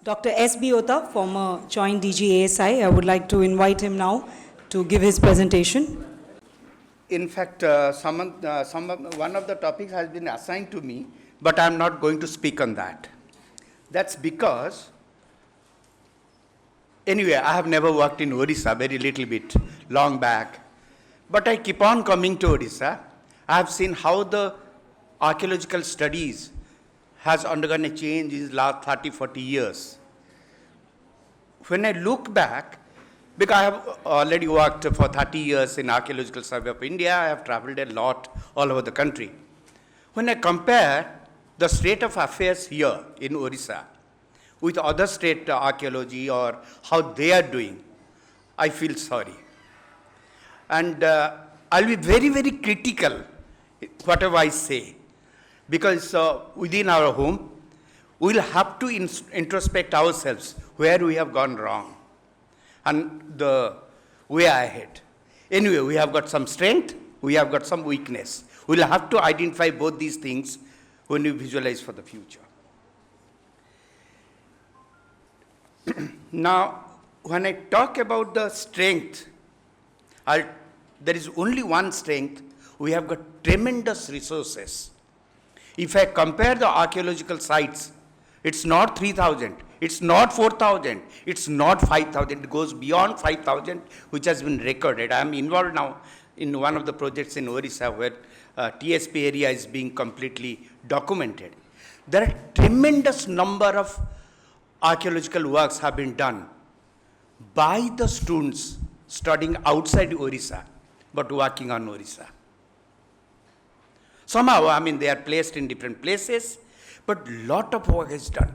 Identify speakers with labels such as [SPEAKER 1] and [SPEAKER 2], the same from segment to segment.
[SPEAKER 1] Dr. S. B. Ota, former Joint DG ASI, I would like to invite him now to give his presentation.
[SPEAKER 2] In fact, one of the topics has been assigned to me, but I'm not going to speak on that. That's because, anyway, I have never worked in Odisha, very little bit, long back. But I keep on coming to Odisha. I have seen how the archaeological studies has undergone a change in the last 30, 40 years. When I look back, because I have already worked for 30 years in Archaeological Survey of India, I have traveled a lot all over the country. When I compare the state of affairs here in Odisha with other state archaeology or how they are doing, I feel sorry. And I'll be very, very critical whatever I say, because within our home, we'll have to introspect ourselves where we have gone wrong and the way ahead. Anyway, we have got some strength, we have got some weakness. We'll have to identify both these things when we visualize for the future. Now, when I talk about the strength, there is only one strength. We have got tremendous resources. If I compare the archaeological sites, it's not 3,000, it's not 4,000, it's not 5,000, it goes beyond 5,000, which has been recorded. I am involved now in one of the projects in Odisha where TSP area is being completely documented. There are tremendous number of archaeological works have been done by the students studying outside Odisha, but working on Odisha. Somehow, I mean, they are placed in different places, but lot of work is done.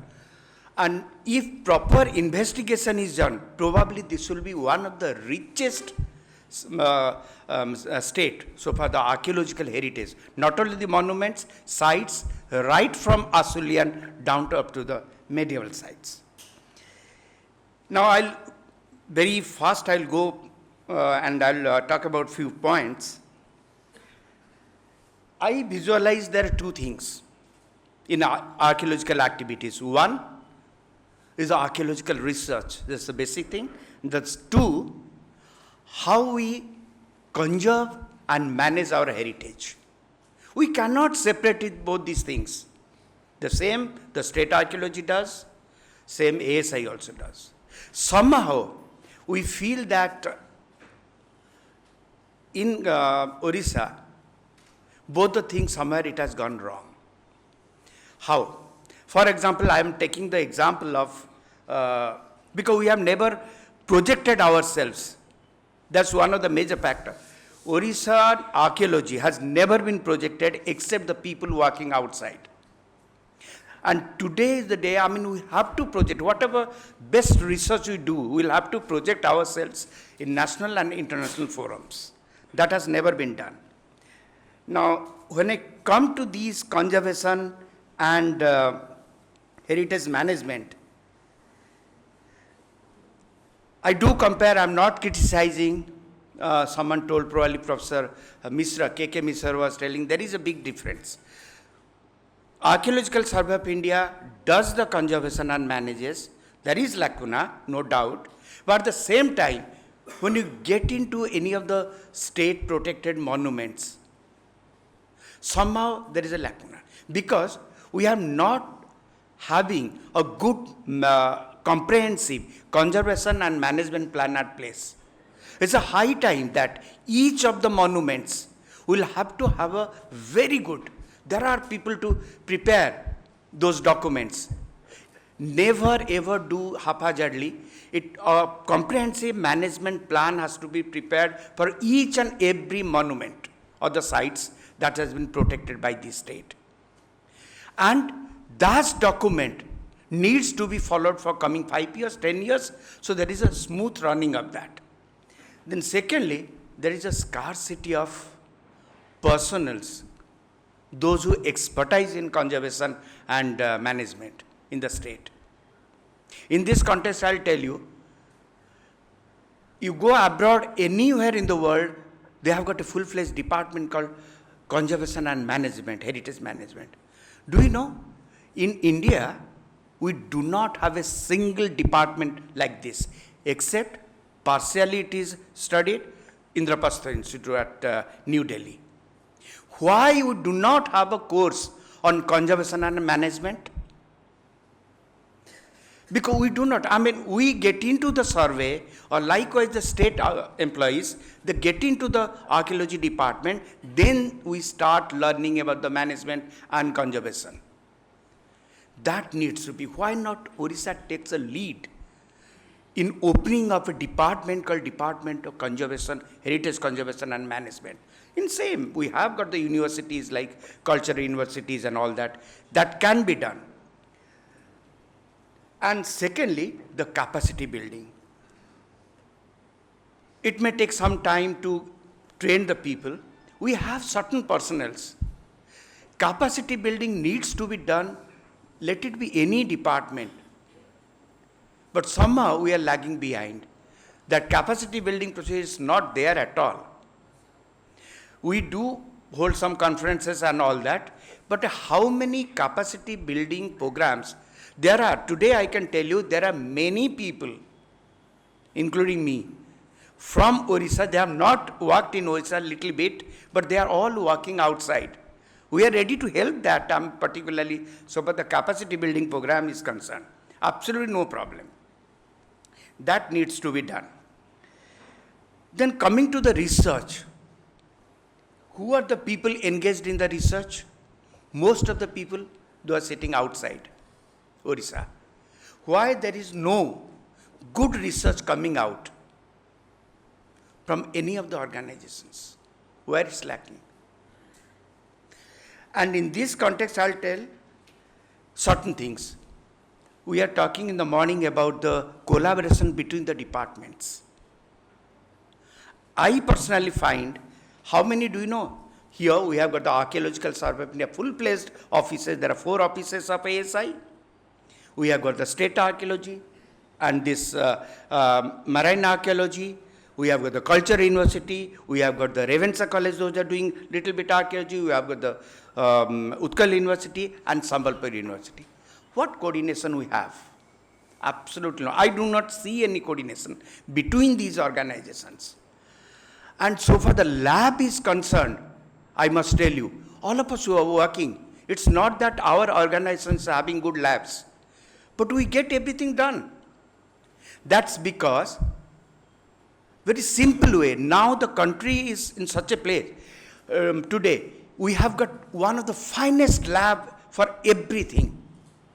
[SPEAKER 2] And if proper investigation is done, probably this will be one of the richest state so far the archaeological heritage, not only the monuments, sites, right from Asulian down to up to the medieval sites. Now very fast I'll go and I'll talk about few points. I visualize there are two things in archaeological activities. One is archaeological research. That's the basic thing. That's two, how we conserve and manage our heritage. We cannot separate both these things. The same the state archaeology does, same ASI also does. Somehow we feel that in Odisha, both the things somewhere it has gone wrong. How? For example, I am taking the example of, because we have never projected ourselves. That's one of the major factors. Odisha archaeology has never been projected except the people working outside. And today is the day, I mean, we have to project whatever best research we do, we'll have to project ourselves in national and international forums. That has never been done. Now, when I come to these conservation and heritage management, I do compare, I'm not criticizing. Someone told, probably Professor Mishra, K.K. Mishra was telling, there is a big difference. Archaeological Survey of India does the conservation and manages. There is lacuna, no doubt. But at the same time, when you get into any of the state protected monuments, somehow there is a lacuna. Because we are not having a good comprehensive conservation and management plan at place. It's a high time that each of the monuments will have to have a very good, there are people to prepare those documents. Never ever do haphazardly. A comprehensive management plan has to be prepared for each and every monument or the sites that has been protected by the state. And that document needs to be followed for coming 5 years, 10 years, so there is a smooth running of that. Then secondly, there is a scarcity of personals, those who expertise in conservation and management in the state. In this context, I'll tell you, you go abroad anywhere in the world, they have got a full-fledged department called conservation and management, heritage management. Do you know, in India, We do not have a single department like this, except partially it is studied in the Indraprastha Institute at New Delhi. Why we do not have a course on conservation and management? Because we do not, we get into the survey, or likewise the state employees, they get into the archaeology department, then we start learning about the management and conservation. That needs to be. Why not Odisha takes a lead in opening up a department called Department of Conservation, Heritage Conservation and Management? In same, we have got the universities like cultural universities and all that. That can be done. And secondly, the capacity building. It may take some time to train the people. We have certain personnels. Capacity building needs to be done. Let it be any department. But somehow we are lagging behind. That capacity building process is not there at all. We do hold some conferences and all that, but how many capacity building programs there are? Today I can tell you there are many people, including me, from Odisha. They have not worked in Odisha a little bit, but they are all working outside. We are ready to help that, particularly so far the capacity building program is concerned. Absolutely no problem. That needs to be done. Then coming to the research, who are the people engaged in the research? Most of the people, they are sitting outside Odisha. Why there is no good research coming out from any of the organizations? Where is lacking? And in this context, I'll tell certain things. We are talking in the morning about the collaboration between the departments. I personally find, how many do you know? Here we have got the Archaeological Survey of India, full-fledged offices. There are 4 offices of ASI. We have got the State Archaeology and this Marine Archaeology. We have got the Culture University. We have got the Ravensa College, those are doing little bit archaeology. We have got the Utkal University and Sambalpur University. What coordination we have? Absolutely no. I do not see any coordination between these organizations. And so far the lab is concerned, I must tell you, all of us who are working, it's not that our organizations are having good labs, but we get everything done. That's because, very simple way, now the country is in such a place. Today, we have got one of the finest lab for everything.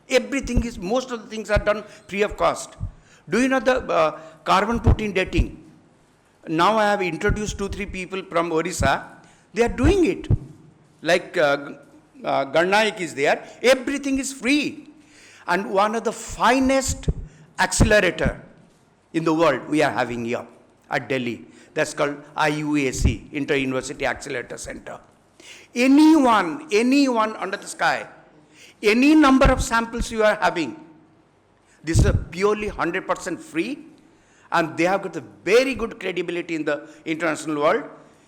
[SPEAKER 2] Everything is, most of the things are done free of cost. Do you know the carbon 14 dating? Now I have introduced 2-3 people from Odisha. They are doing it. Like Garnaik is there. Everything is free. And one of the finest accelerator in the world we are having here at Delhi. That's called IUAC, Inter-University Accelerator Center. Anyone under the sky, any number of samples you are having, this is a purely 100% free, and they have got a very good credibility in the international world.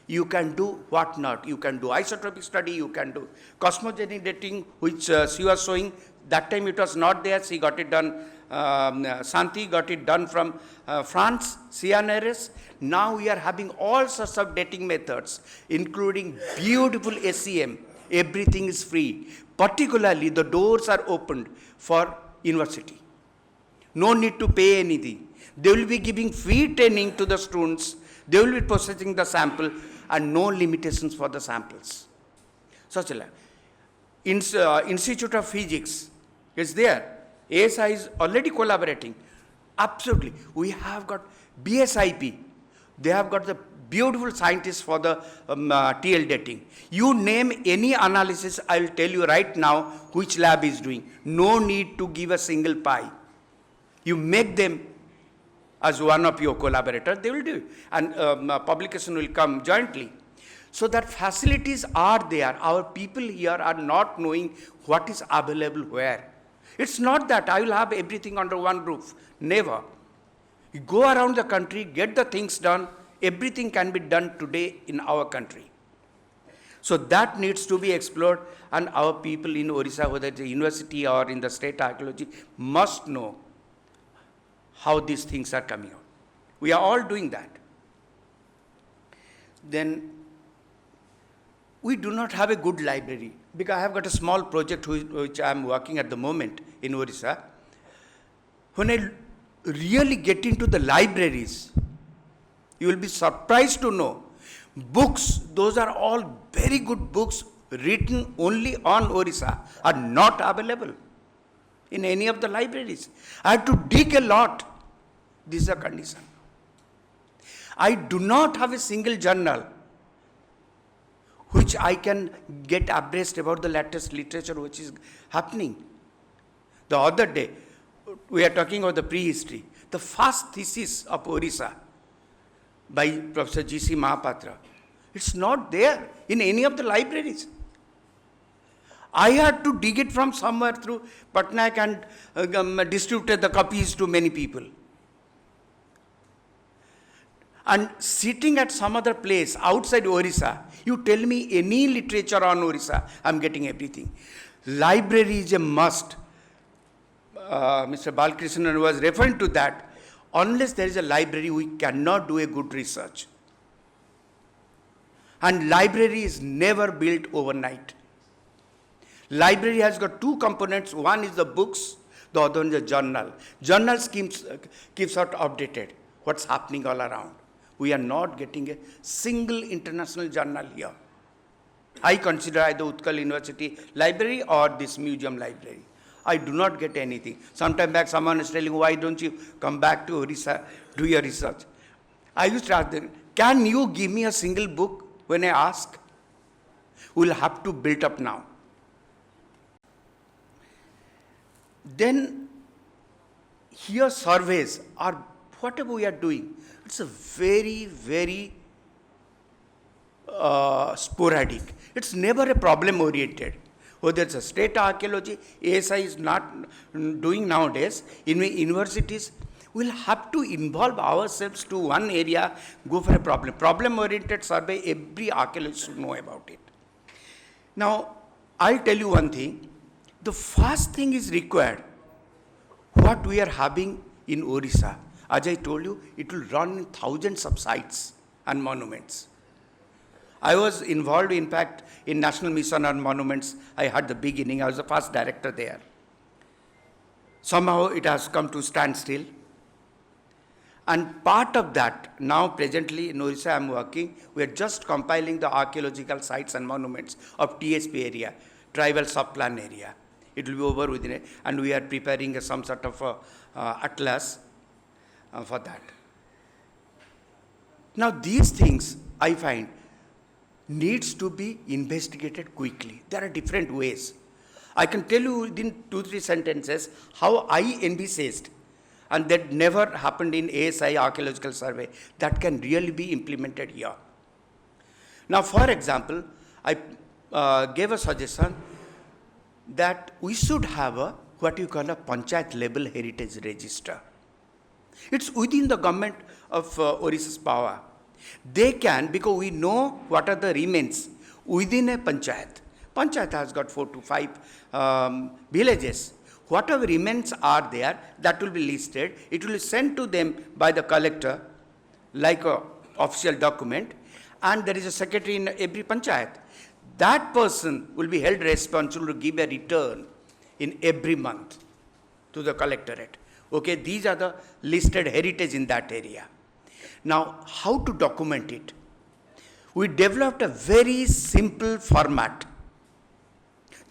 [SPEAKER 2] You can do what not. You can do isotopic study, you can do cosmogenic dating, which she was showing. That time it was not there, she got it done, Santi got it done from France, CNRS. Now we are having all sorts of dating methods, including beautiful SEM. Everything is free. Particularly the doors are opened for university. No need to pay anything. They will be giving free training to the students. They will be processing the sample and no limitations for the samples. Such a lab. Institute of Physics is there. ASI is already collaborating. Absolutely. We have got BSIP. They have got the beautiful scientists for the TL dating. You name any analysis, I will tell you right now which lab is doing. No need to give a single pie. You make them as one of your collaborators, they will do it. And publication will come jointly. So that facilities are there. Our people here are not knowing what is available where. It's not that I will have everything under one roof. Never. You go around the country, get the things done. Everything can be done today in our country. So that needs to be explored, and our people in Odisha, whether it's a university or in the state archaeology, must know how these things are coming out. We are all doing that. Then we do not have a good library, because I have got a small project which I am working at the moment in Odisha. When I really get into the libraries, you will be surprised to know books, those are all very good books written only on Odisha, are not available in any of the libraries. I had to dig a lot. This is a condition. I do not have a single journal which I can get abreast about the latest literature which is happening. The other day, we are talking about the prehistory. The first thesis of Odisha by Professor G.C. Mahapatra, it's not there in any of the libraries. I had to dig it from somewhere through Patnaik and distributed the copies to many people. And sitting at some other place outside Odisha, you tell me any literature on Odisha, I'm getting everything. Library is a must. Mr. Balkrishnan was referring to that. Unless there is a library, we cannot do a good research. And library is never built overnight. Library has got two components. One is the books, the other one is the journal. Journals keeps out updated what's happening all around. We are not getting a single international journal here. I consider either Utkal University library or this museum library. I do not get anything. Sometime back someone is telling, why don't you come back to Odisha, do your research? I used to ask them, can you give me a single book? When I ask, we'll have to build up now. Then here surveys are whatever we are doing. It's a very, very sporadic. It's never a problem oriented. Whether it's a state archaeology, ASI is not doing nowadays. In universities, we'll have to involve ourselves to one area, go for a problem. Problem-oriented survey, every archaeologist should know about it. Now, I'll tell you one thing. The first thing is required, what we are having in Odisha. As I told you, it will run in thousands of sites and monuments. I was involved, in fact, in National Mission on Monuments. I had the beginning. I was the first director there. Somehow it has come to standstill. And part of that, now presently in Odisha I am working, we are just compiling the archaeological sites and monuments of TSP area, tribal sub-plan area. It will be over within it, and we are preparing some sort of atlas for that. Now these things, I find, needs to be investigated quickly. There are different ways. I can tell you within 2-3 sentences how I envisaged, and that never happened in ASI Archaeological Survey, that can really be implemented here. Now, for example, I gave a suggestion that we should have what you call a panchayat level heritage register. It's within the government of Odisha's power. They can, because we know what are the remains within a panchayat. Panchayat has got 4 to 5 villages. Whatever remains are there, that will be listed. It will be sent to them by the collector like an official document, and there is a secretary in every panchayat. That person will be held responsible to give a return in every month to the collectorate. Okay, these are the listed heritage in that area. Now, how to document it? We developed a very simple format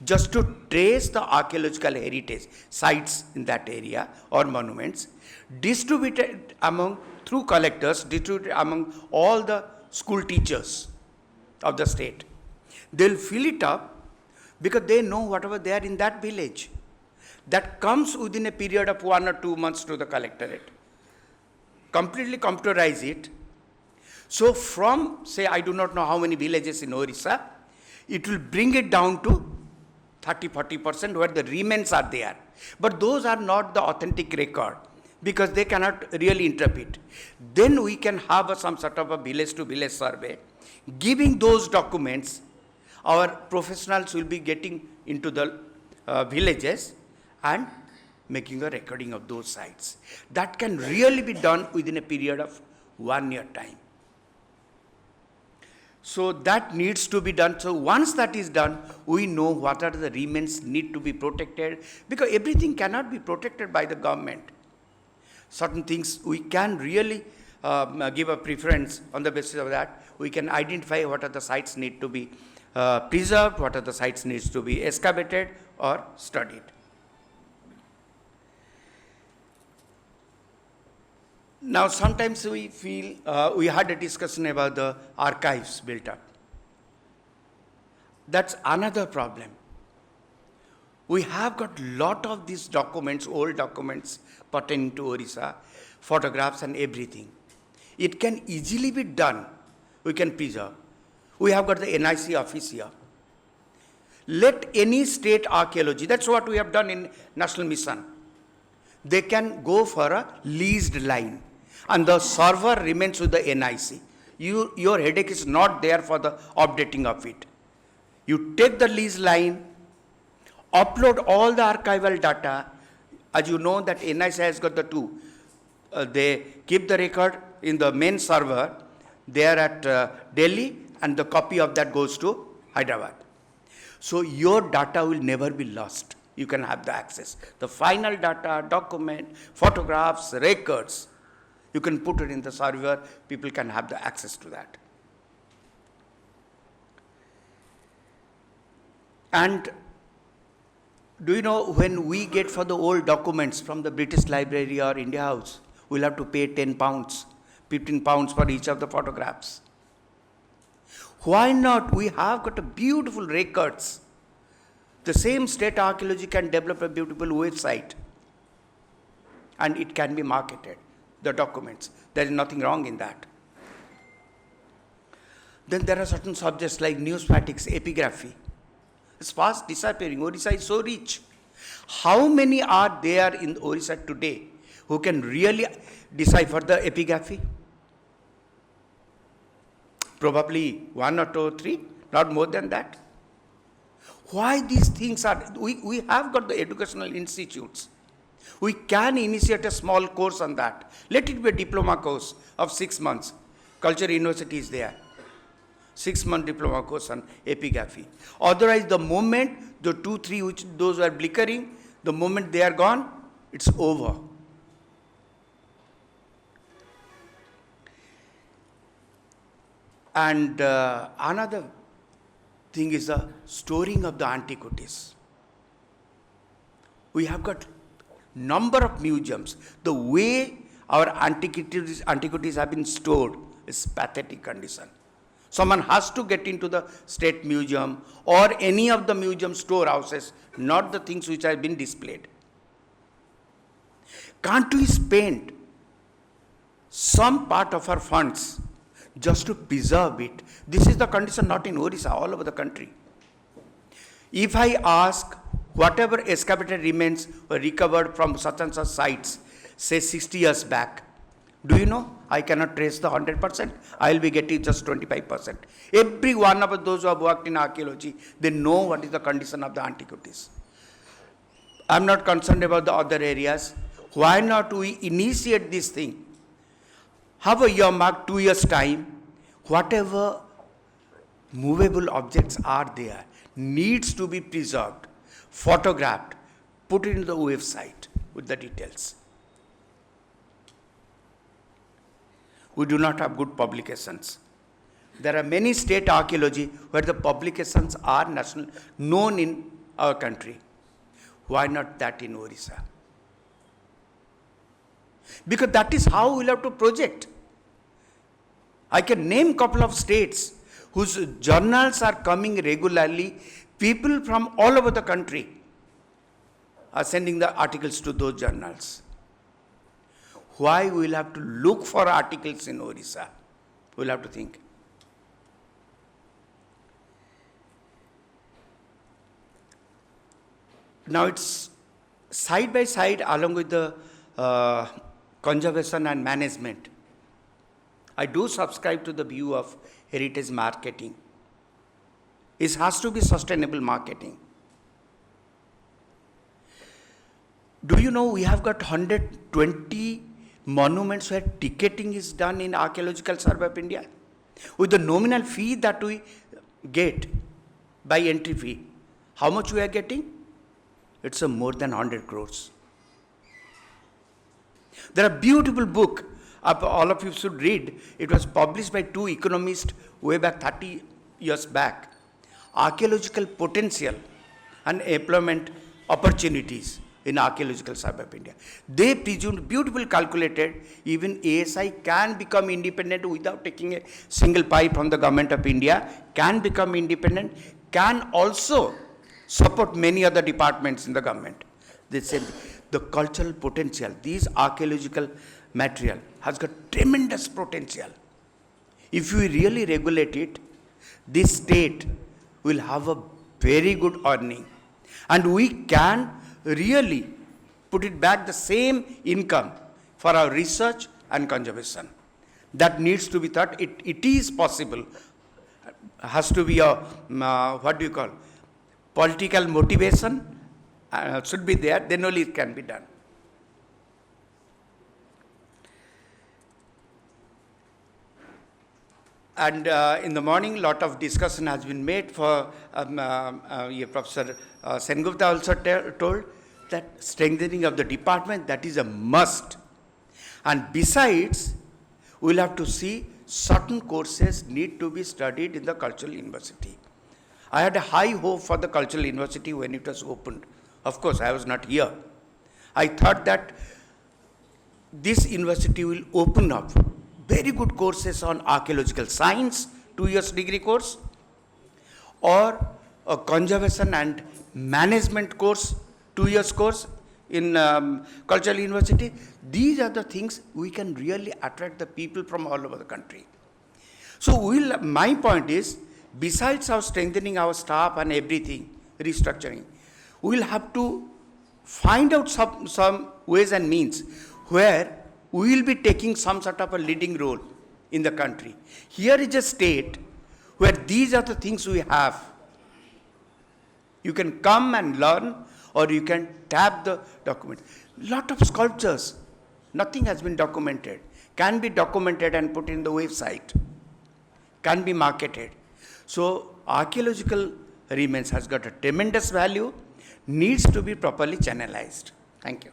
[SPEAKER 2] just to trace the archaeological heritage sites in that area or monuments, distributed through collectors, distributed among all the school teachers of the state. They'll fill it up because they know whatever they are in that village. That comes within a period of 1 or 2 months to the collectorate. Completely computerize it. So from, say, I do not know how many villages in Odisha, it will bring it down to 30-40% where the remains are there. But those are not the authentic record because they cannot really interpret. Then we can have some sort of a village to village survey, giving those documents our professionals will be getting into the villages and making a recording of those sites. That can really be done within a period of 1 year time. So that needs to be done. So once that is done, we know what are the remains need to be protected, because everything cannot be protected by the government. Certain things we can really give a preference on the basis of that. We can identify what are the sites need to be preserved, what are the sites needs to be excavated or studied. Now, sometimes we feel, we had a discussion about the archives built up. That's another problem. We have got lot of these documents, old documents pertaining to Odisha, photographs and everything. It can easily be done. We can preserve. We have got the NIC office here. Let any state archaeology, that's what we have done in National Mission. They can go for a leased line, and the server remains with the NIC. Your headache is not there for the updating of it. You take the lease line, upload all the archival data. As you know that NIC has got the two. They keep the record in the main server there at Delhi, and the copy of that goes to Hyderabad. So your data will never be lost. You can have the access. The final data, document, photographs, records, you can put it in the server. People can have the access to that. And do you know, when we get for the old documents from the British Library or India House, we'll have to pay 10 pounds, 15 pounds for each of the photographs. Why not? We have got a beautiful records. The same state archaeology can develop a beautiful website, and it can be marketed, the documents. There is nothing wrong in that. Then there are certain subjects like numismatics, epigraphy. It's fast disappearing. Odisha is so rich. How many are there in Odisha today who can really decipher the epigraphy? Probably 1 or 2 or 3, not more than that. Why these things are, we have got the educational institutes. We can initiate a small course on that. Let it be a diploma course of 6 months. Culture University is there. 6-month diploma course on epigraphy. Otherwise, the moment the 2, 3, which those are flickering, the moment they are gone, it's over. And another thing is the storing of the antiquities. We have got number of museums. The way our antiquities have been stored is pathetic condition. Someone has to get into the state museum or any of the museum storehouses, not the things which have been displayed. Can't we spend some part of our funds just to preserve it? This is the condition not in Odisha, all over the country. If I ask whatever excavated remains were recovered from such and such sites, say 60 years back, do you know, I cannot trace the 100%. I will be getting just 25%. Every one of those who have worked in archaeology, they know what is the condition of the antiquities. I am not concerned about the other areas. Why not we initiate this thing? Have a year mark, 2 years time, whatever movable objects are there needs to be preserved, photographed, put it in the website with the details. We do not have good publications. There are many state archaeology where the publications are national, known in our country. Why not that in Odisha? Because that is how we'll have to project. I can name a couple of states whose journals are coming regularly. People from all over the country are sending the articles to those journals. Why we will have to look for articles in Odisha? We will have to think. Now it's side by side along with the conservation and management. I do subscribe to the view of heritage marketing. It has to be sustainable marketing. Do you know we have got 120 monuments where ticketing is done in Archaeological Survey of India? With the nominal fee that we get by entry fee, how much we are getting? It's a more than 100 crores. There are beautiful book, all of you should read. It was published by two economists way back 30 years back. Archaeological potential and employment opportunities in Archaeological Survey of India. They presumed, beautifully calculated, even ASI can become independent without taking a single pipe from the government of India, can become independent, can also support many other departments in the government. They said the cultural potential, these archaeological material has got tremendous potential. If we really regulate it, this state will have a very good earning. And we can really put it back the same income for our research and conservation. That needs to be thought. It is possible. Has to be a, what do you call, political motivation should be there, then only it can be done. And in the morning, lot of discussion has been made for Professor Sengupta also told that strengthening of the department, that is a must. And besides, we'll have to see certain courses need to be studied in the cultural university. I had a high hope for the cultural university when it was opened. Of course, I was not here. I thought that this university will open up very good courses on archaeological science, 2 years degree course, or a conservation and management course, 2 years course in cultural university. These are the things we can really attract the people from all over the country. So my point is, besides our strengthening our staff and everything, restructuring, we'll have to find out some ways and means where we will be taking some sort of a leading role in the country. Here is a state where these are the things we have. You can come and learn, or you can tap the document. Lot of sculptures, nothing has been documented, can be documented and put in the website, can be marketed. So archaeological remains has got a tremendous value, needs to be properly channelized. Thank you.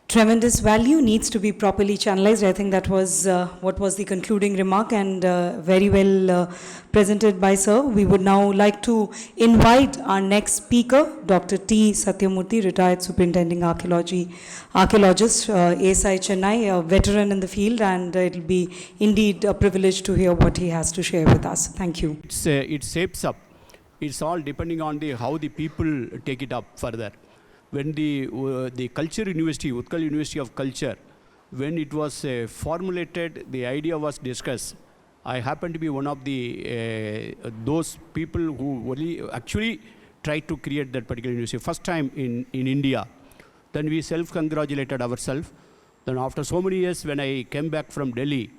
[SPEAKER 1] Tremendous value needs to be properly channelized. I think that was what was the concluding remark, and very well presented by Sir. We would now like to invite our next speaker, Dr. T. Satyamurthy, retired Superintending Archaeologist, ASI Chennai, a veteran in the field, and it will be indeed a privilege to hear what he has to share with us. Thank you.
[SPEAKER 3] It shapes up. It's all depending on how the people take it up further. When the Culture University, Utkal University of Culture, when it was formulated, the idea was discussed. I happen to be one of the those people who actually tried to create that particular university. First time in India. Then we self-congratulated ourselves. Then after so many years, when I came back from Delhi,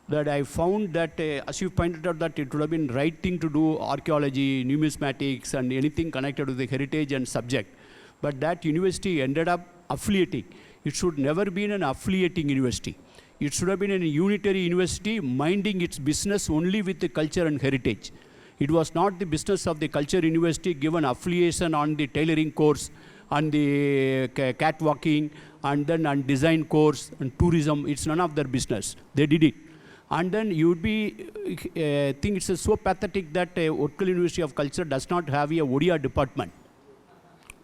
[SPEAKER 3] that I found that, as you pointed out, that it would have been right thing to do archaeology, numismatics, and anything connected to the heritage and subject. But that university ended up affiliating. It should never be an affiliating university. It should have been a unitary university minding its business only with the culture and heritage. It was not the business of the culture university given affiliation on the tailoring course, on the catwalking, and then on design course and tourism. It's none of their business. They did it. And then you would be, think it's so pathetic that Utkal University of Culture does not have a Odia department.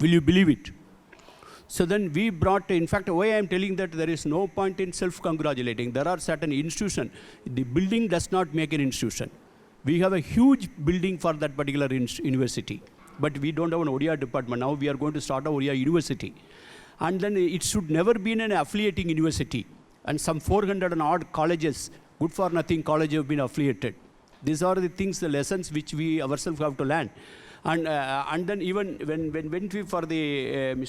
[SPEAKER 3] Will you believe it? So then we brought, in fact, why I am telling that there is no point in self-congratulating. There are certain institutions. The building does not make an institution. We have a huge building for that particular university. But we don't have an Odia department. Now we are going to start a Odia university. And then it should never be an affiliating university. And some 400 and odd colleges, good for nothing colleges have been affiliated. These are the things, the lessons which we ourselves have to learn. And then even when we for the in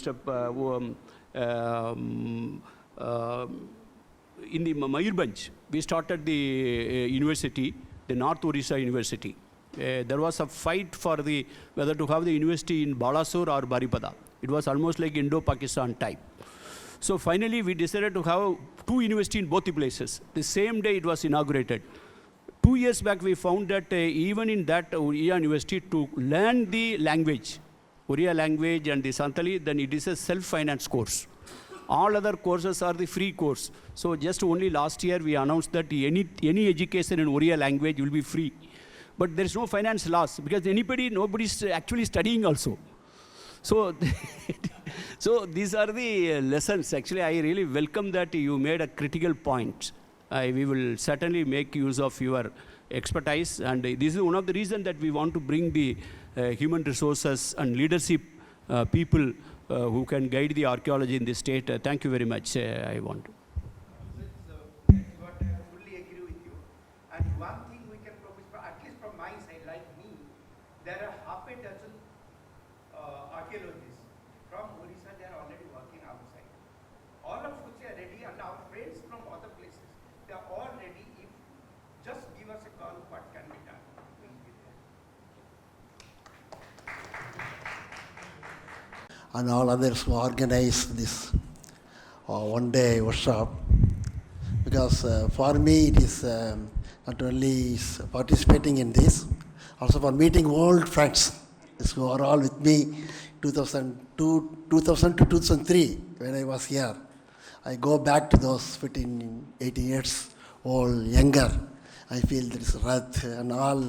[SPEAKER 3] the Mayurbhanj, we started the university, the North Odisha University. There was a fight for whether to have the university in Balasore or Baripada. It was almost like Indo-Pakistan type. So finally, we decided to have two universities in both the places. The same day it was inaugurated. 2 years back, we found that even in that Oriya University, to learn the language, Oriya language and the Santali, then it is a self-finance course. All other courses are the free course. So just only last year, we announced that any education in Oriya language will be free. But there is no finance loss because nobody is actually studying also. So, so these are the lessons. Actually, I really welcome that you made a critical point. We will certainly make use of your expertise. And this is one of the reasons that we want to bring the human resources and leadership people who can guide the archaeology in the state. Thank you very much. I want to.
[SPEAKER 2] What I fully agree with you. And one thing we can propose, at least from my side, like me, there are half a dozen archaeologists from Odisha. They are already working outside. All of which are ready, and our friends from other places, they are all ready. If just give us a call, what can be done? We'll be there.
[SPEAKER 4] And all others who organize this one-day workshop, because for me it is not only participating in this, also for meeting old friends who are all with me 2000 to 2003 when I was here. I go back to those 15, 18 years old, younger. I feel there is Rath and all.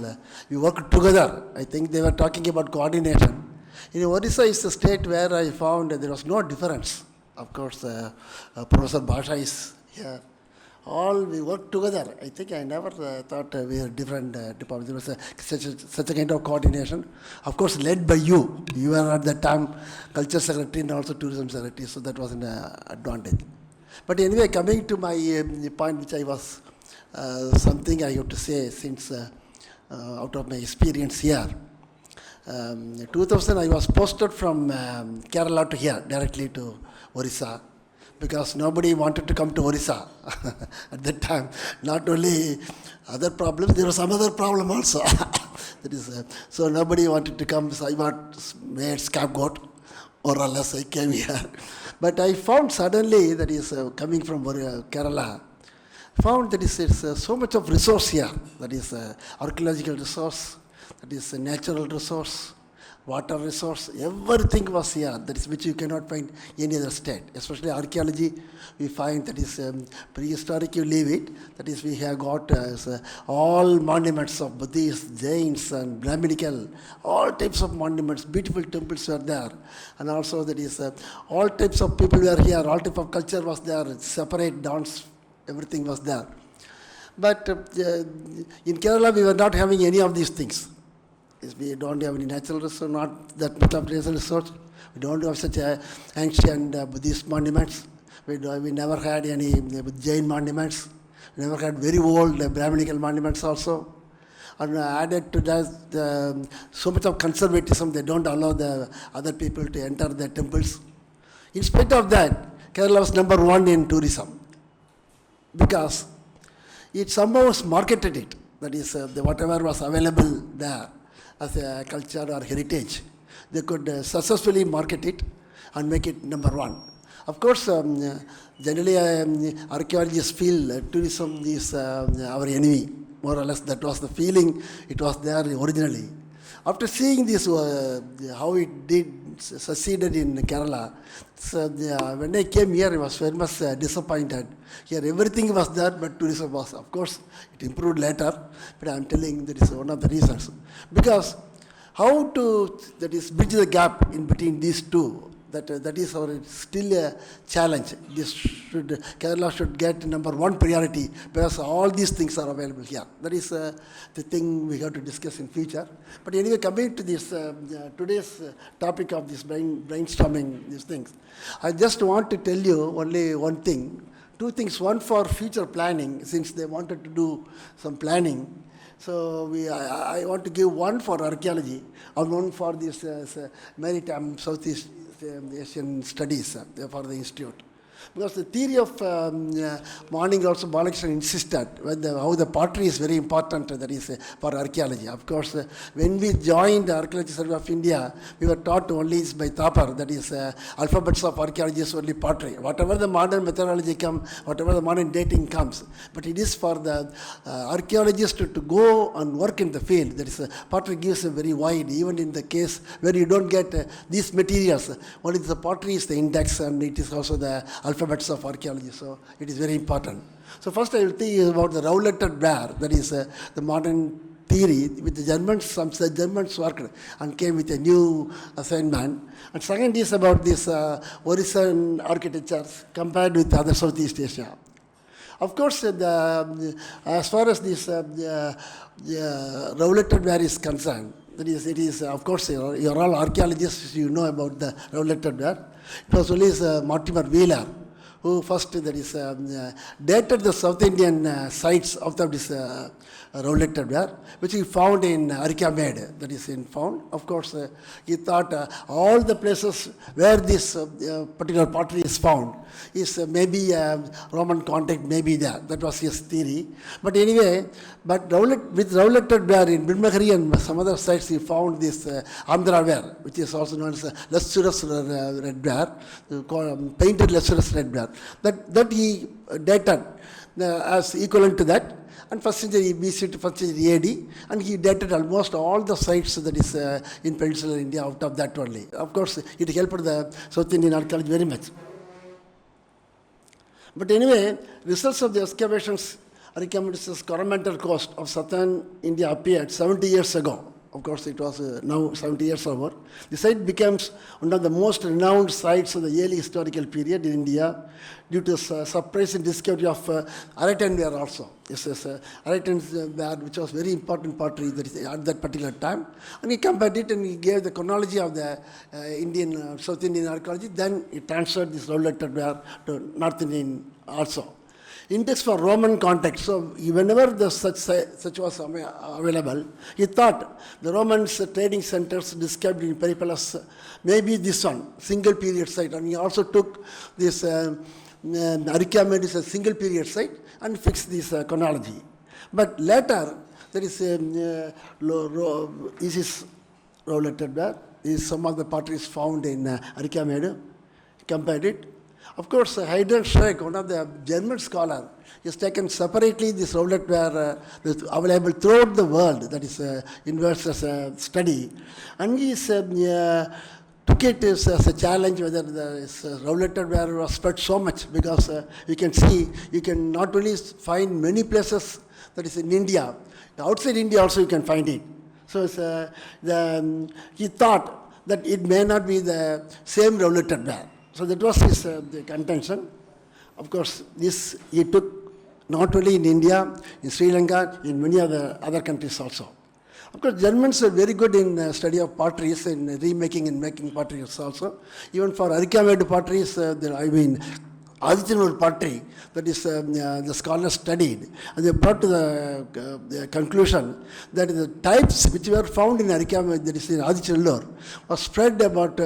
[SPEAKER 4] We work together. I think they were talking about coordination. In Odisha is the state where I found there was no difference. Of course, Professor Bhasha is here. All we work together. I think I never thought we were different departments. There was such a kind of coordination. Of course, led by you. You were at that time culture secretary and also tourism secretary, so that was an advantage. But anyway, coming to my point, which I was something I have to say since out of my experience here. 2000, I was posted from Kerala to here, directly to Odisha, because nobody wanted to come to Odisha at that time. Not only other problems, there was some other problem also. That is, so nobody wanted to come, so I was made scapegoat, more or less I came here. But I found suddenly, that is coming from Kerala, found that is so much of resource here, that is archaeological resource, that is a natural resource, water resource, everything was here, that is which you cannot find any other state. Especially archaeology, we find that is prehistoric, you leave it, that is we have got all monuments of Buddhists, Jains and Brahminical, all types of monuments, beautiful temples were there. And also that is all types of people were here, all type of culture was there, separate dance, everything was there. But in Kerala, we were not having any of these things. We don't have any natural resource, not that much of natural resource. We don't have such ancient Buddhist monuments. We never had any Jain monuments. We never had very old Brahminical monuments also. And added to that, so much of conservatism, they don't allow the other people to enter their temples. In spite of that, Kerala was number one in tourism, because it somehow marketed it. That is, whatever was available there as a culture or heritage, they could successfully market it and make it number one. Of course, generally archaeologists feel tourism is our enemy, more or less. That was the feeling, it was there originally. After seeing this, how it did succeeded in Kerala, so when I came here, I was very much disappointed. Here everything was there, but tourism was, of course, it improved later, but I am telling that is one of the reasons. Because how to, that is, bridge the gap in between these two, that is our still a challenge. Kerala should get number one priority, because all these things are available here. That is the thing we have to discuss in future. But anyway, coming to this today's topic of this brainstorming these things, I just want to tell you only one thing, two things. One for future planning, since they wanted to do some planning. So I want to give one for archaeology and one for this maritime Southeast Asian studies for the institute. Because the theory of mourning also Balakrishnan insisted how the pottery is very important, that is for archaeology. Of course, when we joined the Archaeological Survey of India, we were taught only by Thapar, that is alphabets of archaeology is only pottery. Whatever the modern methodology comes, whatever the modern dating comes, but it is for the archaeologists to go and work in the field. That is, pottery gives a very wide, even in the case where you don't get these materials, only the pottery is the index and it is also the alphabets of archaeology, so it is very important. So first I will tell you about the rouletted ware, that is the modern theory with the Germans. Some Germans worked and came with a new assignment. And second is about this Odishan architectures compared with other Southeast Asia. Of course, as far as this rouletted ware is concerned, that is, it is, of course, you're all archaeologists, you know about the rouletted ware. It was only Mortimer Wheeler who first, that is, dated the South Indian sites of this rouletted ware, which he found in Archaeological, that is found. Of course, he thought all the places where this particular pottery is found is maybe Roman contact may be there. That was his theory. But anyway, with rouletted ware in Bilmahari and some other sites, he found this Andhra ware, which is also known as lustrous red ware, painted lustrous red ware. That he dated as equivalent to that. And first century BC to first century AD, and he dated almost all the sites that is in peninsular India out of that only. Of course, it helped the South Indian archaeology very much. But anyway, results of the excavations Archaeologists' Coromandel coast of southern India appeared 70 years ago. Of course, it was now 70 years over. The site becomes one of the most renowned sites of the early historical period in India due to surprising discovery of Aratan ware also. This is Aratan ware, which was very important pottery at that particular time. And he compared it and he gave the chronology of the South Indian archaeology. Then he transferred this rouletted ware to North Indian also. Index for Roman context. So whenever such was available, he thought the Romans trading centers described in Periplus, maybe this one, single period site. And he also took this Archaeological as a single period site and fixed this chronology. But later, there is this is rouletted ware. This is some of the potteries found in Archaeological. Compared it. Of course, Heidrun Schreck, one of the German scholars, has taken separately this rouletted ware available throughout the world, that is inverse as a study. And he took it as a challenge whether the rouletted ware was spread so much, because you can see, you can not only find many places that is in India, outside India also you can find it. So he thought that it may not be the same rouletted ware. So that was his the contention. Of course, this he took not only in India, in Sri Lanka, in many other countries also. Of course, Germans are very good in study of potteries, in remaking and making potteries also. Even for Archaeological potteries, Odishan pottery, that is the scholars studied, and they brought to the conclusion that the types which were found in Archaeology, that is in Odishan, was spread about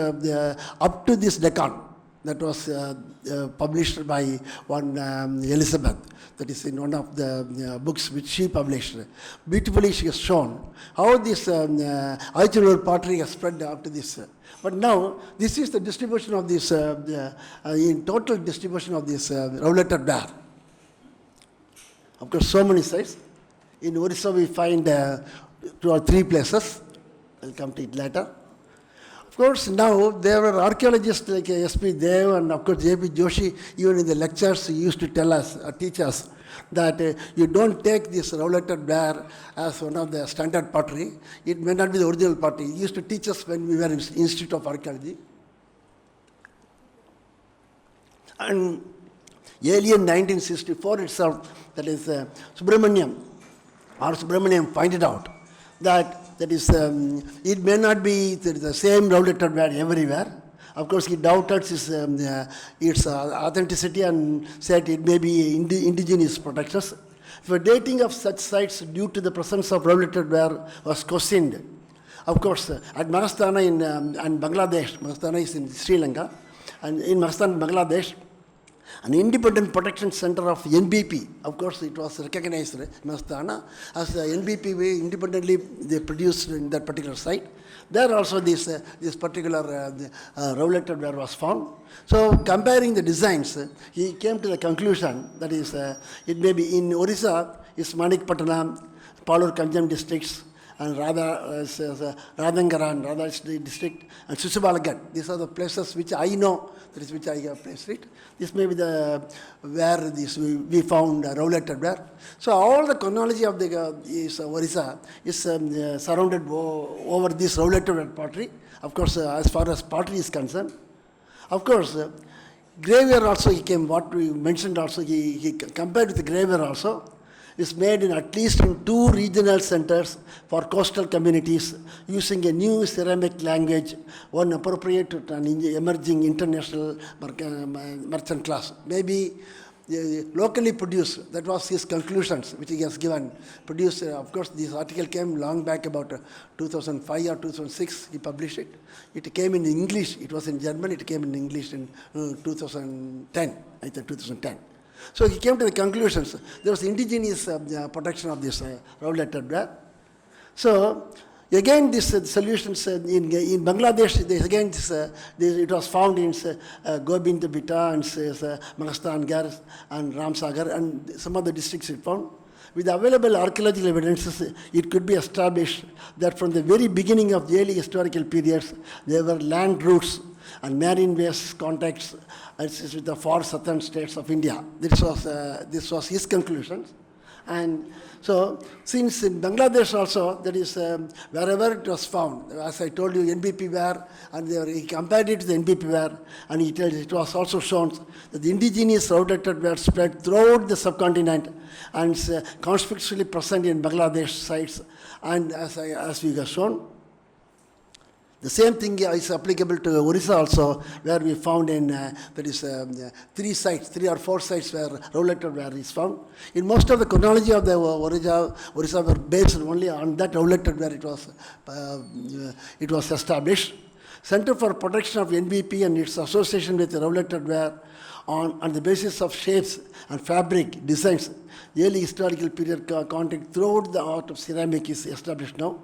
[SPEAKER 4] up to this Deccan. That was published by one Elizabeth, that is in one of the books which she published. Beautifully she has shown how this Odishan pottery has spread up to this. But now, this is the distribution of this, in total distribution of this rouletted ware. Of course, so many sites. In Odisha, we find 2 or 3 places. I'll come to it later. Of course, now there were archaeologists like S.P. Dev and of course J.P. Joshi, even in the lectures, he used to tell us, teach us, that you don't take this rouletted ware as one of the standard pottery. It may not be the original pottery. He used to teach us when we were in the Institute of Archaeology. And early in 1964 itself, that is Subramaniam pointed out that is, it may not be the same rouletted ware everywhere. Of course, he doubted its authenticity and said it may be indigenous protectors. The dating of such sites due to the presence of rouletted ware was questioned. Of course, at Mahastana in Bangladesh, Mahastana is in Sri Lanka, and in Mahastana, Bangladesh, An independent protection center of NBP. Of course, it was recognized Mastana as the NBP way independently they produced in that particular site. There also this particular roulated ware was found. So comparing the designs, he came to the conclusion that is it may be in Odisha, is Manikpattanam, Palur Kanjam districts, and Radhangara and Radha district, and Susubalagat. These are the places which I know, that is which I have placed it. This may be the where we found roulated ware. So all the chronology of the Odisha is surrounded over this roulated ware pottery. Of course, as far as pottery is concerned. Of course, graveware also he came, what we mentioned also, he compared with the graveware also, is made in at least in 2 regional centers for coastal communities using a new ceramic language, one appropriate to an emerging international merchant class. Maybe locally produced, that was his conclusions which he has given. Produced, of course, this article came long back about 2005 or 2006, he published it. It came in English, it was in German, it came in English in 2010, I think 2010. So he came to the conclusions. There was indigenous protection of this roulated ware. So again, these solutions in Bangladesh, it was found in Gobindabita and Magastan Gars and Ramsagar and some other districts it found. With the available archaeological evidences, it could be established that from the very beginning of the early historical periods, there were land routes and marine ways contacts with the far southern states of India. This was his conclusion. And so, since in Bangladesh also, that is wherever it was found, as I told you, NBP ware, and he compared it to the NBP ware, and he tells it was also shown that the indigenous roulated ware spread throughout the subcontinent and conspicuously present in Bangladesh sites, and as we have shown. The same thing is applicable to Odisha also, where we found in, 3 or 4 sites where roulated ware is found. In most of the chronology of the Odisha were based only on that roulated ware it was established. Center for Protection of NBP and its association with the roulated ware on the basis of shapes and fabric designs. The early historical period contact throughout the art of ceramic is established now.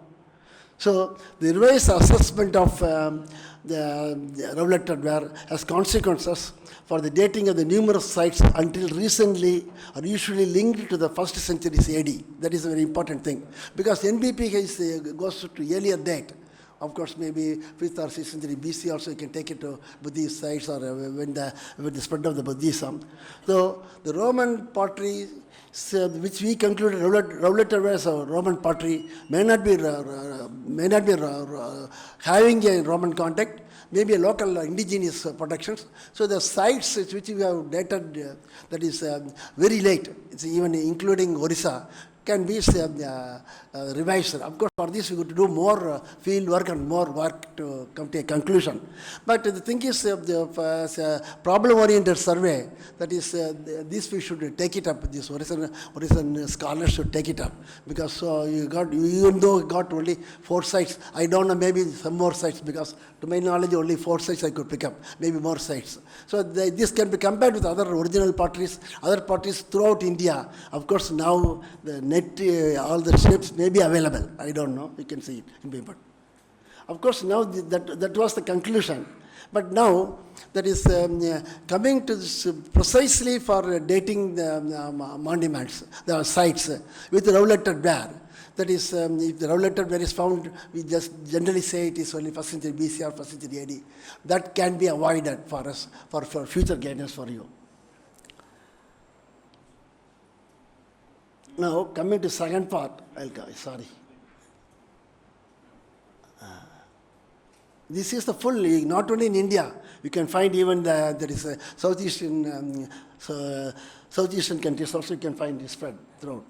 [SPEAKER 4] So the revised assessment of the roulated ware has consequences for the dating of the numerous sites until recently are usually linked to the 1st century AD. That is a very important thing, because NBP goes to earlier date. Of course, maybe 5th or 6th century BC also you can take it to Buddhist sites or with the spread of the Buddhism. So the Roman pottery, which we concluded roulated ware as a Roman pottery, may not be having a Roman contact, maybe a local indigenous protections. So the sites which we have dated, that is very late, it's even including Odisha, can be revised. Of course, for this we could do more field work and more work to come to a conclusion. But the thing is, the problem-oriented survey, that is, this we should take it up. This Odishan scholars should take it up, because even though you got only 4 sites, I don't know, maybe some more sites, because to my knowledge only 4 sites I could pick up, maybe more sites. So this can be compared with other original potteries, other potteries throughout India. Of course, now the all the shapes may be available. I don't know. You can see it in paper. Of course, now that was the conclusion. But now, that is coming to this precisely for dating the monuments, the sites with roulated ware. That is, if the roulated ware is found, we just generally say it is only 1st century BC or 1st century AD. That can be avoided for us, for future guidance for you. Now, coming to second part, sorry. This is the full, not only in India, you can find even there is a southeastern countries also you can find this spread throughout.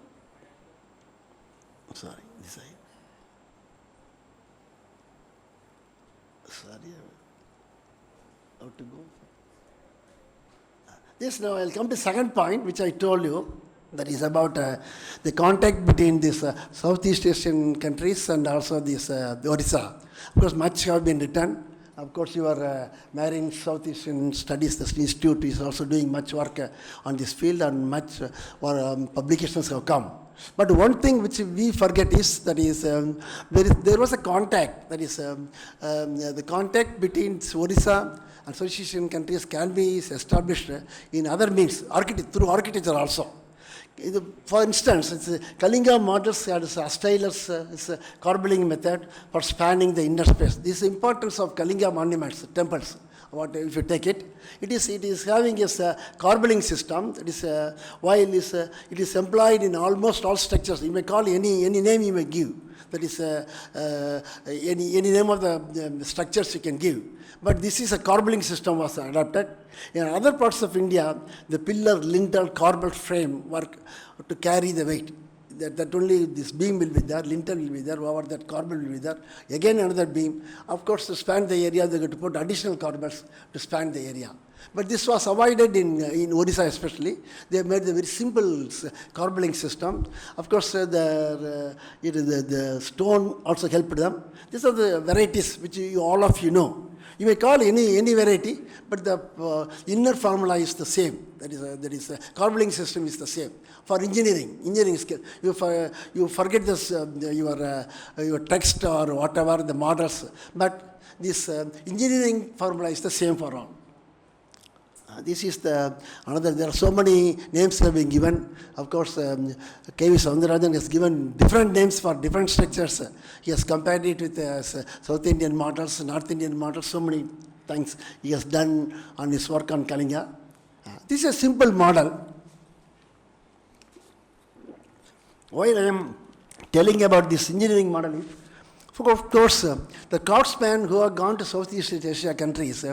[SPEAKER 4] Sorry, this side. Sorry, how to go? This now I'll come to second point, which I told you. That is about the contact between these Southeast Asian countries and also this Odisha. Of course, much have been written. Of course, your Marine South Asian Studies the Institute is also doing much work on this field, and much publications have come. But one thing which we forget is that there was a contact, that is the contact between Odisha and South Asian countries can be established in other means, through architecture also. For instance, Kalinga models had a corbelling method for spanning the inner space. This importance of Kalinga monuments, temples, if you take it, it is having a corbelling system. That is while it is employed in almost all structures. You may call any name you may give. That is any name of the structures you can give. But this is a corbelling system was adopted. In other parts of India, the pillar, lintel, corbel frame work to carry the weight. That only this beam will be there, lintel will be there, over that corbel will be there. Again another beam. Of course, to span the area, they got to put additional corbels to span the area. But this was avoided in Odisha especially. They made the very simple corbelling system. Of course, the stone also helped them. These are the varieties which all of you know. You may call any variety, but the inner formula is the same. That is corbelling system is the same. For engineering skill, you forget this your text or whatever the models, but this engineering formula is the same for all. This is another. There are so many names have been given. Of course, K.V. Soundarajan has given different names for different structures. He has compared it with South Indian models, North Indian models. So many things he has done on his work on Kalinga. This is a simple model. Why I am telling about this engineering model is, of course, the craftsmen who have gone to Southeast Asia countries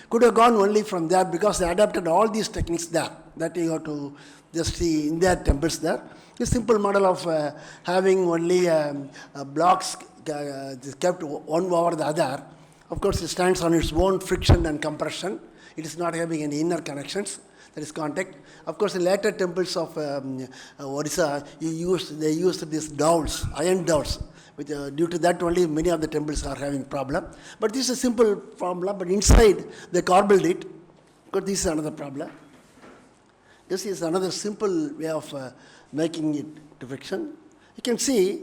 [SPEAKER 4] could have gone only from there because they adapted all these techniques there. That you have to just see in their temples there. A simple model of having only blocks kept one over the other. Of course, it stands on its own friction and compression. It is not having any inner connections. That is contact. Of course, in later temples of Odisha, they used these dowels, iron dowels. Due to that only many of the temples are having problem. But this is a simple formula, but inside they corbelled it. Because this is another problem. This is another simple way of making it to friction. You can see,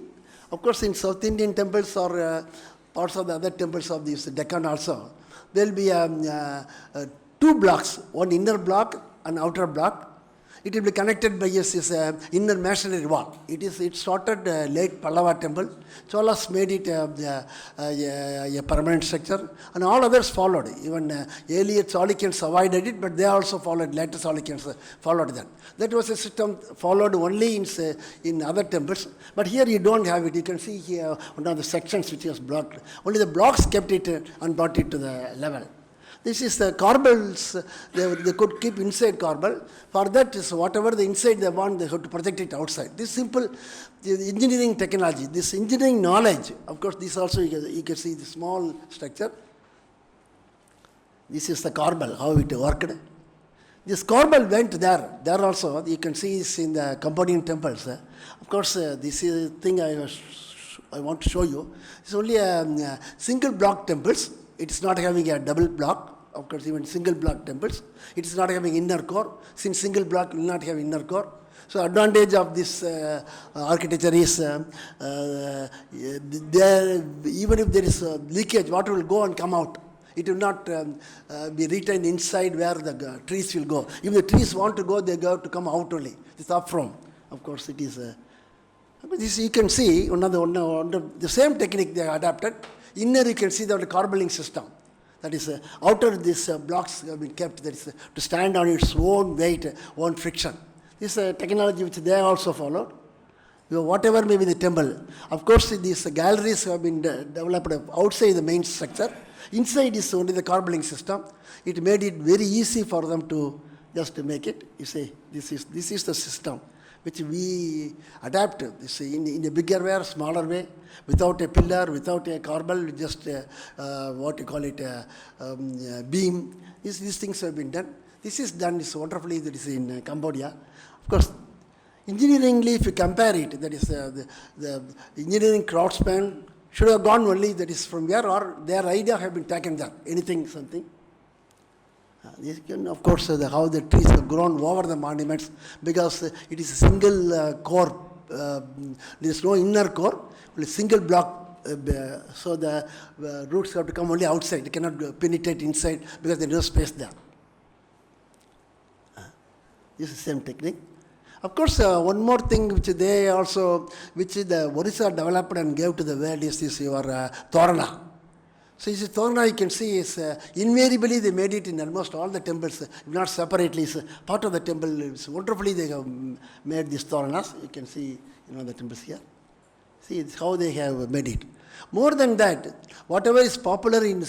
[SPEAKER 4] of course, in South Indian temples or parts of the other temples of this Deccan also, there will be two blocks, one inner block and outer block. It will be connected by this inner masonry wall. It started late Pallava temple. Cholas made it a permanent structure, and all others followed. Even earlier Chalukyans avoided it, but they also followed. Later Chalukyans followed that. That was a system followed only in other temples. But here you don't have it. You can see here one of the sections which was blocked. Only the blocks kept it and brought it to the level. This is the corbels, they could keep inside corbel. For that, is whatever the inside they want, they have to project it outside. This simple engineering technology, this engineering knowledge, of course, this also you can see the small structure. This is the corbel, how it worked. This corbel went there. There also, you can see this in the Cambodian temples. Of course, this is the thing I want to show you. It's only a single block temples. It is not having a double block. Of course, even single block temples. It is not having inner core. Since single block will not have inner core. So advantage of this architecture is there, even if there is leakage, water will go and come out. It will not be retained inside where the trees will go. If the trees want to go, they have to come out only. It's up from. Of course, it is. This you can see the same technique they adapted. Inner you can see the corbelling system. That is, outer these blocks have been kept, that is, to stand on its own weight, own friction. This is a technology which they also followed. Whatever may be the temple. Of course, these galleries have been developed outside the main structure. Inside is only the corbelling system. It made it very easy for them to just make it. You see, this is the system which we adapt in a bigger way or smaller way, without a pillar, without a corbel, just what you call it, beam. These things have been done. This is done wonderfully, that is in Cambodia. Of course, engineeringly, if you compare it, that is the engineering craftsmen should have gone only, that is from where, or their idea have been taken there, anything, something. This can, of course, how the trees have grown over the monuments, because it is a single core, there is no inner core, only single block, so the roots have to come only outside, they cannot penetrate inside because there is no space there. This is the same technique. Of course, one more thing which they also, which the Odisha developed and gave to the world is your Torana. So this Torana, you can see, is invariably they made it in almost all the temples, if not separately. It's part of the temple. It's wonderfully they have made these Toranas. You can see, the temples here. See, it's how they have made it. More than that, whatever is popular in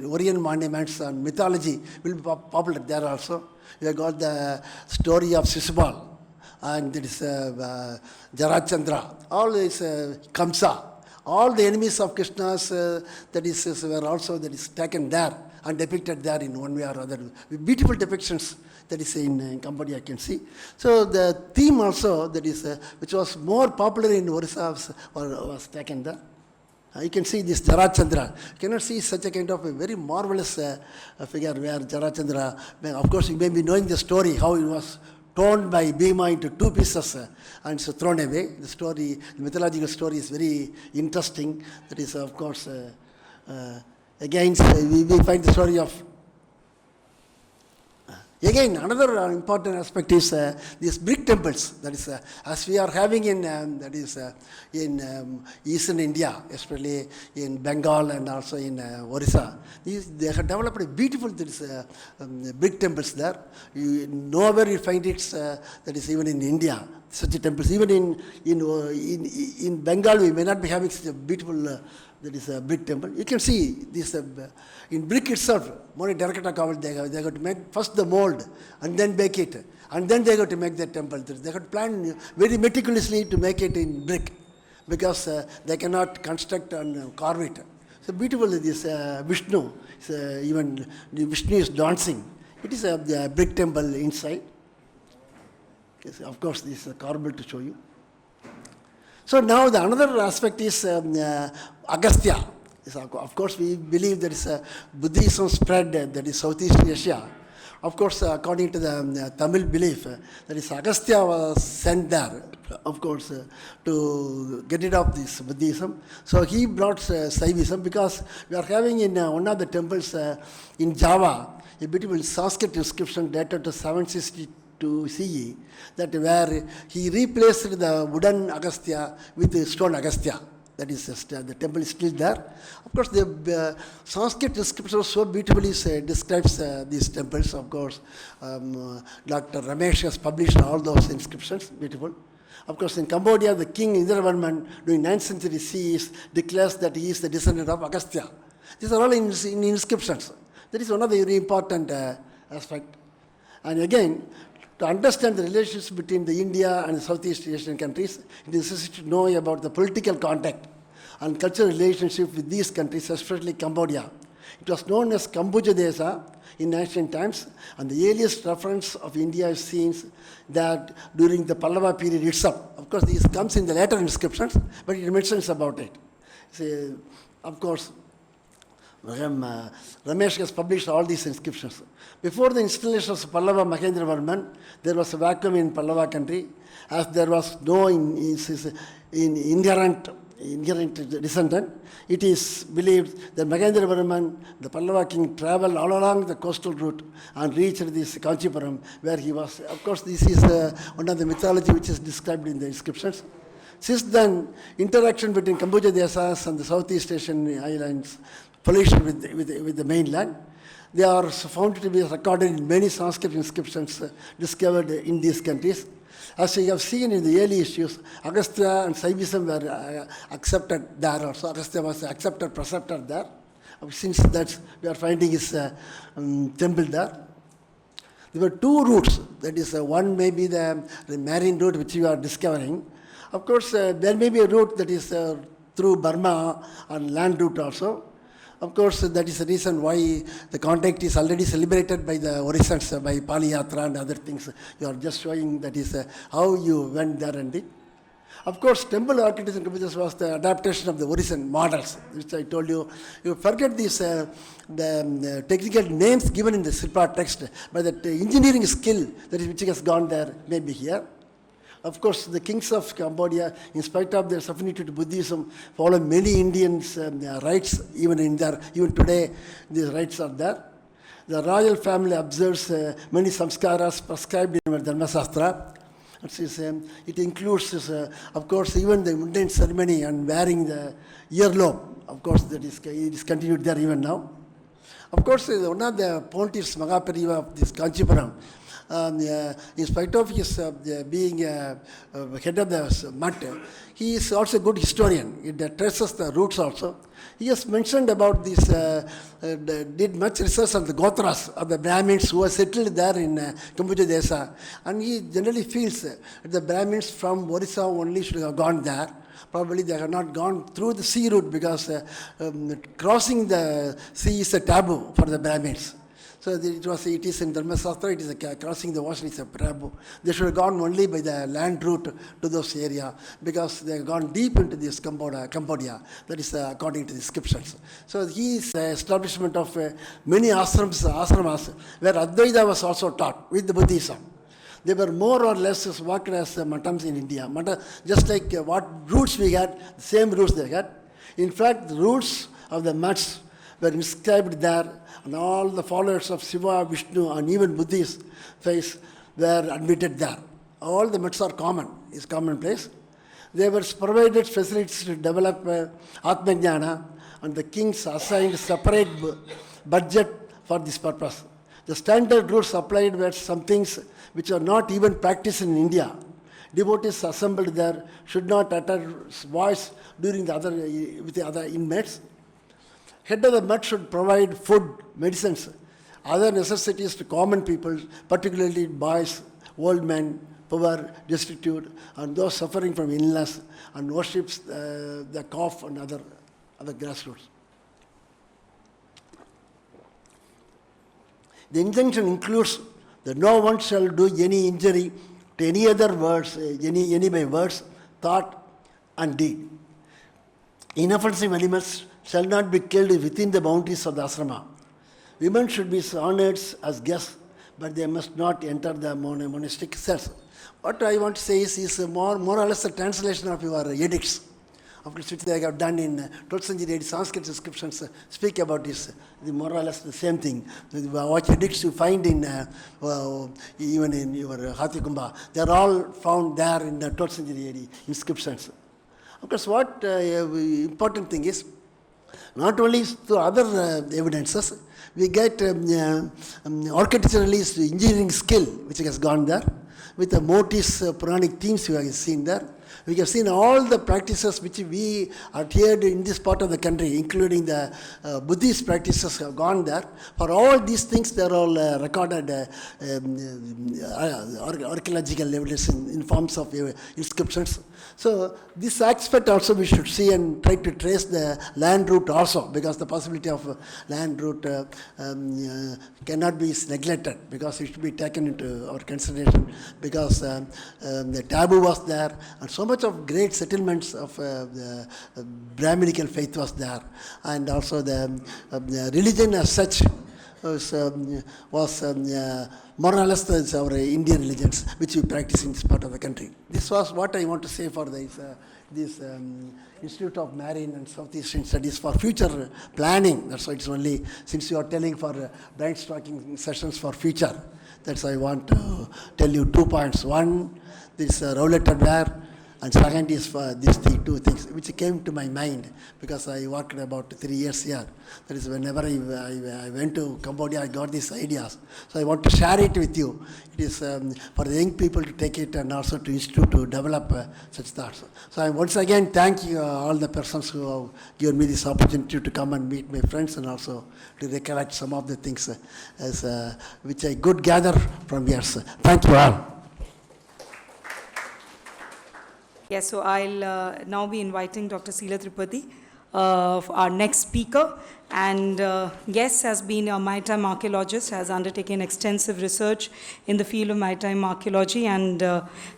[SPEAKER 4] Orient monuments and mythology will be popular there also. We have got the story of Sisubal, and there is Jarachandra, all is Kamsa. All the enemies of Krishna's were also taken there and depicted there in one way or other. With beautiful depictions that is in Cambodia, I can see. So the theme also that is which was more popular in Orissa was taken there. You can see this Jarachandra. You cannot see such a kind of a very marvelous figure where Jarachandra, of course you may be knowing the story, how it was torn by Bhima into two pieces and so thrown away. The story, the mythological story is very interesting. That is, of course, again, we find the story of. Again, another important aspect is these brick temples. That is, as we are having in in Eastern India, especially in Bengal and also in Orissa. They have developed a beautiful brick temples there. Nowhere you find it. That is even in India, such temples. Even in Bengal, we may not be having such a beautiful. That is a brick temple. You can see this in brick itself. More direct they got to make first the mold and then bake it, and then they got to make the temple. They got to plan very meticulously to make it in brick, because they cannot construct and carve it. So beautiful this Vishnu. Even Vishnu is dancing. It is a brick temple inside. Okay, so of course, this is carved to show you. So now the another aspect is Agastya. Of course, we believe there is a Buddhism spread that is Southeast Asia. Of course, according to the Tamil belief, that is Agastya was sent there, of course, to get rid of this Buddhism. So he brought Saivism, because we are having in one of the temples in Java a beautiful Sanskrit inscription dated to 762 CE, that where he replaced the wooden Agastya with the stone Agastya. That is the temple is still there. Of course, the Sanskrit inscription so beautifully describes these temples. Of course, Dr. Ramesh has published all those inscriptions. Beautiful. Of course, in Cambodia, the king Indravarman during 9th century CE declares that he is the descendant of Agastya. These are all in inscriptions. That is one of the very important aspects. And again, to understand the relations between the India and the Southeast Asian countries, it is necessary to know about the political contact and cultural relationship with these countries, especially Cambodia. It was known as Kambuja Desa in ancient times, and the earliest reference of India is seen that during the Pallava period itself. Of course, this comes in the later inscriptions, but it mentions about it. So, of course, Ramesh has published all these inscriptions. Before the installation of Pallava Mahendravarman, there was a vacuum in Pallava country, as there was no inherent descendant. It is believed that Mahendravarman, the Pallava king, traveled all along the coastal route and reached this Kanchipuram, where he was. Of course, this is one of the mythology which is described in the inscriptions. Since then, interaction between Kambuja Desas and the Southeast Asian islands flourished with the mainland. They are found to be recorded in many Sanskrit inscriptions discovered in these countries. As we have seen in the early issues, Agastya and Saivism were accepted there also. Agastya was accepted preceptor there. Since that we are finding his temple there. There were two routes. That is, one may be the marine route which you are discovering. Of course, there may be a route that is through Burma and land route also. Of course, that is the reason why the contact is already celebrated by the Orissans, by Pali Yatra and other things. You are just showing that is how you went there and did. Of course, temple architecture in Cambodia was the adaptation of the Odishan models, which I told you. You forget these the technical names given in the Silpa text, but the engineering skill that is which has gone there may be here. Of course, the kings of Cambodia, in spite of their affinity to Buddhism, follow many Indians' rites. Even today, these rites are there. The royal family observes many samskaras prescribed in our Dharma Shastra. It includes, of course, even the mundane ceremony and wearing the earlobe. Of course, it is continued there even now. Of course, one of the pontiffs, Magapariva of this Kanchipuram, in spite of his being head of the Mutt, he is also a good historian. It traces the roots also. He has mentioned about this, did much research on the Gotras of the Brahmins who were settled there in Kambuja Desa. And he generally feels that the Brahmins from Odisha only should have gone there. Probably they have not gone through the sea route because crossing the sea is a taboo for the Brahmins. So it is in Dharma Shastra, it is crossing the ocean is a taboo. They should have gone only by the land route to those areas because they have gone deep into this Cambodia. That is according to the descriptions. So his establishment of many ashramas where Advaita was also taught with the Buddhism. They were more or less worked as matams in India. Just like what roots we had, the same roots they had. In fact, the roots of the mats were inscribed there, and all the followers of Shiva, Vishnu, and even Buddhist faith were admitted there. All the mats are common, is commonplace. They were provided facilities to develop Atmajnana, and the kings assigned separate budget for this purpose. The standard rules applied were some things which are not even practiced in India. Devotees assembled there should not utter voice during with the other inmates. Head of the Mutt should provide food, medicines, other necessities to common people, particularly boys, old men, poor, destitute, and those suffering from illness, and worships the cough and other grassroots. The injunction includes that no one shall do any injury to any other words, any by words, thought, and deed. Inoffensive animals shall not be killed within the boundaries of the asrama. Women should be honored as guests, but they must not enter the monastic cells. What I want to say is more or less a translation of your edicts, of which they have done in 12th century Sanskrit inscriptions speak about this, more or less the same thing. What edicts you find in even in your Hathikumba, they are all found there in the 12th century inscriptions. Of course, what important thing is, not only through other evidences, we get architecturally engineering skill which has gone there, with the motifs, Puranic themes we have seen there. We have seen all the practices which we adhered in this part of the country, including the Buddhist practices have gone there. For all these things, they are all recorded archaeological evidence in forms of inscriptions. So this aspect also we should see and try to trace the land route also, because the possibility of land route cannot be neglected, because it should be taken into our consideration, because the taboo was there, and so much of great settlements of the Brahminical faith was there, and also the religion as such was more or less our Indian religions, which we practice in this part of the country. This was what I want to say for this Institute of Marine and Southeastern Studies for future planning. That's why it's only, since you are telling for brainstorming sessions for future, that's why I want to tell you 2 points. One, this roulette ware, and second is for these two things, which came to my mind because I worked about 3 years here. That is, whenever I went to Cambodia, I got these ideas. So I want to share it with you. It is for the young people to take it, and also to institute to develop such thoughts. So I once again thank you, all the persons who have given me this opportunity to come and meet my friends, and also to recollect some of the things as which I could gather from here. Thank you all.
[SPEAKER 1] Yes, so I'll now be inviting Dr. Sila Tripati, our next speaker. And guest has been a maritime archaeologist, has undertaken extensive research in the field of maritime archaeology, and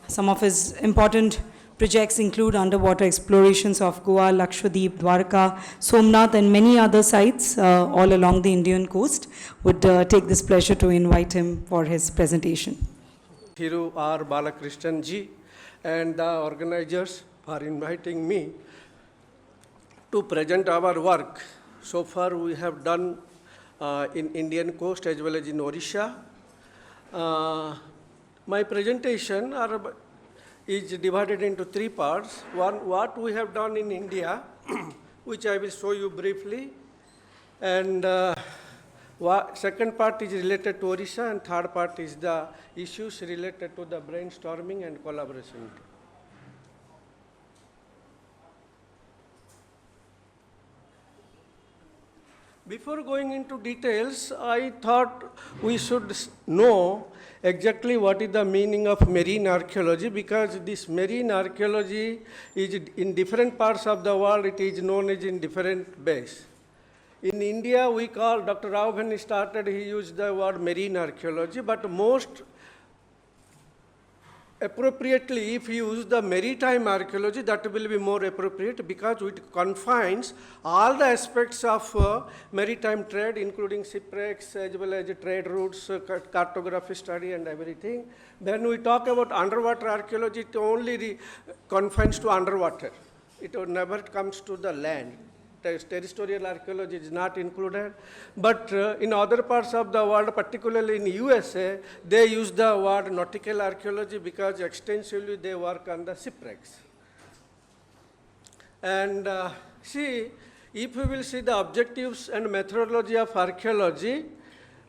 [SPEAKER 1] some of his important Projects include underwater explorations of Goa, Lakshadweep, Dwarka, Somnath, and many other sites all along the Indian coast. Would take this pleasure to invite him for his presentation.
[SPEAKER 5] Thiru R. Balakrishnan ji and the organizers for inviting me to present our work. So far we have done in Indian coast as well as in Odisha. My presentation is divided into three parts. One, what we have done in India, which I will show you briefly. And second part is related to Odisha, and third part is the issues related to the brainstorming and collaboration. Before going into details, I thought we should know exactly what is the meaning of marine archaeology, because this marine archaeology is in different parts of the world, it is known as in different ways. In India, we call, Dr. Rao when he started, he used the word marine archaeology, but most appropriately, if you use the maritime archaeology, that will be more appropriate because it confines all the aspects of maritime trade, including shipwrecks as well as trade routes, cartography study and everything. When we talk about underwater archaeology, it only confines to underwater. It never comes to the land. Terrestrial archaeology is not included, but in other parts of the world, particularly in USA, they use the word nautical archaeology because extensively they work on the shipwrecks. And see, if we will see the objectives and methodology of archaeology,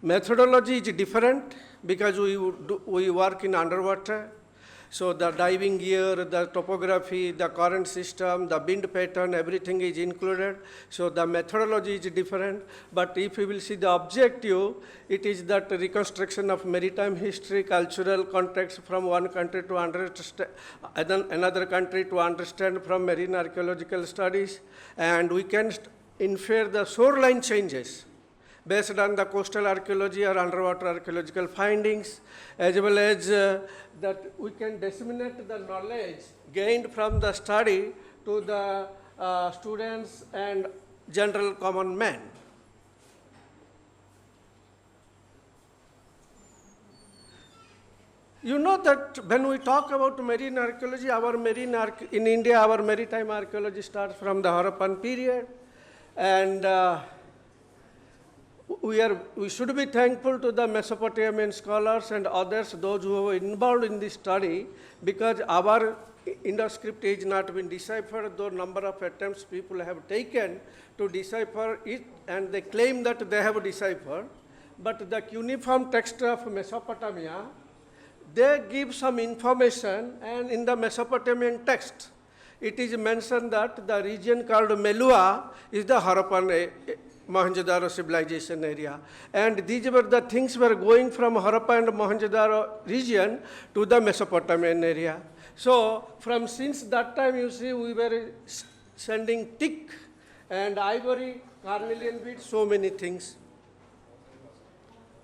[SPEAKER 5] methodology is different because we work in underwater. So the diving gear, the topography, the current system, the wind pattern, everything is included. So the methodology is different. But if we will see the objective, it is that reconstruction of maritime history, cultural context from one country to another country to understand from marine archaeological studies. And we can infer the shoreline changes based on the coastal archaeology or underwater archaeological findings, as well as that we can disseminate the knowledge gained from the study to the students and general common man. You know that when we talk about marine archaeology, in India, our maritime archaeology starts from the Harappan period, and we should be thankful to the Mesopotamian scholars and others, those who were involved in this study, because our Indo-script has not been deciphered, though number of attempts people have taken to decipher it, and they claim that they have deciphered. But the cuneiform text of Mesopotamia, they give some information, and in the Mesopotamian text, it is mentioned that the region called Melua is the Harappan Mohenjo-daro civilization area. And these were the things were going from Harappa and Mohenjo-daro region to the Mesopotamian area. So since that time, you see, we were sending teak and ivory, carnelian beads, so many things.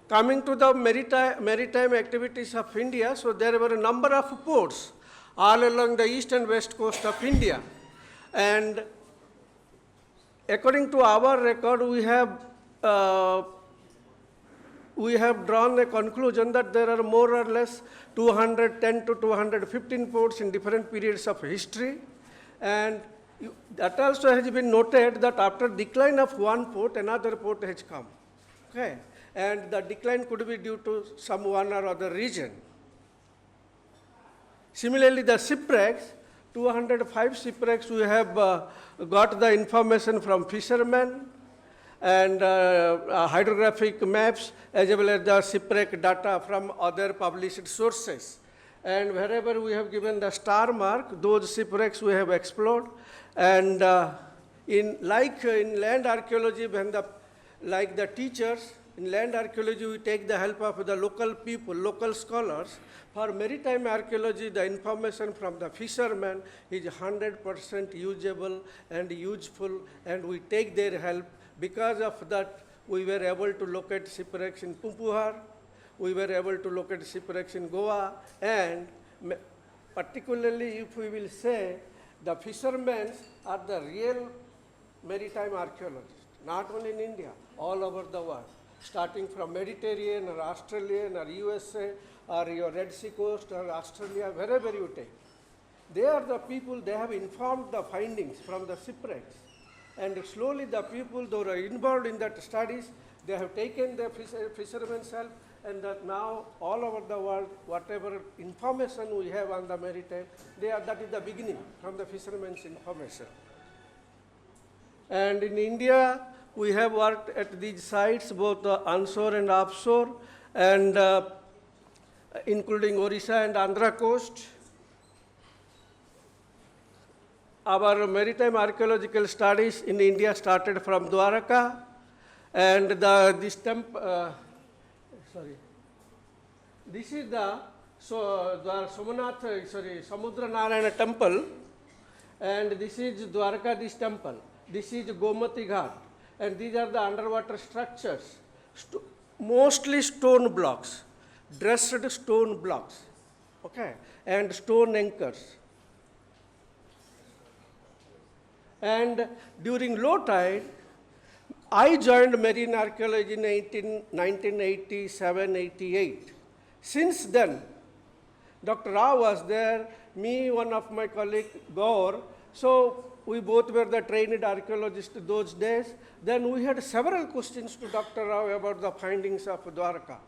[SPEAKER 5] Coming to the maritime activities of India, so there were a number of ports all along the east and west coast of India. And according to our record, we have drawn a conclusion that there are more or less 210 to 215 ports in different periods of history. And that also has been noted that after decline of one port, another port has come. Okay? And the decline could be due to some one or other region. Similarly, the shipwrecks, 205 shipwrecks, we have got the information from fishermen and hydrographic maps, as well as the shipwreck data from other published sources. And wherever we have given the star mark, those shipwrecks we have explored. And in land archaeology, like the teachers, in land archaeology, we take the help of the local people, local scholars. For maritime archaeology, the information from the fishermen is 100% usable and useful, and we take their help. Because of that, we were able to locate shipwrecks in Pumpuhar, we were able to locate shipwrecks in Goa, and particularly if we will say the fishermen are the real maritime archaeologists, not only in India, all over the world, starting from Mediterranean or Australian or USA or your Red Sea coast or Australia, wherever you take. They are the people, they have informed the findings from the shipwrecks. And slowly the people that are involved in that studies, they have taken the fishermen's help, and that now all over the world, whatever information we have on the maritime, that is the beginning from the fishermen's information. And in India, we have worked at these sites, both onshore and offshore, and including Odisha and Andhra coast. Our maritime archaeological studies in India started from Dwarka, and this is the Samudra Narayana temple, and this is Dwarka, this temple. This is Gomati Ghat, and these are the underwater structures, mostly stone blocks, dressed stone blocks, okay, and stone anchors. And during low tide, I joined marine archaeology in 1987-88. Since then, Dr. Rao was there, me, one of my colleagues, Gaur. So we both were the trained archaeologists those days. Then we had several questions to Dr. Rao about the findings of Dwarka.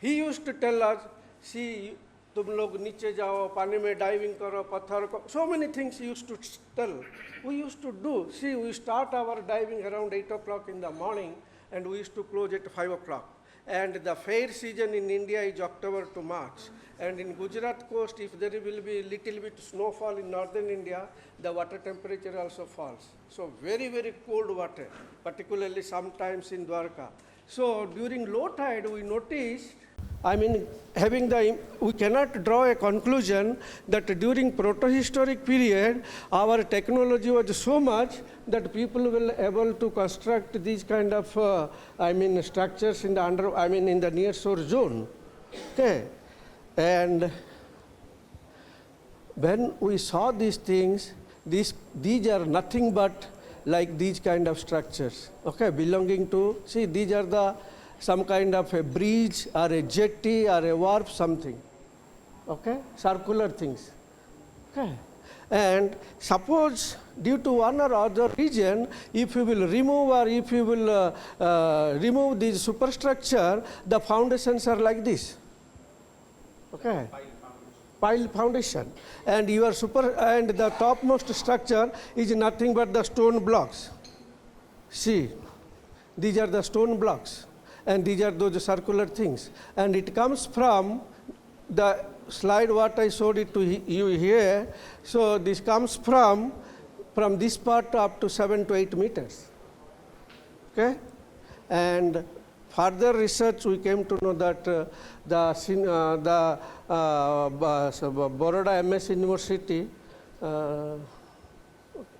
[SPEAKER 5] He used to tell us, see, तुम लोग नीचे जाओ, पानी में diving करो, पत्थर को, so many things he used to tell. We used to do, see, we start our diving around 8 o'clock in the morning, and we used to close at 5 o'clock. And the fair season in India is October to March. And in Gujarat coast, if there will be little bit snowfall in northern India, the water temperature also falls. So very, very cold water, particularly sometimes in Dwarka. So during low tide, we noticed, I mean, we cannot draw a conclusion that during protohistoric period, our technology was so much that people were able to construct these kind of, structures in the in the near shore zone. Okay, and when we saw these things, these are nothing but like these kind of structures. Okay, belonging to, see, these are some kind of a bridge or a jetty or a wharf, something, okay, circular things, okay. And suppose due to one or other reason, if you will remove or if you will remove this superstructure, the foundations are like this, okay, pile foundation, and and the topmost structure is nothing but the stone blocks. See, these are the stone blocks. And these are those circular things. And it comes from the slide what I showed it to you here. So this comes from this part up to 7 to 8 meters. Okay? And further research, we came to know that the Baroda MS University,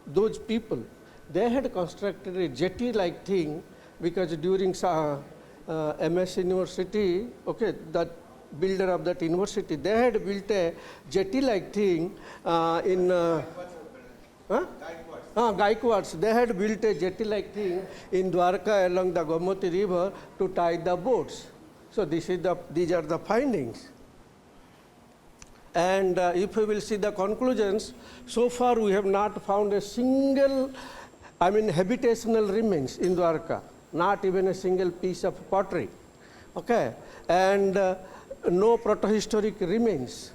[SPEAKER 5] those people, they had constructed a jetty-like thing, because during MS University, okay, that builder of that university, they had built a jetty-like thing in Gaikwads. They had built a jetty-like thing in Dwarka along the Gomati river to tie the boats. So these are the findings. And if we will see the conclusions, so far we have not found a single, habitational remains in Dwarka. Not even a single piece of pottery, okay, and no protohistoric remains,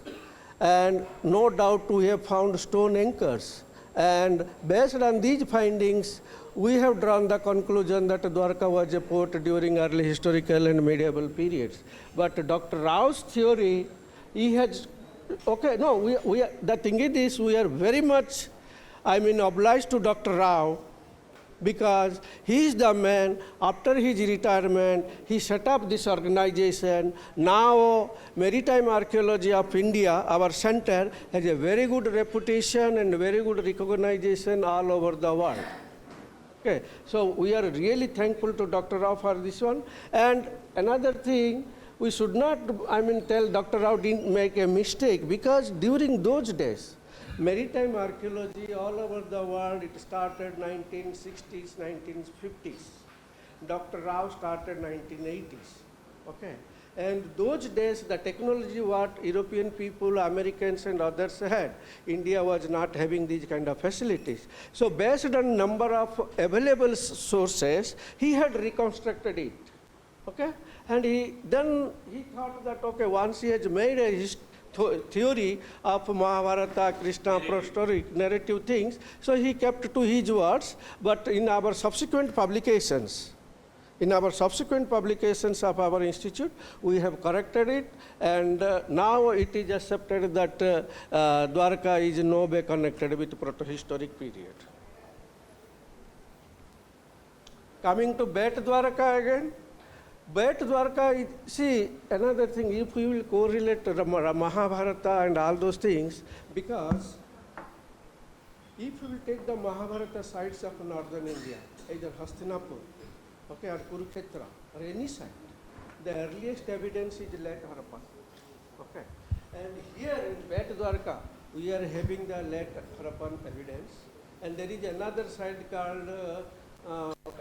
[SPEAKER 5] and no doubt we have found stone anchors. And based on these findings, we have drawn the conclusion that Dwarka was a port during early historical and medieval periods. But Dr. Rao's theory, he has, okay, no, the thing is this, we are very much, obliged to Dr. Rao, because he is the man, after his retirement, he set up this organization. Now, Maritime Archaeology of India, our center, has a very good reputation and very good recognition all over the world. Okay, so we are really thankful to Dr. Rao for this one. And another thing, we should not, tell Dr. Rao didn't make a mistake, because during those days, maritime archaeology all over the world, it started 1960s, 1950s. Dr. Rao started 1980s, okay? And those days, the technology what European people, Americans and others had, India was not having these kind of facilities. So based on number of available sources, he had reconstructed it, okay? And then he thought that, okay, once he has made a theory of Mahabharata, Krishna, prehistoric narrative things, so he kept to his words, but in our subsequent publications, of our institute, we have corrected it, and now it is accepted that Dwarka is no way connected with protohistoric period. Coming to Bet Dwarka again, Bet Dwarka, see, another thing, if we will correlate Mahabharata and all those things, because if we will take the Mahabharata sites of northern India, either Hastinapur, okay, or Kurukshetra, or any site, the earliest evidence is late Harappa. Okay. And here in Bet Dwarka, we are having the late Harappan evidence. And there is another site called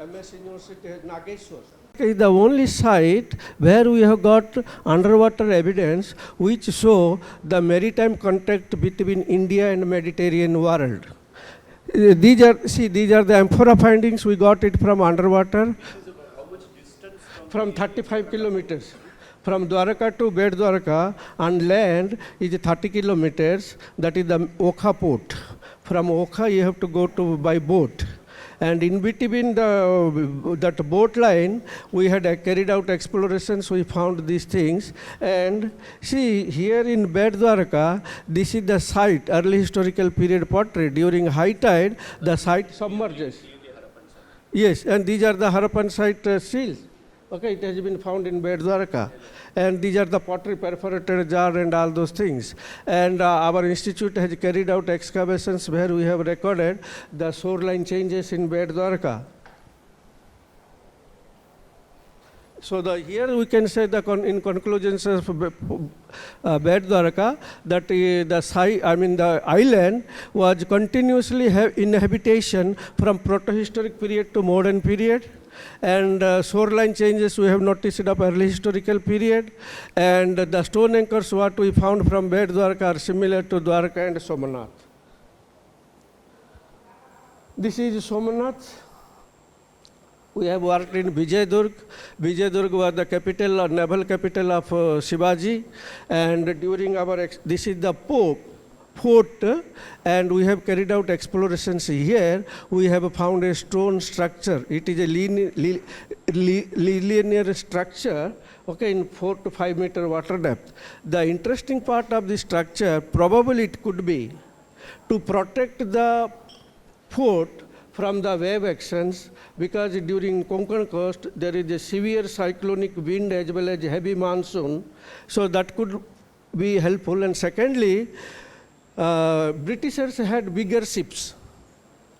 [SPEAKER 5] MS University, Nageshwar. It is the only site where we have got underwater evidence which show the maritime contact between India and Mediterranean world. These are the amphora findings. We got it from underwater.
[SPEAKER 3] How much distance
[SPEAKER 5] from 35 kilometers. From Dwarka to Bet Dwarka, on land is 30 kilometers. That is the Okha port. From Okha you have to go to by boat. And in between that boat line, we had carried out explorations, we found these things. And see, here in Bet Dwarka, this is the site, early historical period pottery. During high tide, the site submerges. Yes, and these are the Harappan site seals. Okay, it has been found in Bet Dwarka. And these are the pottery perforated jar and all those things. And our institute has carried out excavations where we have recorded the shoreline changes in Bet Dwarka. So here we can say in conclusions of Bet Dwarka that the island was continuously in habitation from protohistoric period to modern period. And shoreline changes we have noticed of early historical period, and the stone anchors what we found from Bet Dwarka are similar to Dwarka and Somanath. This is Somanath. We have worked in Vijayadurg. Vijayadurg was the capital or naval capital of Shivaji, and during this is the fort, and we have carried out explorations here. We have found a stone structure. It is a linear structure, okay, in 4 to 5 meter water depth. The interesting part of this structure, probably it could be to protect the fort from the wave actions, because during Konkan coast there is a severe cyclonic wind as well as heavy monsoon, so that could be helpful. And secondly, Britishers had bigger ships,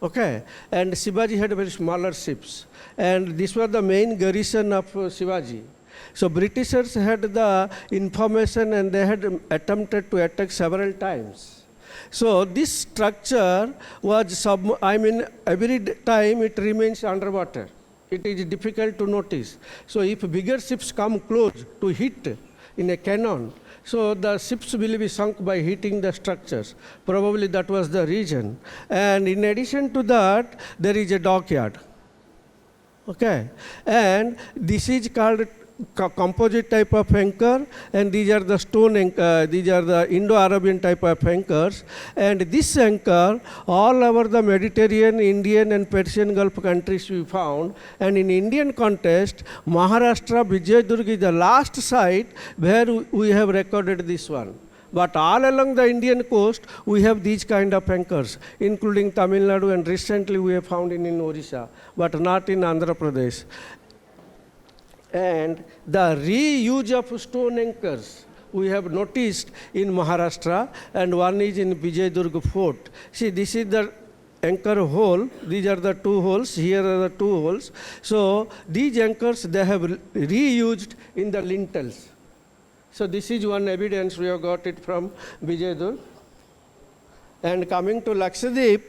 [SPEAKER 5] okay, and Shivaji had very smaller ships, and this was the main garrison of Shivaji. So Britishers had the information and they had attempted to attack several times. So this structure was every time it remains underwater. It is difficult to notice. So if bigger ships come close to hit in a cannon, so the ships will be sunk by hitting the structures. Probably that was the reason. And in addition to that, there is a dockyard. Okay, and this is called composite type of anchor, and these are the stone anchor, these are the Indo-Arabian type of anchors. And this anchor, all over the Mediterranean, Indian and Persian Gulf countries we found. And in Indian context, Maharashtra, Vijayadurg is the last site where we have recorded this one. But all along the Indian coast, we have these kind of anchors, including Tamil Nadu, and recently we have found in Odisha, but not in Andhra Pradesh. And the reuse of stone anchors we have noticed in Maharashtra, and one is in Vijayadurg fort. See, this is the anchor hole. These are the two holes. Here are the two holes. So these anchors, they have reused in the lintels. So this is one evidence we have got it from Vijayadur. And coming to Lakshadweep,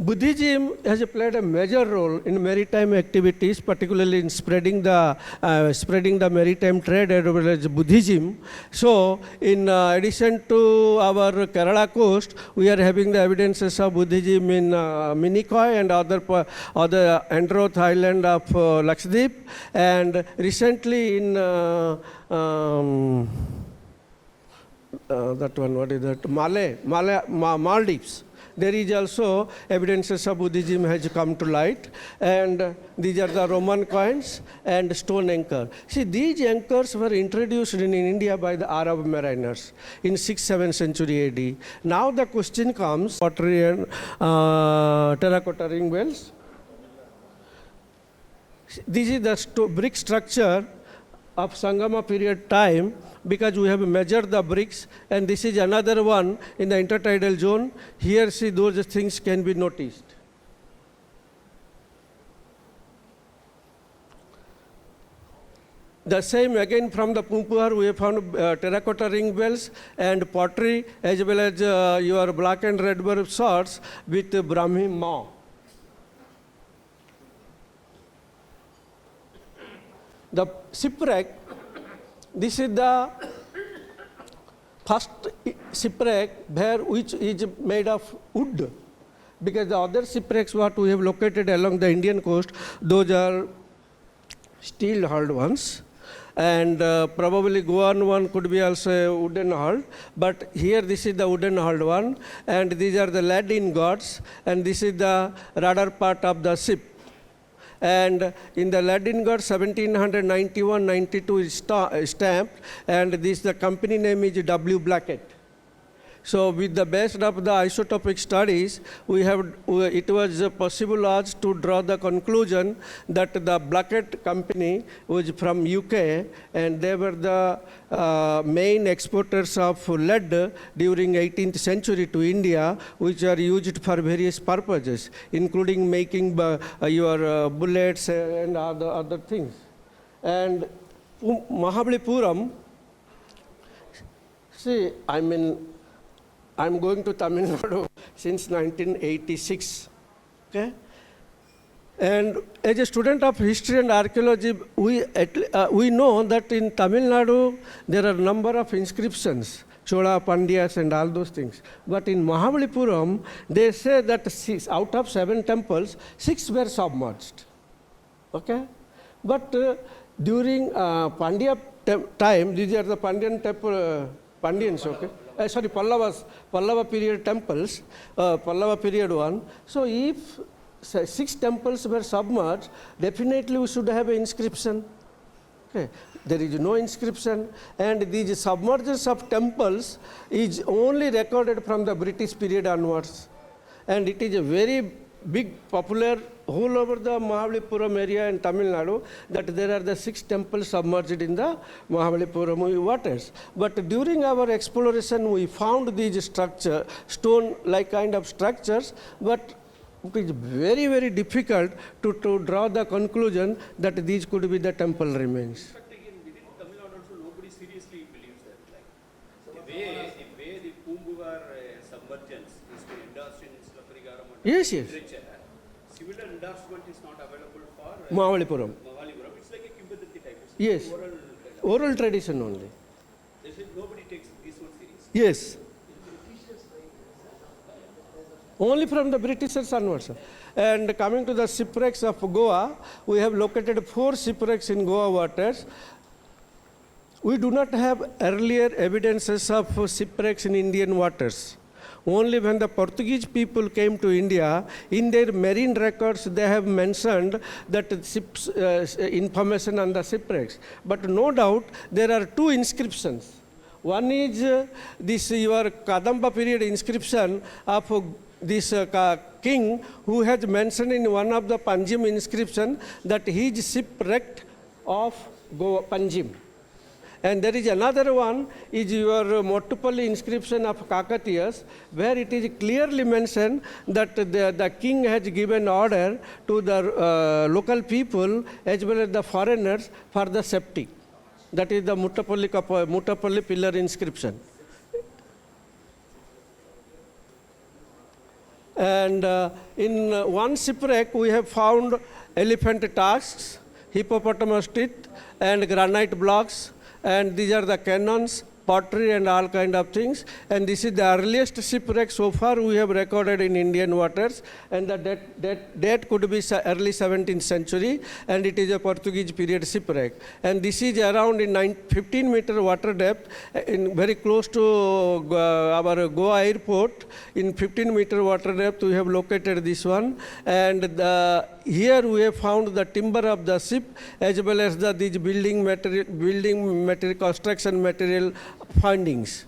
[SPEAKER 5] Buddhism has played a major role in maritime activities, particularly in spreading the maritime trade as well as Buddhism. So, in addition to our Kerala coast, we are having the evidences of Buddhism in Minicoy and other Androth island of Lakshadweep, and recently in that one, what is that? Maldives. There is also evidences of Buddhism has come to light, and these are the Roman coins and stone anchor. See, these anchors were introduced in India by the Arab mariners in 6th, 7th century AD. Now the question comes, pottery and terracotta ring wells. This is the brick structure of Sangama period time, because we have measured the bricks, and this is another one in the intertidal zone. Here, see, those things can be noticed. The same again from the Pumpuhar, we have found terracotta ring bells and pottery, as well as your black and red bird swords with Brahmi maw. The shipwreck, this is the first shipwreck which is made of wood, because the other shipwrecks what we have located along the Indian coast, those are steel hulled ones, and probably Goan one could be also wooden hulled, but here this is the wooden hulled one, and these are the lead ingots, and this is the rudder part of the ship. And in the lead ingot 1791-92 is stamped, and this the company name is W. Blackett. So with the best of the isotopic studies, it was possible us to draw the conclusion that the Blackett company was from UK, and they were the main exporters of lead during 18th century to India, which are used for various purposes, including making your bullets and other things. And Mahabalipuram, see, I'm going to Tamil Nadu since 1986, okay? And as a student of history and archaeology, we know that in Tamil Nadu, there are a number of inscriptions, Chola, Pandyas and all those things. But in Mahabalipuram, they say that out of 7 temples, 6 were submerged, okay? But during Pandya time, these are the Pandyan temple, Pandyans, okay? Pallava period temples, Pallava period one. So if 6 temples were submerged, definitely we should have an inscription. Okay. There is no inscription, and these submergence of temples is only recorded from the British period onwards. And it is a very big, popular all over the Mahabalipuram area in Tamil Nadu, that there are the 6 temples submerged in the Mahabalipuram waters. But during our exploration, we found these stone-like kind of structures, but it is very, very difficult to draw the conclusion that these could be the temple remains.
[SPEAKER 3] But again, within Tamil Nadu also, nobody seriously believes that. Like, the way the Pumbuvar submergence is endorsed in Slaparigaram
[SPEAKER 5] Yes.
[SPEAKER 3] literature, similar endorsement is not available for
[SPEAKER 5] Mahabalipuram.
[SPEAKER 3] It's like a Kimbadati type. It's
[SPEAKER 5] Yes. Oral tradition only.
[SPEAKER 3] Nobody takes this one seriously.
[SPEAKER 5] Yes. Only from the Britishers onwards. And coming to the shipwrecks of Goa, we have located 4 shipwrecks in Goa waters. We do not have earlier evidences of shipwrecks in Indian waters. Only when the Portuguese people came to India, in their marine records, they have mentioned that ships, information on the shipwrecks. But no doubt, there are 2 inscriptions. One is this your Kadamba period inscription of this king, who has mentioned in one of the Panjim inscription that he is shipwrecked of Panjim. And there is another one, is your Motupalli inscription of Kakatiyas, where it is clearly mentioned that the king has given order to the local people as well as the foreigners for the safety. That is the Muttapalli pillar inscription. And in one shipwreck, we have found elephant tusks, hippopotamus teeth, and granite blocks. And these are the cannons, pottery, and all kind of things. And this is the earliest shipwreck so far we have recorded in Indian waters. And the date could be early 17th century, and it is a Portuguese period shipwreck. And this is around in 15-meter water depth, in very close to our Goa airport. In 15-meter water depth, we have located this one. And here we have found the timber of the ship, as well as these building material, construction material findings.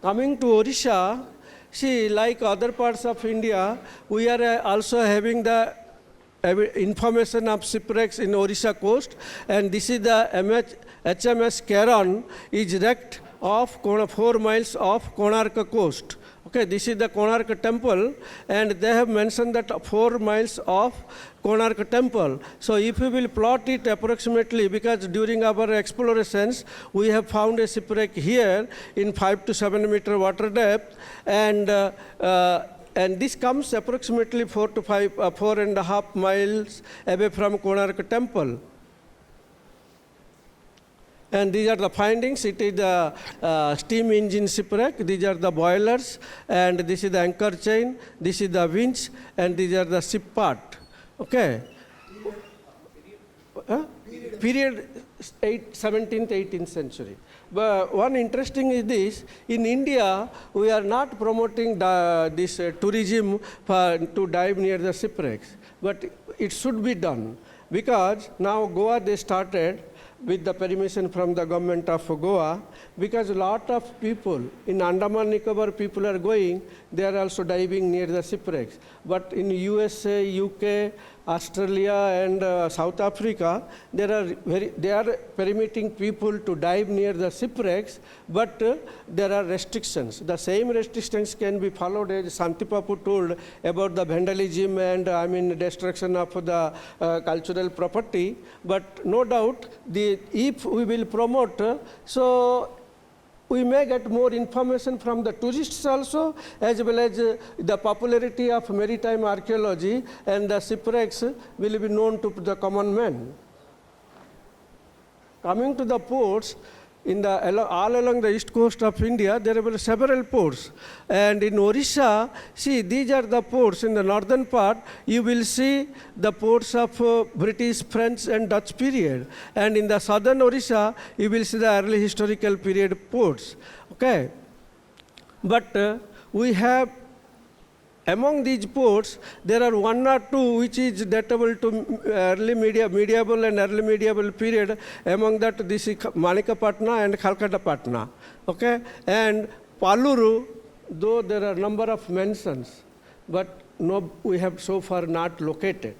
[SPEAKER 5] Coming to Odisha, see, like other parts of India, we are also having the information of shipwrecks in Odisha coast, and this is the HMS Karan is wrecked off 4 miles off Konark coast. Okay, this is the Konark temple, and they have mentioned that 4 miles off Konark temple. So if we will plot it approximately, because during our explorations, we have found a shipwreck here in 5 to 7 meter water depth, and this comes approximately 4.5 miles away from Konark temple. And these are the findings. It is the steam engine shipwreck. These are the boilers, and this is the anchor chain. This is the winch, and these are the ship part. Okay. Period 17th, 18th century. But one interesting is this: in India, we are not promoting this tourism to dive near the shipwrecks, but it should be done, because now Goa they started with the permission from the government of Goa, because a lot of people in Andaman Nicobar people are going, they are also diving near the shipwrecks. But in USA, UK, Australia, and South Africa, they are permitting people to dive near the shipwrecks, but there are restrictions. The same restrictions can be followed, as Santipapu told, about the vandalism and destruction of the cultural property. But no doubt, if we will promote, so we may get more information from the tourists also, as well as the popularity of maritime archaeology, and the shipwrecks will be known to the common man. Coming to the ports, all along the east coast of India, there were several ports. And in Odisha, see, these are the ports. In the northern part, you will see the ports of British, French, and Dutch period. And in the southern Odisha, you will see the early historical period ports. Okay. But we have, among these ports, there are 1 or 2 which is datable to early medieval and early medieval period. Among that, this is Manikapatna and Kalkatapatna. Okay? And Paluru, though there are number of mentions, but no, we have so far not located.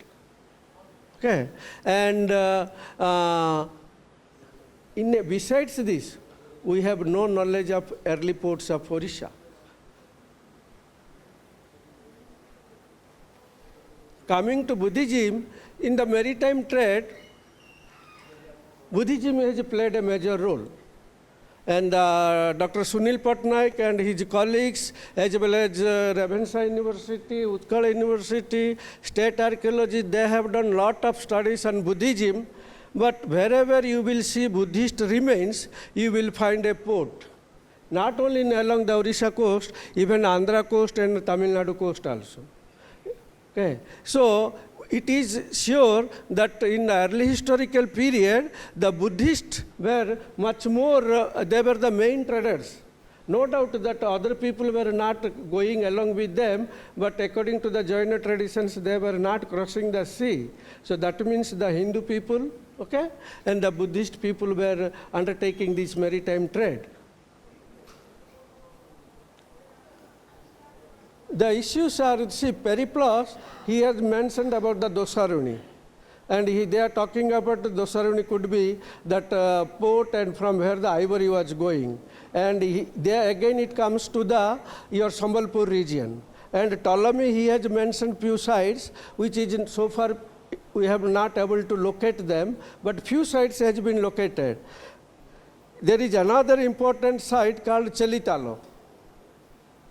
[SPEAKER 5] Okay? And besides this, we have no knowledge of early ports of Odisha. Coming to Buddhism, in the maritime trade, Buddhism has played a major role. And Dr. Sunil Patnaik and his colleagues, as well as Ravenshaw University, Utkal University, State Archaeology, they have done a lot of studies on Buddhism. But wherever you will see Buddhist remains, you will find a port. Not only along the Odisha coast, even Andhra coast and Tamil Nadu coast also. Okay. So it is sure that in the early historical period, the Buddhists were much more, they were the main traders. No doubt that other people were not going along with them, but according to the Jaina traditions, they were not crossing the sea. So that means the Hindu people, okay, and the Buddhist people were undertaking this maritime trade. The issues are, see, Periplos, he has mentioned about the Dosaruni. And they are talking about the Dosaruni could be that port and from where the ivory was going. And there again it comes to your Sambalpur region. And Ptolemy, he has mentioned few sites which is so far we have not able to locate them, but few sites has been located. There is another important site called Chalitalo.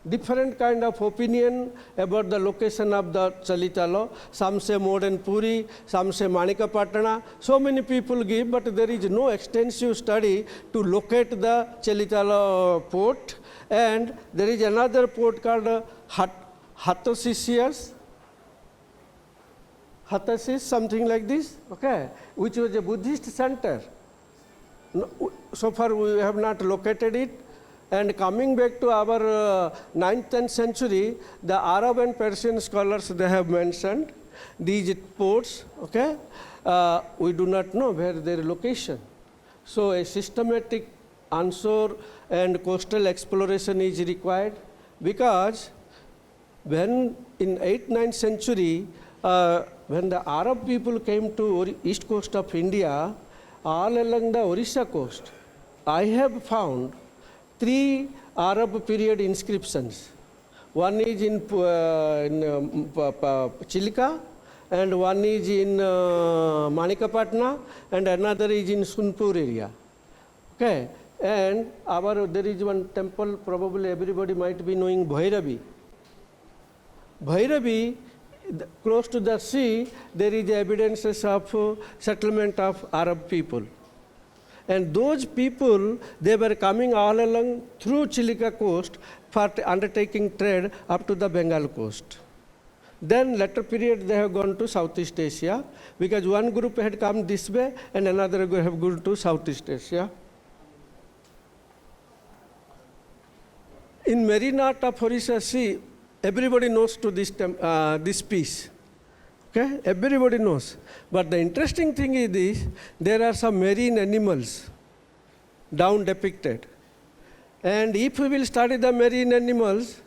[SPEAKER 5] Different kind of opinion about the location of the Chalitalo. Some say modern Puri, some say Manikapatana. So many people give, but there is no extensive study to locate the Chalitalo port. And there is another port called Hatosisias, something like this, okay, which was a Buddhist center. So far we have not located it. And coming back to our 9th, 10th century, the Arab and Persian scholars, they have mentioned these ports, okay? We do not know where their location. So a systematic onshore and coastal exploration is required, because when in 8th, 9th century, when the Arab people came to east coast of India, all along the Odisha coast, I have found 3 Arab period inscriptions. One is in Chilika, and one is in Manikapatna, and another is in Sunpur area. Okay, and there is one temple, probably everybody might be knowing, Bhairavi. Bhairavi, close to the sea, there is evidences of settlement of Arab people. And those people, they were coming all along through Chilika coast for undertaking trade up to the Bengal coast. Then later period they have gone to Southeast Asia, because one group had come this way and another group have gone to Southeast Asia. In marine art of Odisha Sea, everybody knows to this piece. Okay, everybody knows. But the interesting thing is this, there are some marine animals down depicted. And if we will study the marine animals,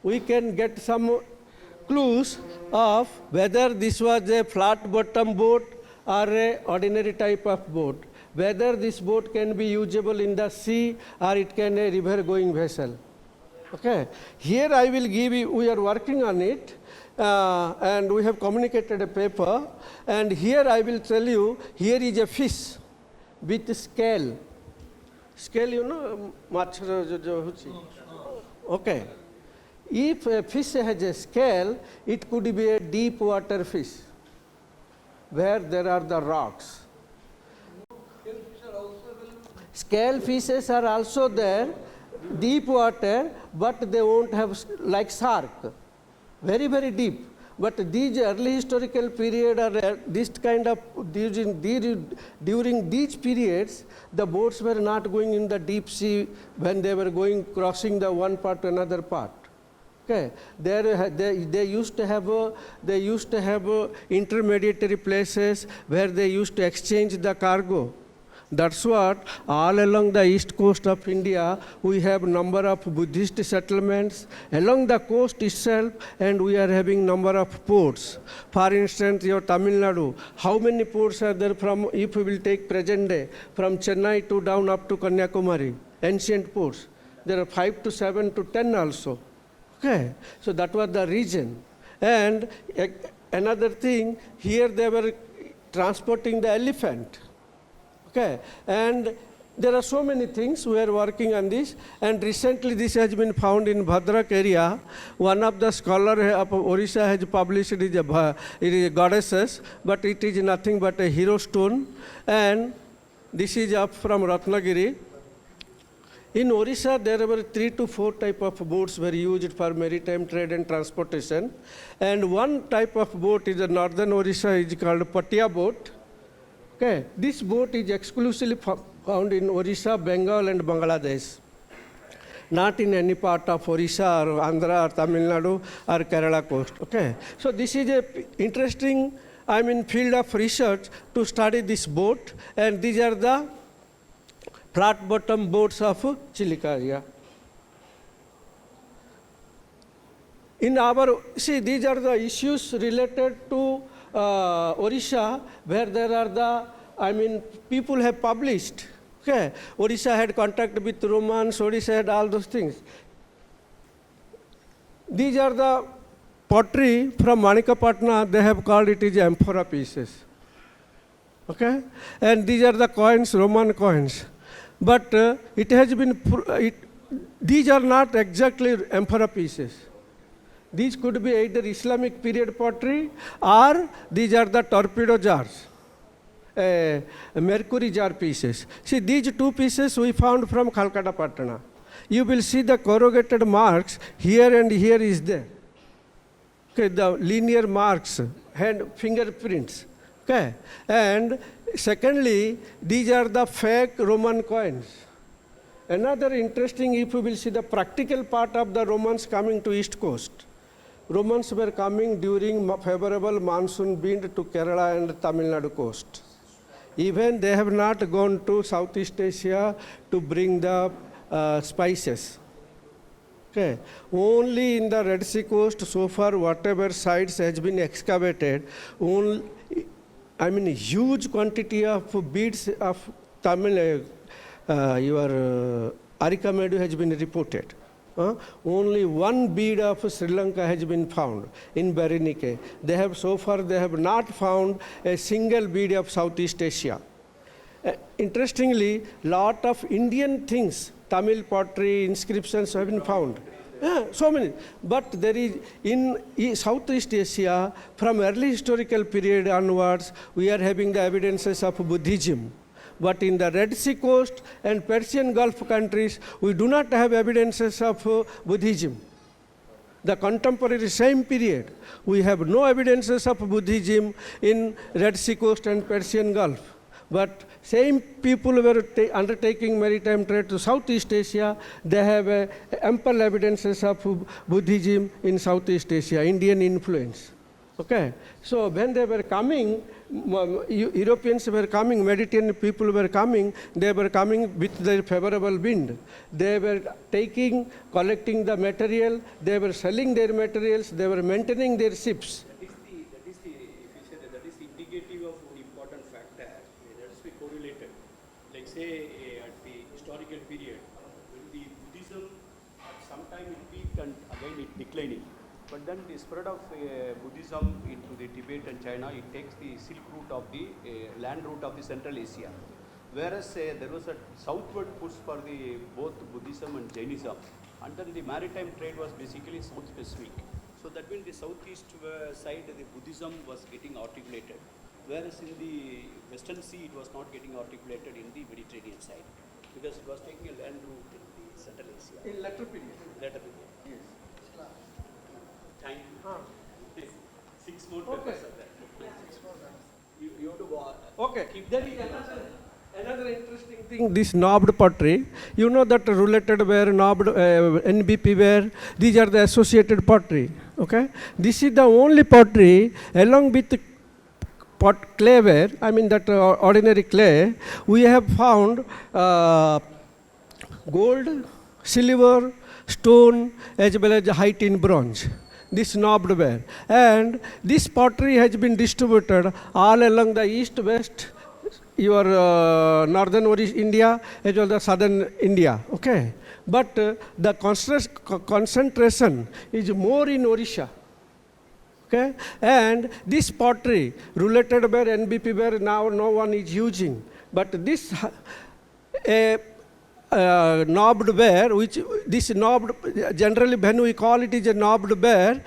[SPEAKER 5] we can get some clues of whether this was a flat bottom boat or a ordinary type of boat, whether this boat can be usable in the sea or it can be a river going vessel. Okay, here I will give you, we are working on it. And we have communicated a paper, and here I will tell you, here is a fish with scale. Scale, you know, okay. If a fish has a scale, it could be a deep water fish, where there are the rocks. Scale fishes are also there, deep water, but they won't have, like shark. Very, very deep. But these early historical period or this kind of, during these periods, the boats were not going in the deep sea when they were crossing the one part to another part. Okay, they used to have intermediary places where they used to exchange the cargo. That's what all along the east coast of India, we have number of Buddhist settlements along the coast itself, and we are having number of ports. For instance, your Tamil Nadu, how many ports are there from, if we will take present day, from Chennai to down up to Kanyakumari, ancient ports. There are 5 to 7 to 10 also. Okay, so that was the region. And another thing, here they were transporting the elephant. Okay, and there are so many things, we are working on this, and recently this has been found in Bhadrak area. One of the scholars of Odisha has published it is a goddesses, but it is nothing but a hero stone, and this is up from Ratnagiri. In Odisha, there were 3 to 4 type of boats were used for maritime trade and transportation, and one type of boat is a northern Odisha is called Patia boat. Okay, this boat is exclusively found in Odisha, Bengal and Bangladesh, not in any part of Odisha or Andhra or Tamil Nadu or Kerala coast. Okay, so this is a interesting, field of research to study this boat, and these are the flat bottom boats of Chilika area. These are the issues related to Odisha, where there are the, people have published. Okay, Odisha had contact with Romans, Odisha had all those things. These are the pottery from Manikapatna, they have called it is amphora pieces. Okay? And these are the coins, Roman coins. But it has been, these are not exactly amphora pieces. These could be either Islamic period pottery or these are the torpedo jars, mercury jar pieces. See, these two pieces we found from Calcutta Patna. You will see the corrugated marks here and here is there. Okay, the linear marks, hand fingerprints. Okay, and secondly, these are the fake Roman coins. Another interesting, if you will see the practical part of the Romans coming to East Coast. Romans were coming during favorable monsoon wind to Kerala and Tamil Nadu coast. Even they have not gone to Southeast Asia to bring the spices. Okay. Only in the Red Sea coast, so far, whatever sites has been excavated, only, I mean, huge quantity of beads of Tamil, Arikamedu has been reported. Only one bead of Sri Lanka has been found in Berenike. They have, so far, they have not found a single bead of Southeast Asia. Interestingly, lot of Indian things, Tamil pottery, inscriptions have been found. Yeah, so many. But there is, in Southeast Asia, from early historical period onwards, we are having the evidences of Buddhism. But in the Red Sea coast and Persian Gulf countries, we do not have evidences of Buddhism. The contemporary same period, we have no evidences of Buddhism in Red Sea coast and Persian Gulf. But same people were undertaking maritime trade to Southeast Asia, they have ample evidences of Buddhism in Southeast Asia, Indian influence. Okay, so when they were coming, Europeans were coming, Mediterranean people were coming, they were coming with their favorable wind. They were taking, collecting the material, they were selling their materials, they were maintaining their ships.
[SPEAKER 3] That is the, if you say that is indicative of an important factor, that is correlated. Like say at the historical period, when the Buddhism at some time it peaked and again it declining. But then the spread of Buddhism into the Tibet and China, it takes the Silk route of the land route of the Central Asia. Whereas there was a southward push for the both Buddhism and Jainism, and then the maritime trade was basically South Pacific. So that means the southeast side, the Buddhism was getting articulated, whereas in the Western Sea, it was not getting articulated in the Mediterranean side, because it was taking a land route in the Central Asia.
[SPEAKER 5] In later period.
[SPEAKER 3] Later period. Yes. Time. 6 more
[SPEAKER 5] Okay.
[SPEAKER 3] papers are there. You have to go.
[SPEAKER 5] Okay. There is another interesting thing, this knobbed pottery. You know that roulated ware, knobbed NBP ware, these are the associated pottery. Okay. This is the only pottery along with clay ware, I mean that ordinary clay, we have found gold, silver, stone, as well as height in bronze. This knobbed ware. And this pottery has been distributed all along the east, west, your northern India, as well as southern India. Okay. But the concentration is more in Odisha. Okay. And this pottery, roulated ware, NBP ware, now no one is using. But this knobbed ware, which this knobbed, generally when we call it is a knobbed ware,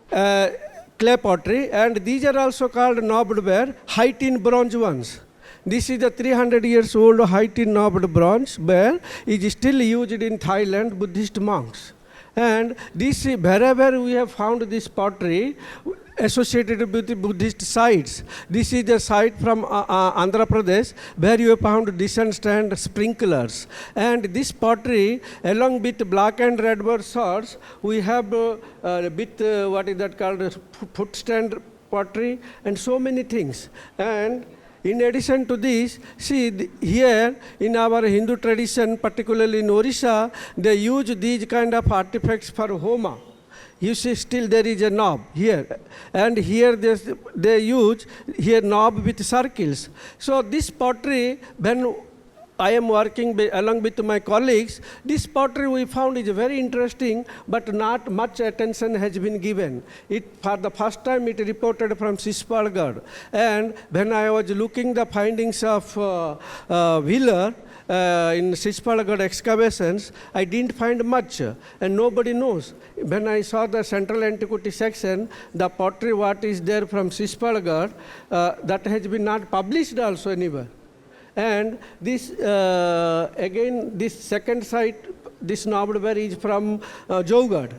[SPEAKER 5] clay pottery, and these are also called knobbed ware, height in bronze ones. This is the 300 years old height in knobbed bronze ware, is still used in Thailand, Buddhist monks. And this, wherever we have found this pottery, associated with the Buddhist sites. This is the site from Andhra Pradesh where you have found descent stand sprinklers. And this pottery, along with black and red bird swords, we have with what is that called foot stand pottery and so many things. And in addition to this, see here in our Hindu tradition, particularly in Odisha, they use these kind of artifacts for Homa. You see still there is a knob here, and here they use here knob with circles. So this pottery, when I am working along with my colleagues. This pottery we found is very interesting, but not much attention has been given. For the first time, it reported from Sispargarh. And when I was looking the findings of Wheeler, in Sispargarh excavations, I didn't find much, and nobody knows. When I saw the central antiquity section, the pottery what is there from Sispargarh, that has been not published also anywhere. And this, again, this second site, this Nobleberry is from Jowgad.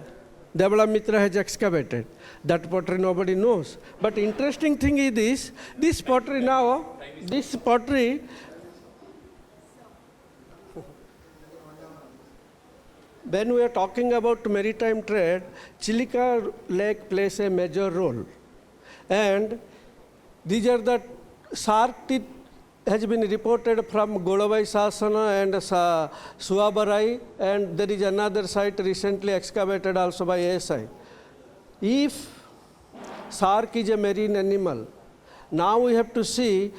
[SPEAKER 5] Devla Mitra has excavated. That pottery nobody knows. But interesting thing is this pottery now, this pottery, when we are talking about maritime trade, Chilika Lake plays a major role. And these are the shark teeth has been reported from Golavai Sasana and Suabarai, and there is another site recently excavated also by ASI. If shark is a marine animal, now we have to see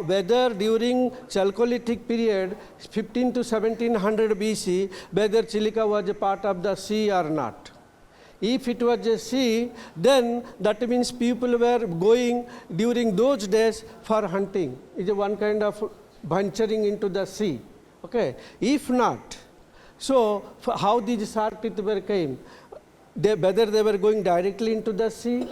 [SPEAKER 5] whether during Chalcolithic period, 15 to 1700 BC, whether Chilika was a part of the sea or not. If it was a sea, then that means people were going during those days for hunting. It's one kind of venturing into the sea. Okay. If not, so how these shark teeth came? Whether they were going directly into the sea.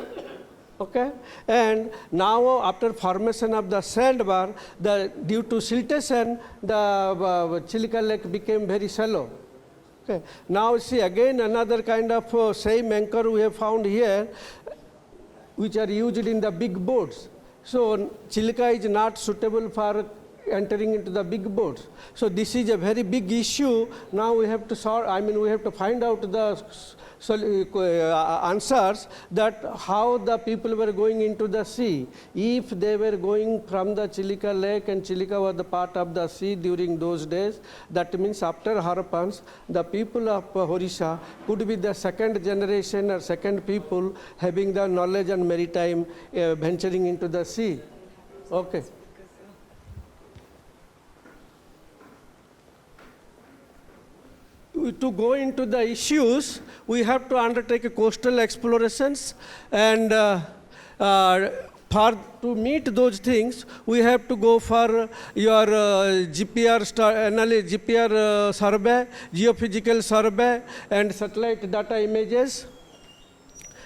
[SPEAKER 5] Okay. And now after formation of the sandbar, due to siltation, the Chilika Lake became very shallow. Okay. Now see again another kind of same anchor we have found here, which are used in the big boats. So Chilika is not suitable for entering into the big boats. So this is a very big issue. Now we have to solve, we have to find out the answers that how the people were going into the sea. If they were going from the Chilika Lake and Chilika was the part of the sea during those days, that means after Harappans, the people of Odisha could be the second generation or second people having the knowledge and maritime venturing into the sea. Okay. To go into the issues, we have to undertake coastal explorations, and to meet those things, we have to go for your GPR survey, geophysical survey, and satellite data images.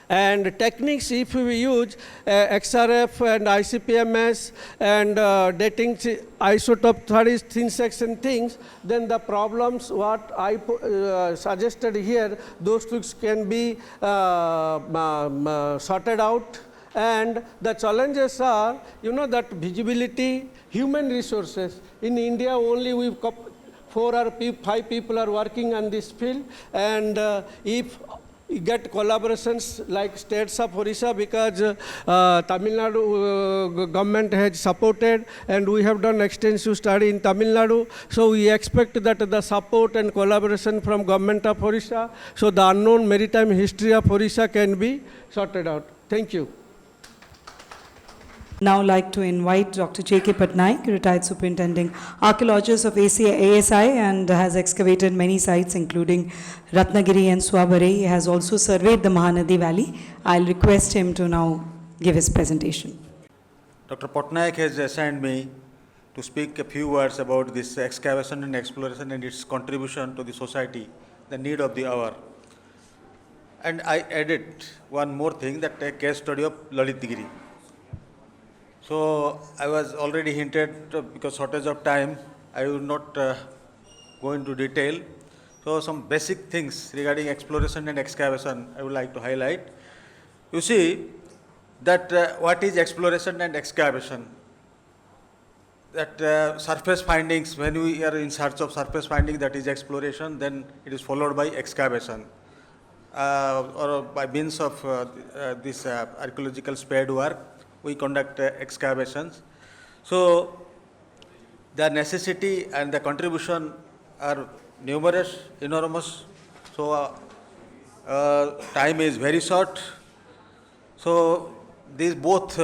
[SPEAKER 5] And techniques, if we use XRF and ICP-MS and dating isotope studies, thin section things, then the problems what I suggested here, those things can be sorted out. And the challenges are, that visibility, human resources. In India, only 4 or 5 people are working on this field, and if you get collaborations like states of Odisha, because Tamil Nadu government has supported, and we have done extensive study in Tamil Nadu. So we expect that the support and collaboration from government of Odisha, so the unknown maritime history of Odisha can be sorted out. Thank you.
[SPEAKER 1] Now like to invite Dr. J.K. Patnaik, retired superintendent archaeologist of ASI, and has excavated many sites including Ratnagiri and Swabarai. He has also surveyed the Mahanadi Valley. I'll request him to now give his presentation.
[SPEAKER 6] Dr. Patnaik has assigned me to speak a few words about this excavation and exploration and its contribution to the society, the need of the hour. And I added one more thing, that a case study of Lalitgiri. So I was already hinted, because shortage of time, I will not go into detail. So some basic things regarding exploration and excavation I would like to highlight. You see that what is exploration and excavation? That surface findings, when we are in search of surface finding, that is exploration, then it is followed by excavation. Or by means of this archaeological spade work, we conduct excavations. So the necessity and the contribution are numerous, enormous. So time is very short. So these both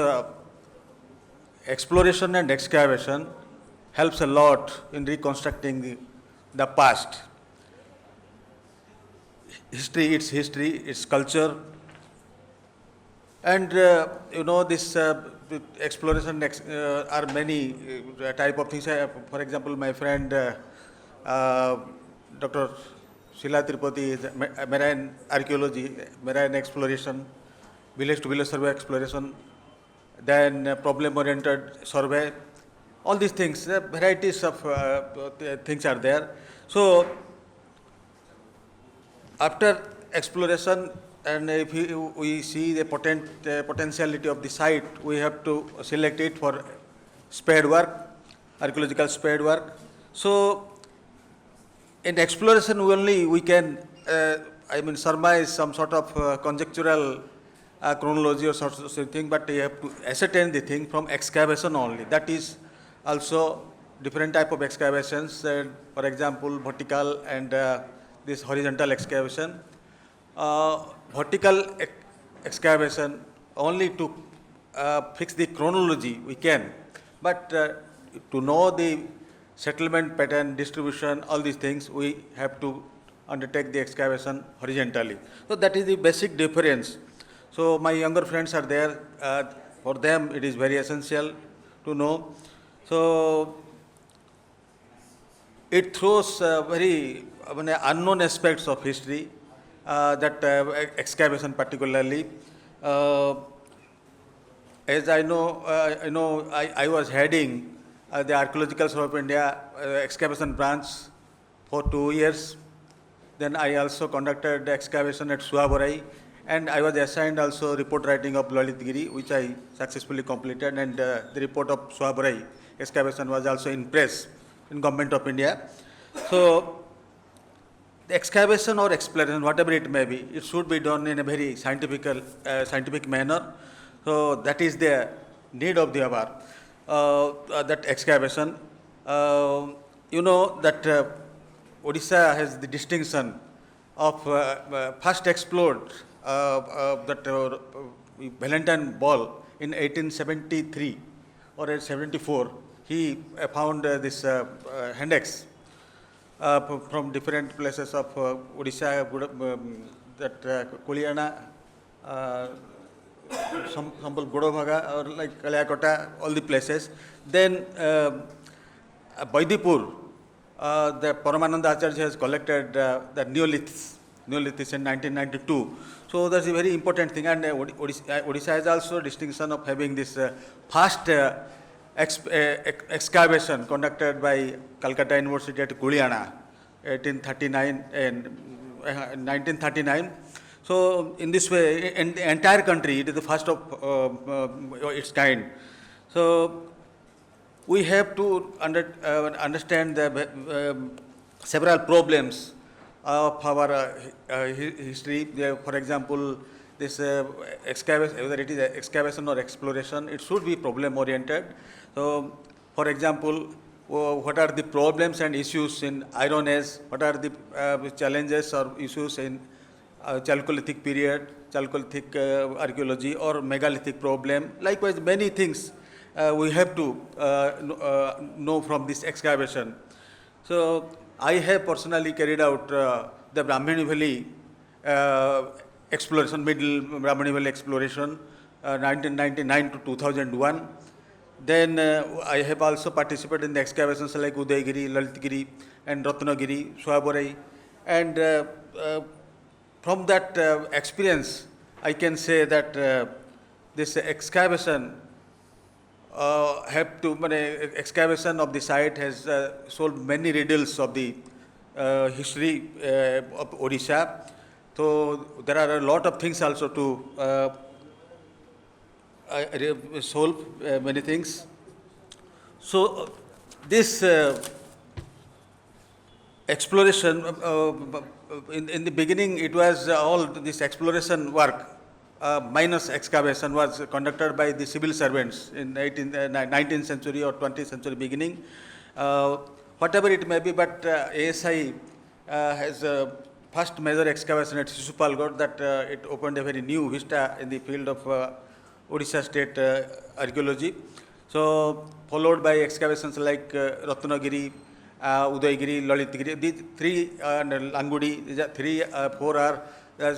[SPEAKER 6] exploration and excavation helps a lot in reconstructing the past. History, its culture, and this exploration are many type of things. For example, my friend Dr. Sheila Tirupati is marine archaeology, marine exploration, village to village survey exploration, then problem oriented survey. All these things, varieties of things are there. So after exploration, and if we see the potentiality of the site, we have to select it for spade work, archaeological spade work. So in exploration only we can, surmise some sort of conjectural chronology or sort of thing, but you have to ascertain the thing from excavation only. That is also different type of excavations, for example, vertical and this horizontal excavation. Vertical excavation only to fix the chronology we can, but to know the settlement pattern, distribution, all these things, we have to undertake the excavation horizontally. So that is the basic difference. So my younger friends are there, for them it is very essential to know. So it throws very unknown aspects of history, that excavation particularly. As I know, I was heading the Archaeological Survey of India excavation branch for 2 years. Then I also conducted excavation at Suaborai, and I was assigned also report writing of Lalitgiri, which I successfully completed, and the report of Suaborai excavation was also in press in Government of India. So the excavation or exploration, whatever it may be, it should be done in a very scientific manner. So that is the need of the hour, that excavation. That Odisha has the distinction of first explored that Valentine Ball in 1873 or 1874. He found this index from different places of Odisha, that Kuliana, Sambal Godobhaga, or like Kalayakota, all the places. Then Baidipur, the Paramananda Acharya has collected the Neoliths in 1992. So that's a very important thing, and Odisha has also distinction of having this first excavation conducted by Calcutta University at Kuliana, 1939. So in this way, in the entire country, it is the first of its kind. So we have to understand the several problems of our history. For example, this excavation, whether it is excavation or exploration, it should be problem oriented. So, for example, what are the problems and issues in Iron Age? What are the challenges or issues in Chalcolithic period, Chalcolithic archaeology, or megalithic problem? Likewise, many things we have to know from this excavation. So I have personally carried out the Brahmani Valley exploration, middle Brahmani Valley exploration, 1999 to 2001. Then I have also participated in the excavations like Udaygiri, Lalitgiri, and Ratnagiri, Suaborai. And from that experience, I can say that this excavation excavation of the site has solved many riddles of the history of Odisha. So there are a lot of things also to solve many things. So this exploration, in the beginning it was all this exploration work minus excavation was conducted by the civil servants in 19th century or 20th century beginning. Whatever it may be, but ASI has first major excavation at Sisupalgarh, that it opened a very new vista in the field of Odisha state archaeology. So followed by excavations like Ratnagiri, Udaygiri, Lalitgiri. These three and Langudi, these are three, four are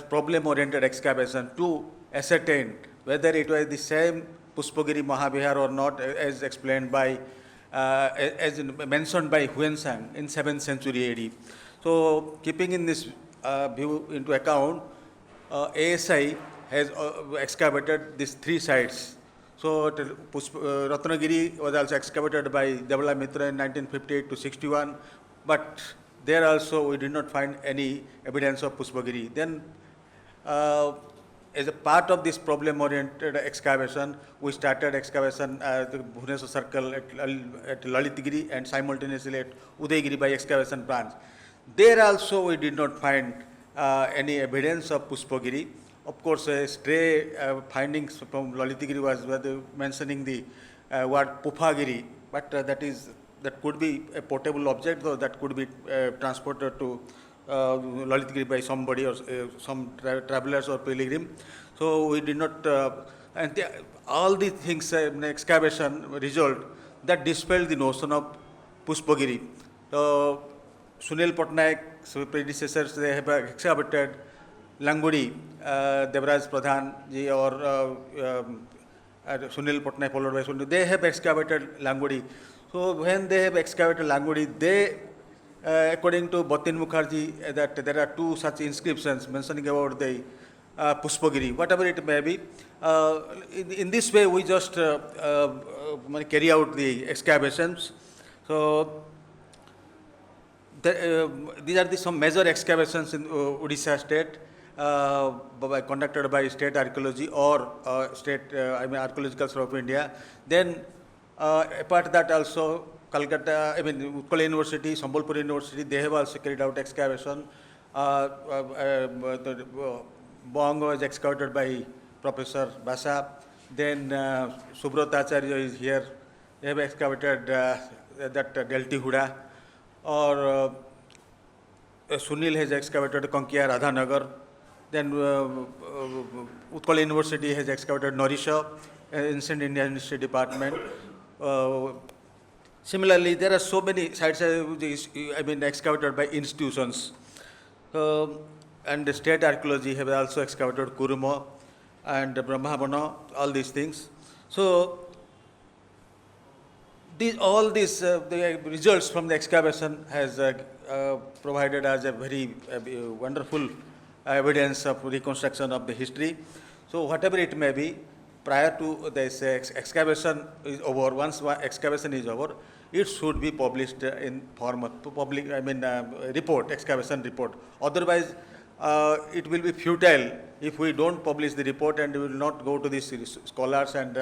[SPEAKER 6] problem-oriented excavation to ascertain whether it was the same Puspagiri Mahavihar or not, as explained by, as mentioned by Huensang in 7th century AD. So keeping in this view into account, ASI has excavated these three sites. So Ratnagiri was also excavated by Devala Mitra in 1958 to 61, but there also we did not find any evidence of Puspagiri. Then as a part of this problem-oriented excavation, we started excavation at the Bhubaneswar Circle at Lalitgiri and simultaneously at Udaygiri by excavation branch. There also we did not find any evidence of Puspagiri. Of course, stray findings from Lalitgiri was mentioning the word Pufagiri, but that could be a portable object, though that could be transported to Lalitgiri by somebody or some travelers or pilgrim. So we did not, all these things, excavation result that dispelled the notion of Puspagiri. Sunil Patnaik's predecessors, they have excavated Langudi, Devraj Pradhan ji or Sunil Patnaik followed by Sunil, they have excavated Langudi. So when they have excavated Langudi, they, according to Batin Mukherjee, that there are two such inscriptions mentioning about the Puspagiri, whatever it may be. In this way, we just carry out the excavations. So these are some major excavations in Odisha state. Conducted by State Archaeology or Archaeological Survey of India. Then apart that also Calcutta, Utkal University, Sambalpur University, they have also carried out excavation. Bong was excavated by Professor Basa. Then Subrat Acharya is here. They have excavated that Delti Huda. Or Sunil has excavated Kankia Radhanagar. Then Utkal University has excavated Norisha, Ancient Indian History Department. Similarly, there are so many sites excavated by institutions. And the State Archaeology have also excavated Kuruma and Brahmavana, all these things. So all these the results from the excavation has provided us a very wonderful evidence of reconstruction of the history. So whatever it may be, prior to this excavation is over, once excavation is over, it should be published in form of public, report, excavation report. Otherwise, it will be futile if we don't publish the report and we will not go to these scholars and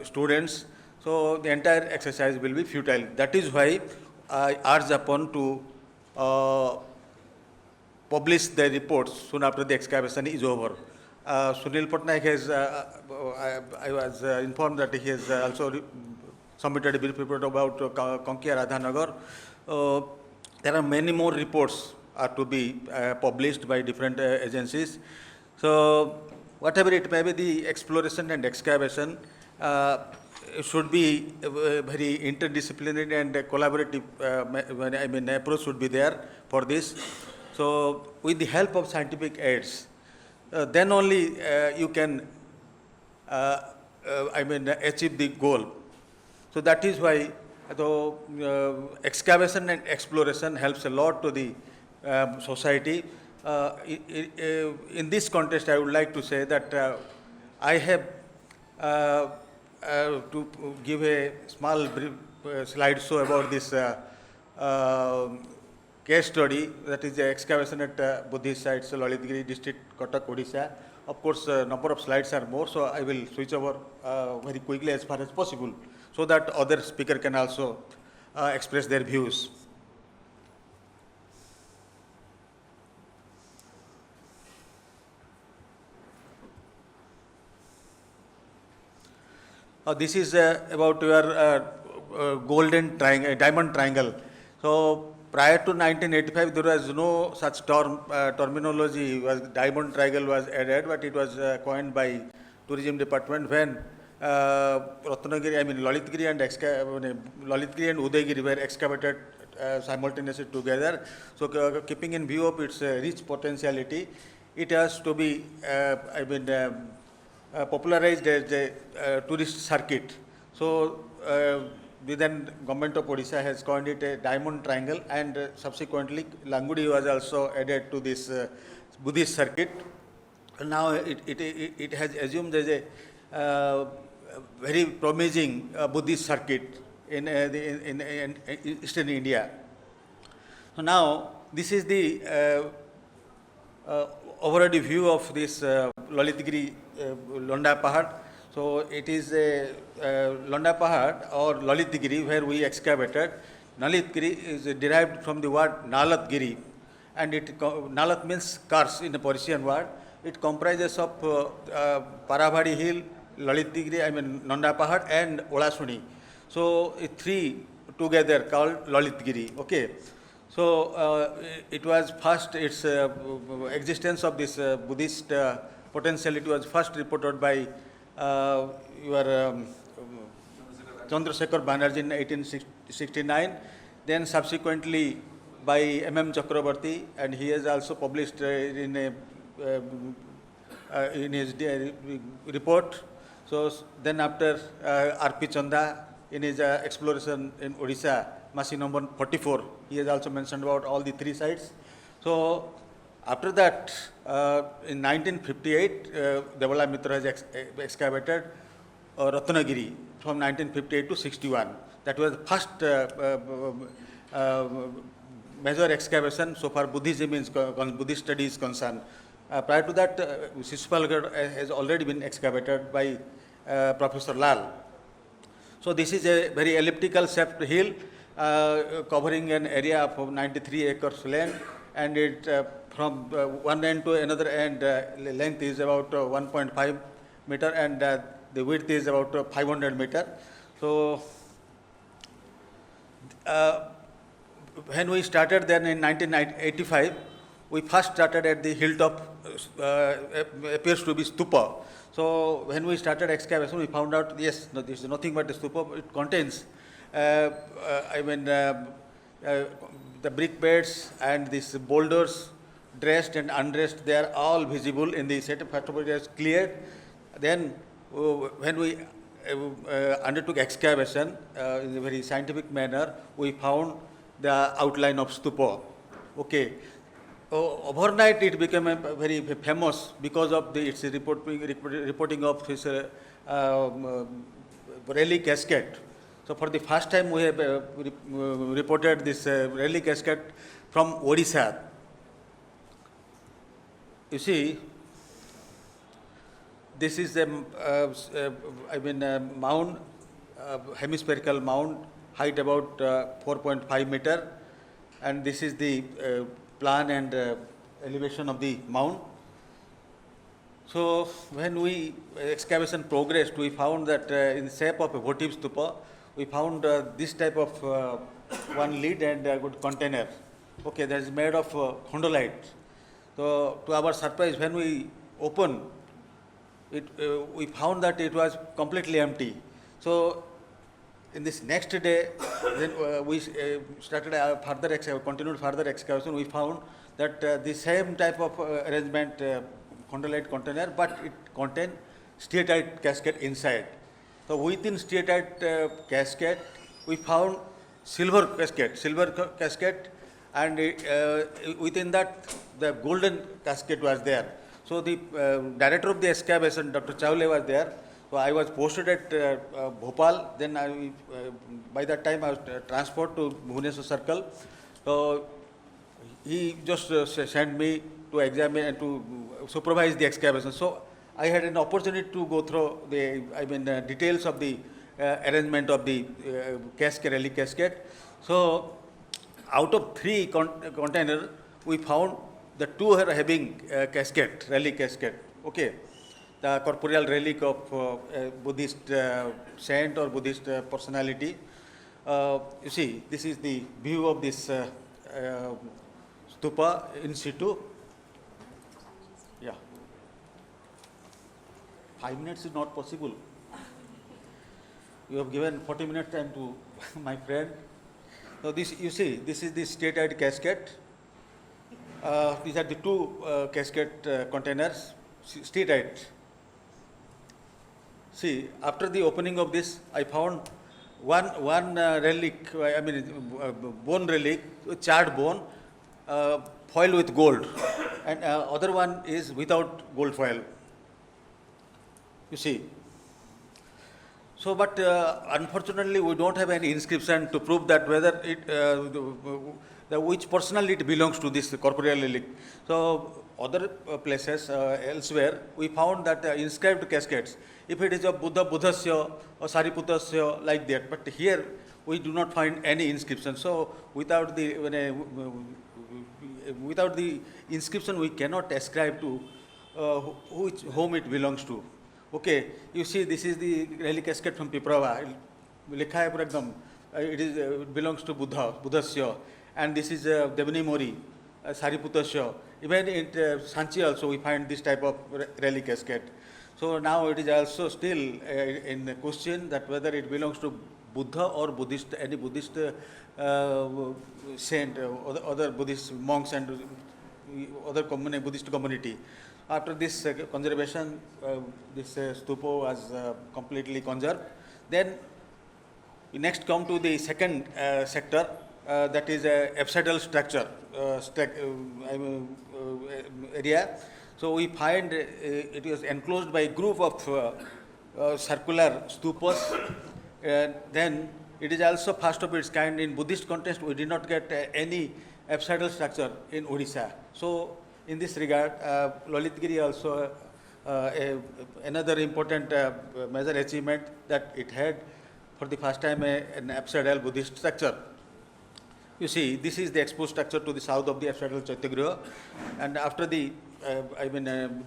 [SPEAKER 6] students. So the entire exercise will be futile. That is why I urge upon to publish the reports soon after the excavation is over. Sunil Patnaik has, I was informed that he has also submitted a brief report about Kankia Radhanagar. There are many more reports are to be published by different agencies. So whatever it may be, the exploration and excavation should be very interdisciplinary and collaborative approach should be there for this. So with the help of scientific aids, then only you can achieve the goal. So that is why excavation and exploration helps a lot to the society. In this context, I would like to say that I have to give a small brief slideshow about this case study, that is the excavation at Buddhist sites, Lalitgiri district, Cuttack, Odisha. Of course, number of slides are more, so I will switch over very quickly as far as possible, so that other speaker can also express their views. This is about your golden triangle, diamond triangle. So prior to 1985, there was no such terminology. Diamond triangle was added, but it was coined by tourism department when Ratnagiri, I mean Lalitgiri and Lalitgiri and Udaygiri were excavated simultaneously together. So keeping in view of its rich potentiality, it has to be popularized as a tourist circuit. So then government of Odisha has coined it a diamond triangle, and subsequently Langudi was also added to this Buddhist circuit. Now it has assumed as a very promising Buddhist circuit in eastern India. So now this is the overall view of this Lalitgiri Londa Pahad. So it is a Londa Pahad or Lalitgiri where we excavated. Lalitgiri is derived from the word Nalatgiri, and Nalat means curse in the Persian word. It comprises of Parabhadi Hill, Lalitgiri, Londa Pahad and Olasuni. So three together called Lalitgiri. Okay. So it was first, its existence of this Buddhist potentiality was first reported by Chandrasekhar Banerjee in 1869, then subsequently by M.M. Chakrabarty, and he has also published in his report. So then after R.P. Chanda in his exploration in Odisha, Masi number 44, he has also mentioned about all the three sites. So after that, in 1958, Devala Mitra has excavated Ratnagiri from 1958 to 61. That was the first major excavation so far Buddhism is Buddhist studies is concerned. Prior to that, Shishupalgarh has already been excavated by Professor Lal. So this is a very elliptical shaped hill covering an area of 93 acres land, and it from one end to another end length is about 1.5 meter, and the width is about 500 meter. So when we started then in 1985, we first started at the hilltop, appears to be stupa. So when we started excavation, we found out, yes, no, this is nothing but a stupa. It contains, the brick beds and these boulders, dressed and undressed, they are all visible in the set. First of all, it is cleared. Then when we undertook excavation in a very scientific manner, we found the outline of stupa. Okay. Overnight it became very famous because of its reporting of his relic cascade. So for the first time we have reported this relic cascade from Odisha. You see, this is a mound, hemispherical mound, height about 4.5 meter, and this is the plan and elevation of the mound. So when we excavation progressed, we found that in the shape of a votive stupa, we found this type of one lid and a good container. Okay, that is made of chondrolite. So to our surprise, when we opened it, we found that it was completely empty. So in this next day, then we started continued further excavation. We found that the same type of arrangement, chondrolite container, but it contained steatite cascade inside. So within steatite cascade, we found silver cascade, and within that the golden cascade was there. So the director of the excavation, Dr. Chawle, was there. So I was posted at Bhopal. Then by that time I was transferred to Bhubaneswar Circle. So he just sent me to examine and to supervise the excavation. So I had an opportunity to go through the details of the arrangement of the cascade, relic cascade. So out of 3 containers, we found the 2 are having cascade, relic cascade. Okay. The corporeal relic of Buddhist saint or Buddhist personality. You see, this is the view of this stupa in situ. Yeah. 5 minutes is not possible. you have given 40 minutes time to my friend. So this, you see, this is the state-eyed casket. These are the two casket containers, state-eyed. See, after the opening of this, I found one relic, I mean bone relic, charred bone, foil with gold, and other one is without gold foil. You see. So, but unfortunately, we don't have any inscription to prove that whether it, which personally it belongs to this corporeal relic. So, other places elsewhere, we found that inscribed caskets, if it is of Buddha, Buddhasya or Sariputasya, like that, but here we do not find any inscription. So, without the inscription, we cannot ascribe to whom it belongs to. Okay, you see, this is the relic casket from Piprava. Likha hai pura ekdam. It belongs to Buddha, Buddhasya, and this is Devani Mori, Sariputasya. Even in Sanchi also we find this type of relic casket. So now it is also still in question that whether it belongs to Buddha or Buddhist, any Buddhist saint, other Buddhist monks and other Buddhist community. After this conservation, this stupa was completely conserved. Then we next come to the second sector, that is apsidal structure area. So we find it is enclosed by a group of circular stupas. Then it is also first of its kind in Buddhist context. We did not get any apsidal structure in Odisha. So in this regard, Lalitgiri also another important major achievement that it had for the first time an apsidal Buddhist structure. You see, this is the exposed structure to the south of the apsidal Chaitagriha, and after the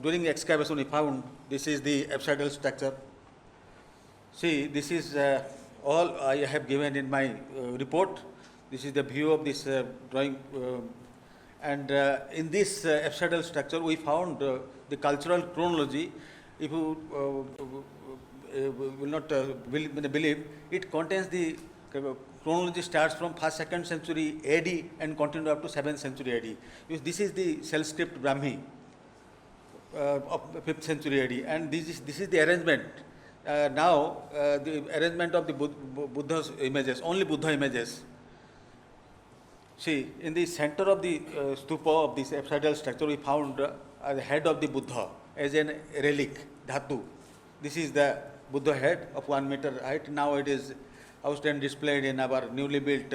[SPEAKER 6] during excavation we found this is the apsidal structure. See, this is all I have given in my report. This is the view of this drawing. And in this apsidal structure, we found the cultural chronology. If you will not believe, it contains the chronology starts from 1st, 2nd century AD and continue up to 7th century AD. This is the cell script Brahmi of 5th century AD, and this is the arrangement. Now, the arrangement of the Buddha's images, only Buddha images. See, in the center of the stupa of this apsidal structure, we found the head of the Buddha as a relic, dhatu. This is the Buddha head of 1 meter height. Now it is housed and displayed in our newly built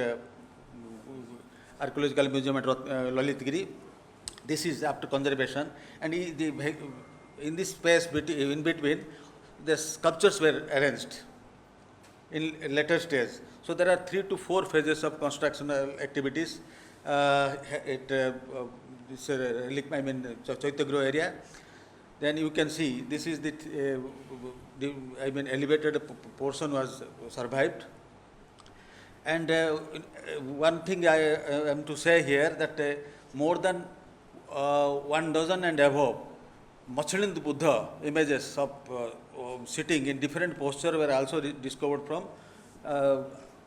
[SPEAKER 6] Archaeological Museum at Lalitgiri. This is after conservation, and in this space in between, the sculptures were arranged in later stage. So there are 3 to 4 phases of constructional activities. This relic, Chaitagriha area. Then you can see this is the elevated portion was survived. And one thing I am to say here that more than 1 dozen and above Machalind Buddha images of sitting in different posture were also discovered from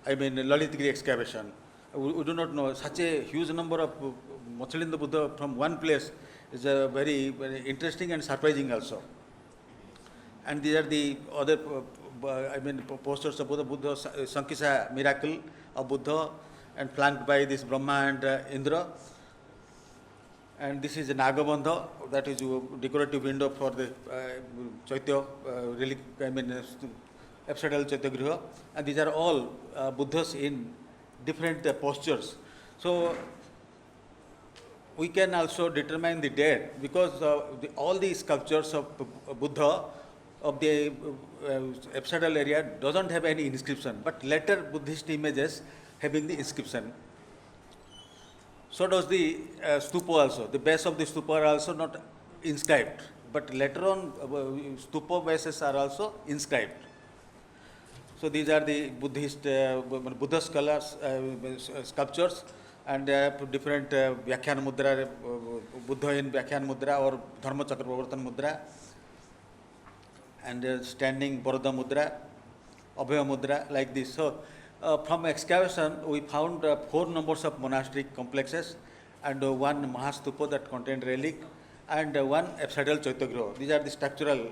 [SPEAKER 6] Lalitgiri excavation. We do not know such a huge number of Machalind Buddha from one place is very, very interesting and surprising also. And these are the other posters of Buddha, Sankisa miracle of Buddha, and flanked by this Brahma and Indra. And this is a Nagabandha, that is a decorative window for the Chaitya relic, apsidal Chaitagriha. And these are all Buddhas in different postures. So we can also determine the date because all these sculptures of Buddha of the apsidal area doesn't have any inscription, but later Buddhist images having the inscription. So does the stupa also. The base of the stupa are also not inscribed, but later on stupa bases are also inscribed. So these are the Buddhist Buddha sculptures and different Vyakhyan Mudra, Buddha in Vyakhyan Mudra or Dharma Chakra Pravartan Mudra, and standing Borda Mudra Abhaya Mudra, like this. So, from excavation, we found 4 numbers of monastic complexes and one Mahastupa that contained relic and one apsidal Chaitagriha. These are the structural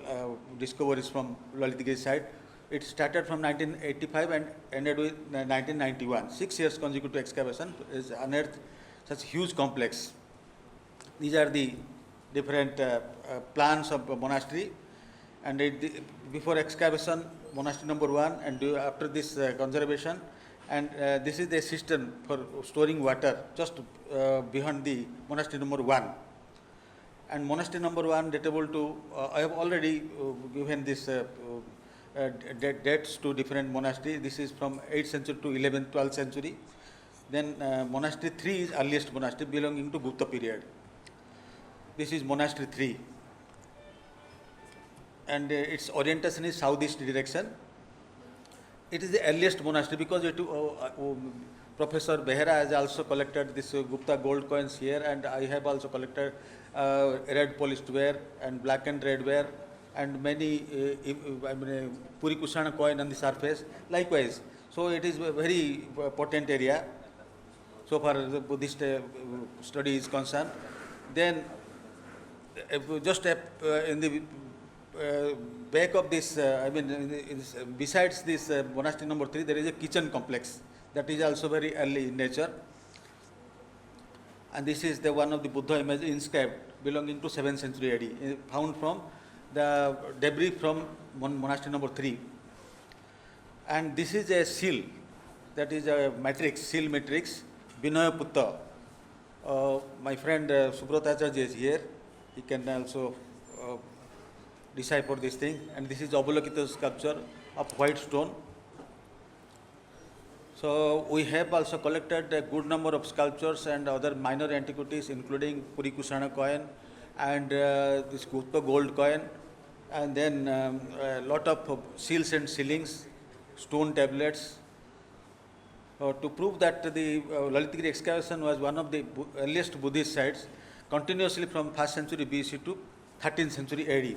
[SPEAKER 6] discoveries from Lalitgiri side. It started from 1985 and ended with 1991. 6 years consecutive excavation is unearthed such huge complex. These are the different plans of monastery, and before excavation, monastery number 1, and after this conservation, and this is the cistern for storing water just behind the monastery number 1. And monastery number 1 datable to, I have already given this dates to different monastery. This is from 8th century to 11th, 12th century. Then monastery 3 is earliest monastery belonging to Gupta period. This is monastery 3. And its orientation is southeast direction. It is the earliest monastery because Professor Behera has also collected this Gupta gold coins here, and I have also collected red polished ware and black and red ware and many Puri Kushana coin on the surface. Likewise, so it is a very potent area so far as the Buddhist study is concerned. Then just in the back of this, besides this monastery number 3, there is a kitchen complex that is also very early in nature. And this is the one of the Buddha image inscribed belonging to 7th century AD, found from the debris from monastery number 3. And this is a seal, that is a matrix, seal matrix, Vinaya Putta. My friend Subrata Acharya is here. He can also decipher this thing. And this is Avalokita sculpture of white stone. So we have also collected a good number of sculptures and other minor antiquities, including Puri Kushana coin and this Gupta gold coin, and then a lot of seals and sealings, stone tablets. To prove that the Lalitgiri excavation was one of the earliest Buddhist sites, continuously from 1st century BC to 13th century AD.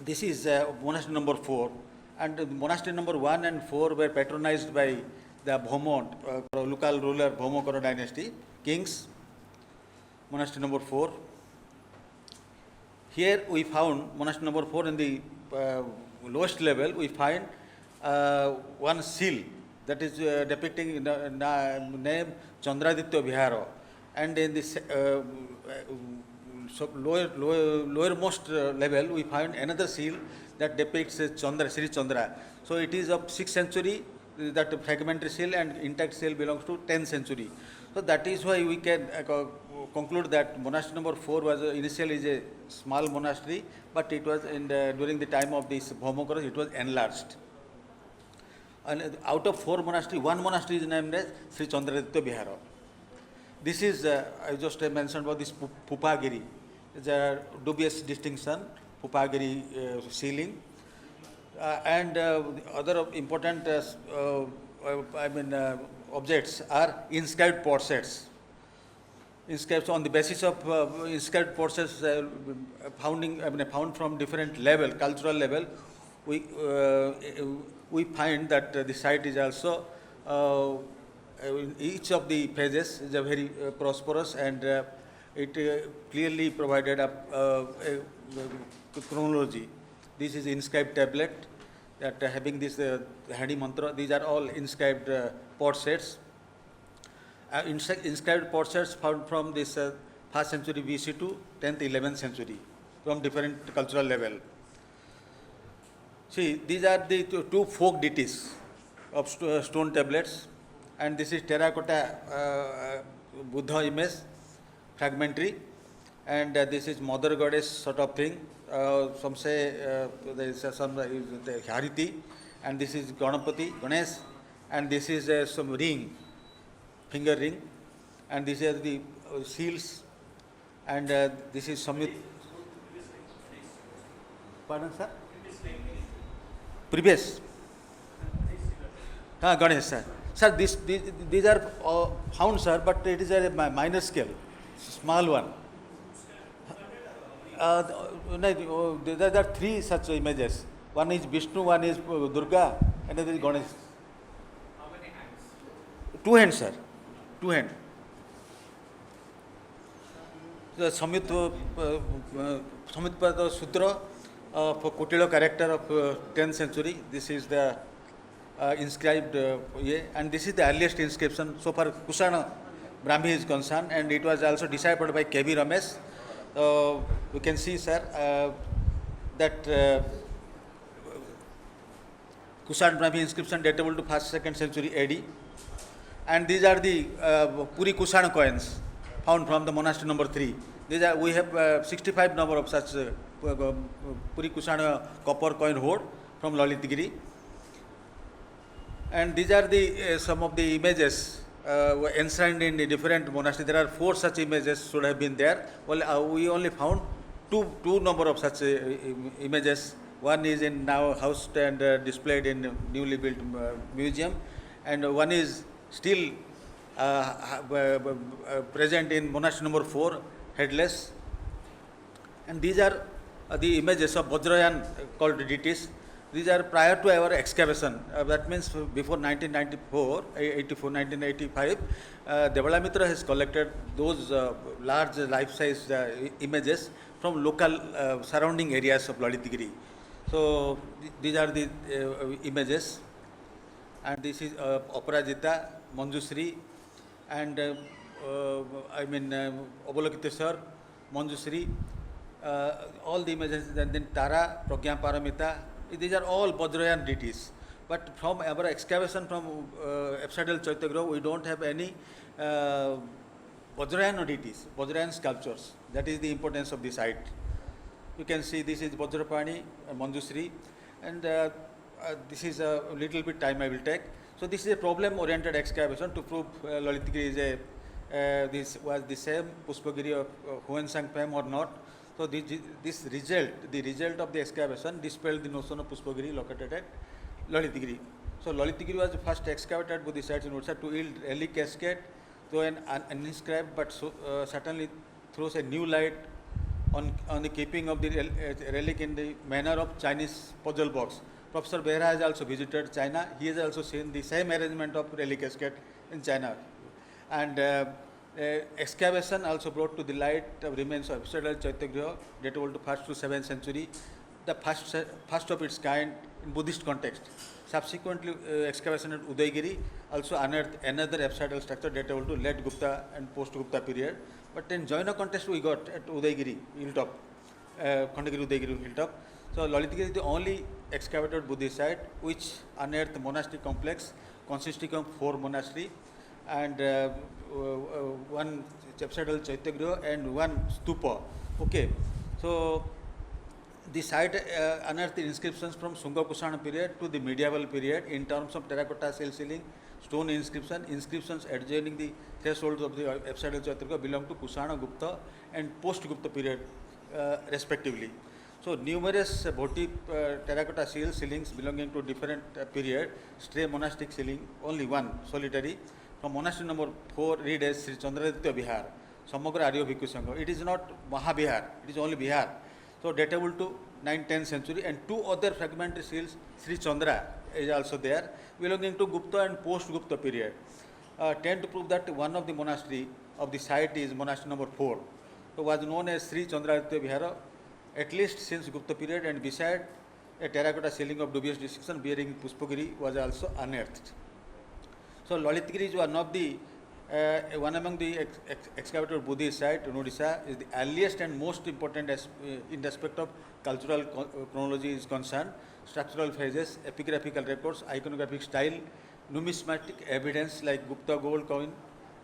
[SPEAKER 6] This is monastery number 4, and monastery number 1 and 4 were patronized by the Bhomo, local ruler Bhomokara dynasty, kings. Monastery number 4. Here we found monastery number 4 in the lowest level, we find one seal that is depicting name Chandraditya Vihara, and in this lowermost level we find another seal that depicts Chandra, Sri Chandra. So it is of 6th century, that fragmentary seal, and intact seal belongs to 10th century. So that is why we can conclude that monastery number 4 was initially a small monastery, but it was during the time of this Bhomokara it was enlarged. And out of 4 monasteries, 1 monastery is named as Sri Chandraditya Vihara. This is, I just mentioned about this Pupagiri. It's a dubious distinction, Pupagiri sealing. And other important objects are inscribed portraits. Inscribed on the basis of inscribed portraits found from different level, cultural level, we find that the site is also in each of the phases is a very prosperous, and it clearly provided a chronology. This is inscribed tablet that having this Hari mantra. These are all inscribed portraits. Inscribed portraits found from this 1st century BC to 10th, 11th century from different cultural level. See, these are the two folk deities of stone tablets, and this is terracotta Buddha image, fragmentary, and this is mother goddess sort of thing. Some say there is some the Hariti, and this is Ganapati, Ganesh, and this is some ring, finger ring, and these are the seals, and this is Samyut. Pardon, sir? Previous. Ganesh, sir. Sir, these are found, sir, but it is a minor scale, small one. There are 3 such images. One is Vishnu, one is Durga, another is Ganesh.
[SPEAKER 7] How many hands?
[SPEAKER 6] 2 hands, sir. 2 hands. The Samyutpada Sutra of Kutilo character of 10th century. This is the inscribed and this is the earliest inscription so far Kushana Brahmi is concerned, and it was also deciphered by K.V. Ramesh. We can see, sir, that Kushana Brahmi inscription datable to 1st, 2nd century AD, and these are the Puri Kushana coins found from the monastery number 3. These are, we have 65 number of such Puri Kushana copper coin hoard from Lalitgiri. And these are the some of the images enshrined in the different monasteries. There are 4 such images should have been there. Well, we only found two number of such images. One is in now housed and displayed in newly built museum, and one is still present in monastery number 4, headless. And these are the images of Vajrayan called deities. These are prior to our excavation. That means before 1985, Devala Mitra has collected those large life-size images from local surrounding areas of Lalitgiri. So these are the images, and this is Aparajita, Manjusri, and Avalokiteshwar, Manjusri, all the images, and then Tara, Pragya Paramita. These are all Vajrayan deities. But from our excavation from Epsidal Chaitagriha, we don't have any Vajrayan deities, Vajrayan sculptures. That is the importance of the site. You can see this is Vajrapani, Manjusri, and this is a little bit time I will take. So this is a problem-oriented excavation to prove Lalitgiri is this was the same Puspagiri of Huensang Pem or not. So the result of the excavation dispelled the notion of Puspagiri located at Lalitgiri. So Lalitgiri was the first excavated Buddhist site in Odisha to yield relic cascade, though an uninscribed, but certainly throws a new light on the keeping of the relic in the manner of Chinese puzzle box. Professor Behra has also visited China. He has also seen the same arrangement of relic cascade in China. And excavation also brought to the light of remains of Epsidal Chaitagriha, datable to 1st to 7th century, the first of its kind in Buddhist context. Subsequently, excavation at Udaygiri also unearthed another Epsidal structure datable to late Gupta and post-Gupta period. But in Jaina context we got at Udaygiri hilltop, Khandagiri Udaygiri hilltop. So Lalitgiri is the only excavated Buddhist site which unearthed monastic complex consisting of 4 monasteries and one Epsidal Chaitagriha and one stupa. Okay, so the site unearthed inscriptions from Sunga Kushana period to the medieval period in terms of terracotta cell ceiling, stone inscriptions adjoining the thresholds of the Epsidal Chaitagriha belong to Kushana, Gupta and post-Gupta period respectively. So numerous votive terracotta ceilings belonging to different period, stray monastic ceiling, only one solitary. From monastery number 4, read as Sri Chandraditta Vihar, Samagra Arya Bhikkhu Sangha. It is not Mahabihar, it is only Bihar. So datable to 9th, 10th century, and 2 other fragmentary seals, Sri Chandra is also there, belonging to Gupta and post-Gupta period. Tend to prove that one of the monastery of the site is monastery number 4. So was known as Sri Chandraditta Vihara, at least since Gupta period, and beside a terracotta ceiling of dubious description bearing Puspagiri was also unearthed. So Lalitgiri is one of the one among the excavated Buddhist site in Odisha, is the earliest and most important in the aspect of cultural chronology is concerned. Structural phases, epigraphical records, iconographic style, numismatic evidence like Gupta gold coin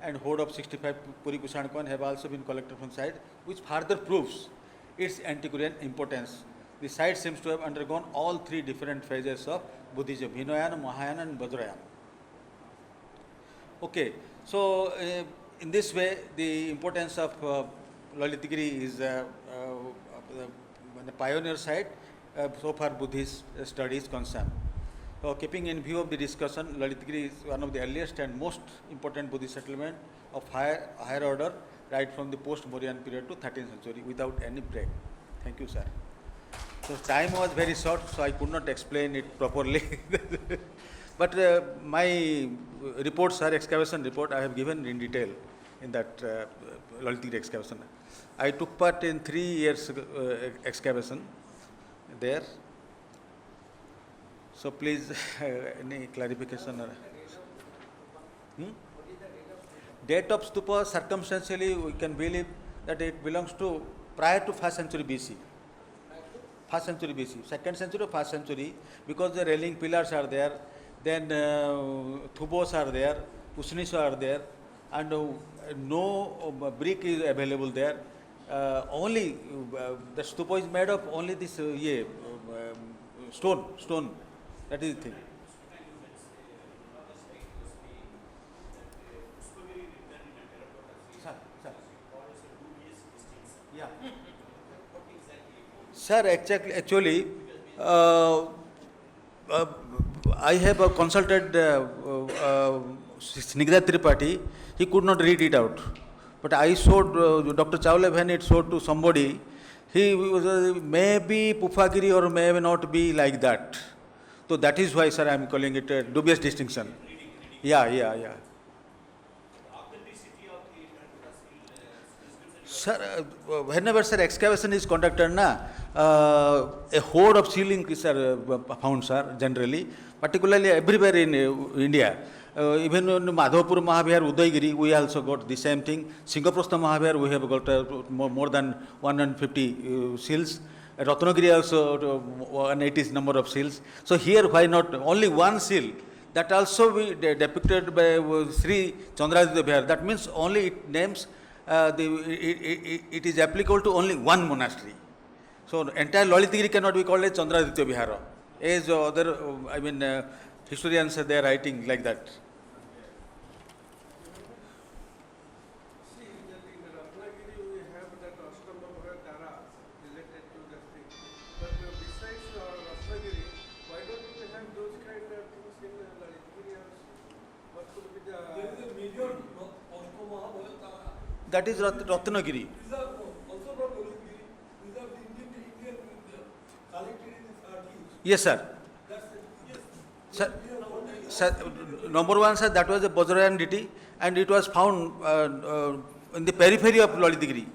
[SPEAKER 6] and hoard of 65 Puri Kushana coin have also been collected from site, which further proves its antiquarian importance. The site seems to have undergone all 3 different phases of Buddhism, Hinayana, Mahayana and Vajrayana. Okay, so in this way the importance of Lalitgiri is the pioneer site so far Buddhist studies concerned. So keeping in view of the discussion, Lalitgiri is one of the earliest and most important Buddhist settlement of higher order right from the post-Mauryan period to 13th century without any break. Thank you, sir. So time was very short, so I could not explain it properly. But my reports, sir, excavation report, I have given in detail in that Lalitigiri excavation. I took part in 3 years excavation there. So please, any clarification? Date of stupa, circumstantially, we can believe that it belongs to prior to 1st century BC. 1st century BC, 2nd century or 1st century, because the railing pillars are there, then thubos are there, usnis are there, and no brick is available there. Only the stupa is made of only this stone. That is the thing. Yeah. Sir, actually, I have consulted Snigdha Tripathi. He could not read it out. But I showed Dr. Chawla when it showed to somebody. He was maybe Pufagiri or may not be like that. So that is why, sir, I am calling it a dubious distinction. Yeah. Sir, whenever, sir, excavation is conducted, a hoard of ceilings are found, sir, generally, particularly everywhere in India. Even in Madhavapur Mahavihar, Udaygiri, we also got the same thing. Singaprastha Mahavihar, we have got more than 150 seals. At Ratnagiri also 180 number of seals. So here, why not only one seal? That also we depicted by Sri Chandraaditya Vihar. That means only it names, it is applicable to only one monastery. So entire Lalitigiri cannot be called as Chandraaditya Vihara. As other, historians they are writing like that.
[SPEAKER 5] See, that in Ratnagiri we have that Ashtama Dara related to that thing. But besides Ratnagiri, why don't we have those kind of things in Lalitigiri also? What could be the... There is a major Ashtama.
[SPEAKER 6] That is Ratnagiri.
[SPEAKER 5] These are also from Lalitigiri. These are the Indian collected in the 30s.
[SPEAKER 6] Yes, sir.
[SPEAKER 5] That's it. Yes.
[SPEAKER 6] Sir, number one, sir, that was a Bajrayan deity, and it was found in the periphery of Lalitigiri.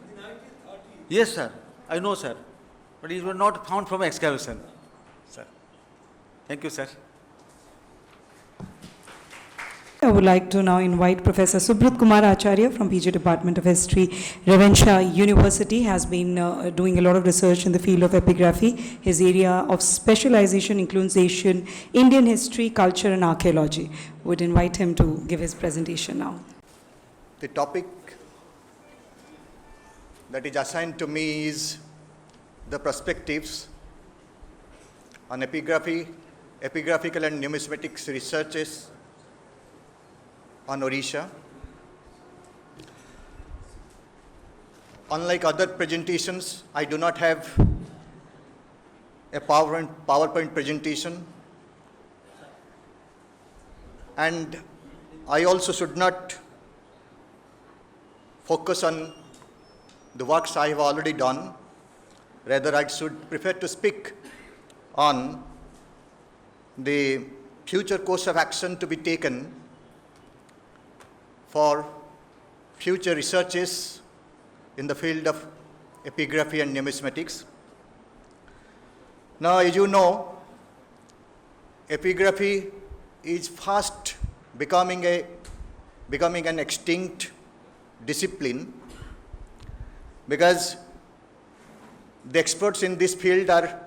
[SPEAKER 6] Yes, sir. I know, sir. But it was not found from excavation. Sir. Thank you, sir.
[SPEAKER 1] I would like to now invite Professor Subrat Kumar Acharya from PG Department of History, Ravencha University, has been doing a lot of research in the field of epigraphy. His area of specialization includes Asian, Indian history, culture and archaeology. Would invite him to give his presentation now.
[SPEAKER 8] The topic that is assigned to me is the perspectives on epigraphy, epigraphical and numismatics researches on Odisha. Unlike other presentations, I do not have a PowerPoint presentation, and I also should not focus on the works I have already done. Rather, I should prefer to speak on the future course of action to be taken for future researches in the field of epigraphy and numismatics. Now, as you know, epigraphy is fast becoming an extinct discipline, because the experts in this field are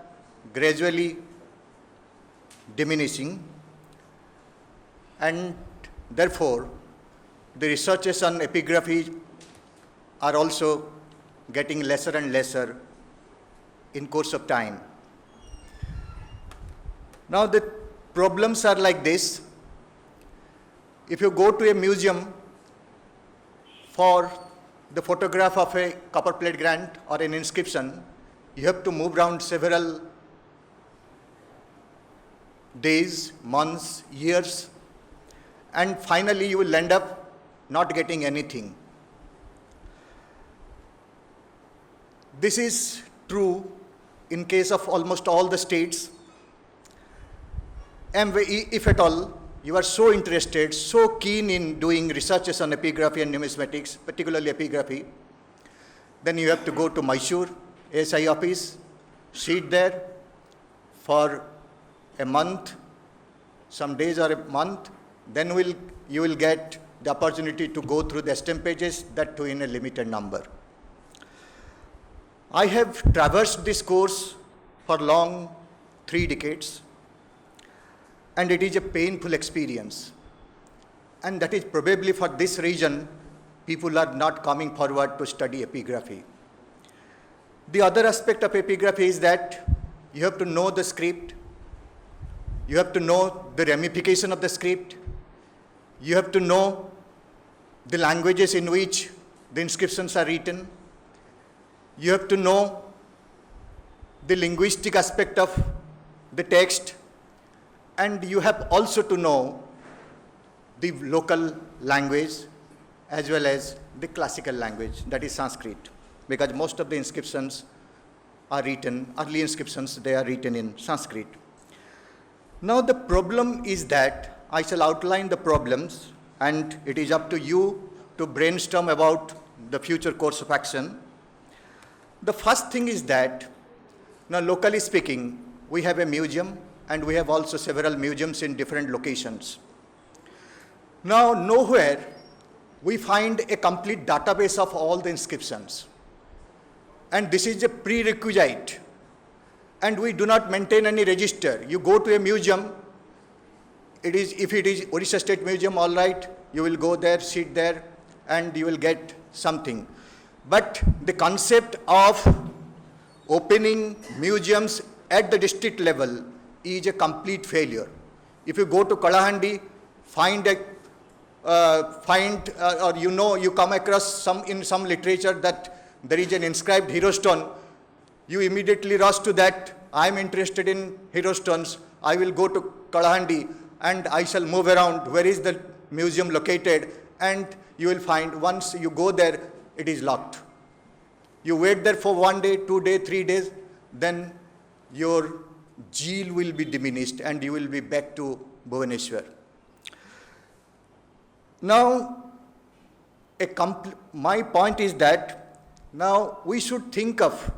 [SPEAKER 8] gradually diminishing, and therefore the researches on epigraphy are also getting lesser and lesser in course of time. Now the problems are like this. If you go to a museum for the photograph of a copper plate grant or an inscription, you have to move around several days, months, years, and finally you will end up not getting anything. This is true in case of almost all the states, and if at all you are so interested, so keen in doing researches on epigraphy and numismatics, particularly epigraphy, then you have to go to Mysore ASI office, sit there for a month, some days or a month, then you will get the opportunity to go through the STEM pages, that too in a limited number. I have traversed this course for long 3 decades, and it is a painful experience. And that is probably for this reason, people are not coming forward to study epigraphy. The other aspect of epigraphy is that you have to know the script, you have to know the ramification of the script, you have to know the languages in which the inscriptions are written, you have to know the linguistic aspect of the text, and you have also to know the local language as well as the classical language, that is Sanskrit, because most of the inscriptions are written, early inscriptions, they are written in Sanskrit. Now the problem is that I shall outline the problems, and it is up to you to brainstorm about the future course of action. The first thing is that, now locally speaking, we have a museum, and we have also several museums in different locations. Now nowhere we find a complete database of all the inscriptions. And this is a prerequisite. And we do not maintain any register. You go to a museum, if it is Odisha State Museum, all right, you will go there, sit there, and you will get something. But the concept of opening museums at the district level is a complete failure. If you go to Kalahandi, you come across in some literature that there is an inscribed hero stone, you immediately rush to that. I am interested in hero stones. I will go to Kalahandi and I shall move around. Where is the museum located? And you will find once you go there, it is locked. You wait there for 1 day, 2 days, 3 days, then your zeal will be diminished and you will be back to Bhubaneswar. Now, my point is that now we should think of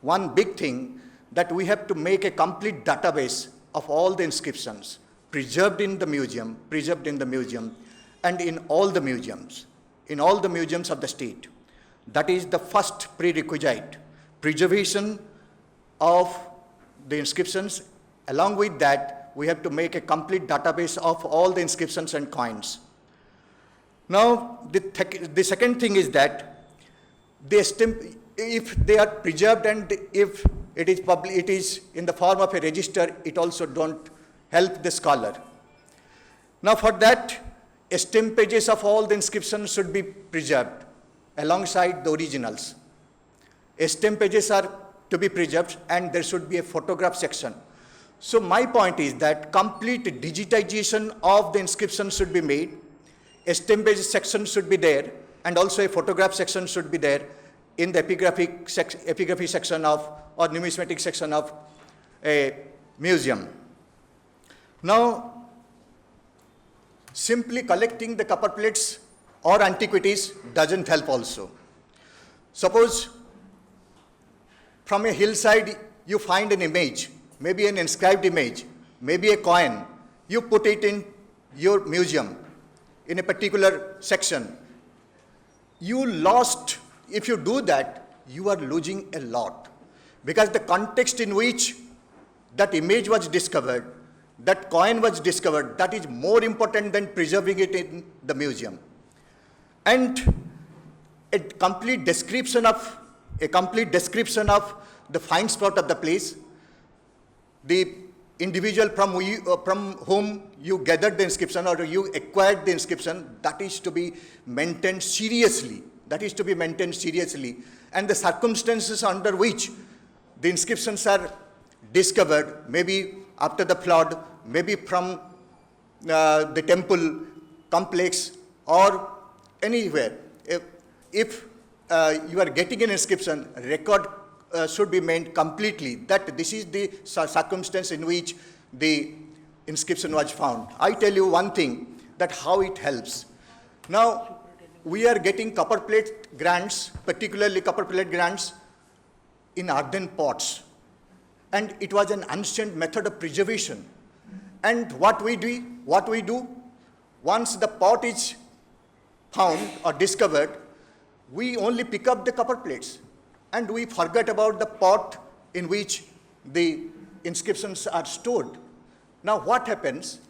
[SPEAKER 8] one big thing, that we have to make a complete database of all the inscriptions preserved in the museum, and in all the museums of the state. That is the first prerequisite, preservation of the inscriptions. Along with that, we have to make a complete database of all the inscriptions and coins. Now, the second thing is that if they are preserved and if it is in the form of a register, it also don't help the scholar. Now, for that, STEM pages of all the inscriptions should be preserved alongside the originals. STEM pages are to be preserved, and there should be a photograph section. So my point is that complete digitization of the inscription should be made. STEM page section should be there, and also a photograph section should be there in the epigraphy section or numismatic section of a museum. Now, simply collecting the copper plates or antiquities doesn't help also. Suppose from a hillside you find an image, maybe an inscribed image, maybe a coin, you put it in your museum in a particular section. If you do that, you are losing a lot, because the context in which that image was discovered, that coin was discovered, that is more important than preserving it in the museum. And a complete description of the find spot of the place, the individual from whom you gathered the inscription or you acquired the inscription, that is to be maintained seriously. And the circumstances under which the inscriptions are discovered, maybe after the flood, maybe from the temple complex or anywhere. If you are getting an inscription, record should be made completely, that this is the circumstance in which the inscription was found. I tell you one thing, that how it helps. Now, we are getting copper plate grants, particularly copper plate grants, in earthen pots. And it was an ancient method of preservation. And what we do, once the pot is found or discovered, we only pick up the copper plates and we forget about the pot in which the inscriptions are stored. Now what happens?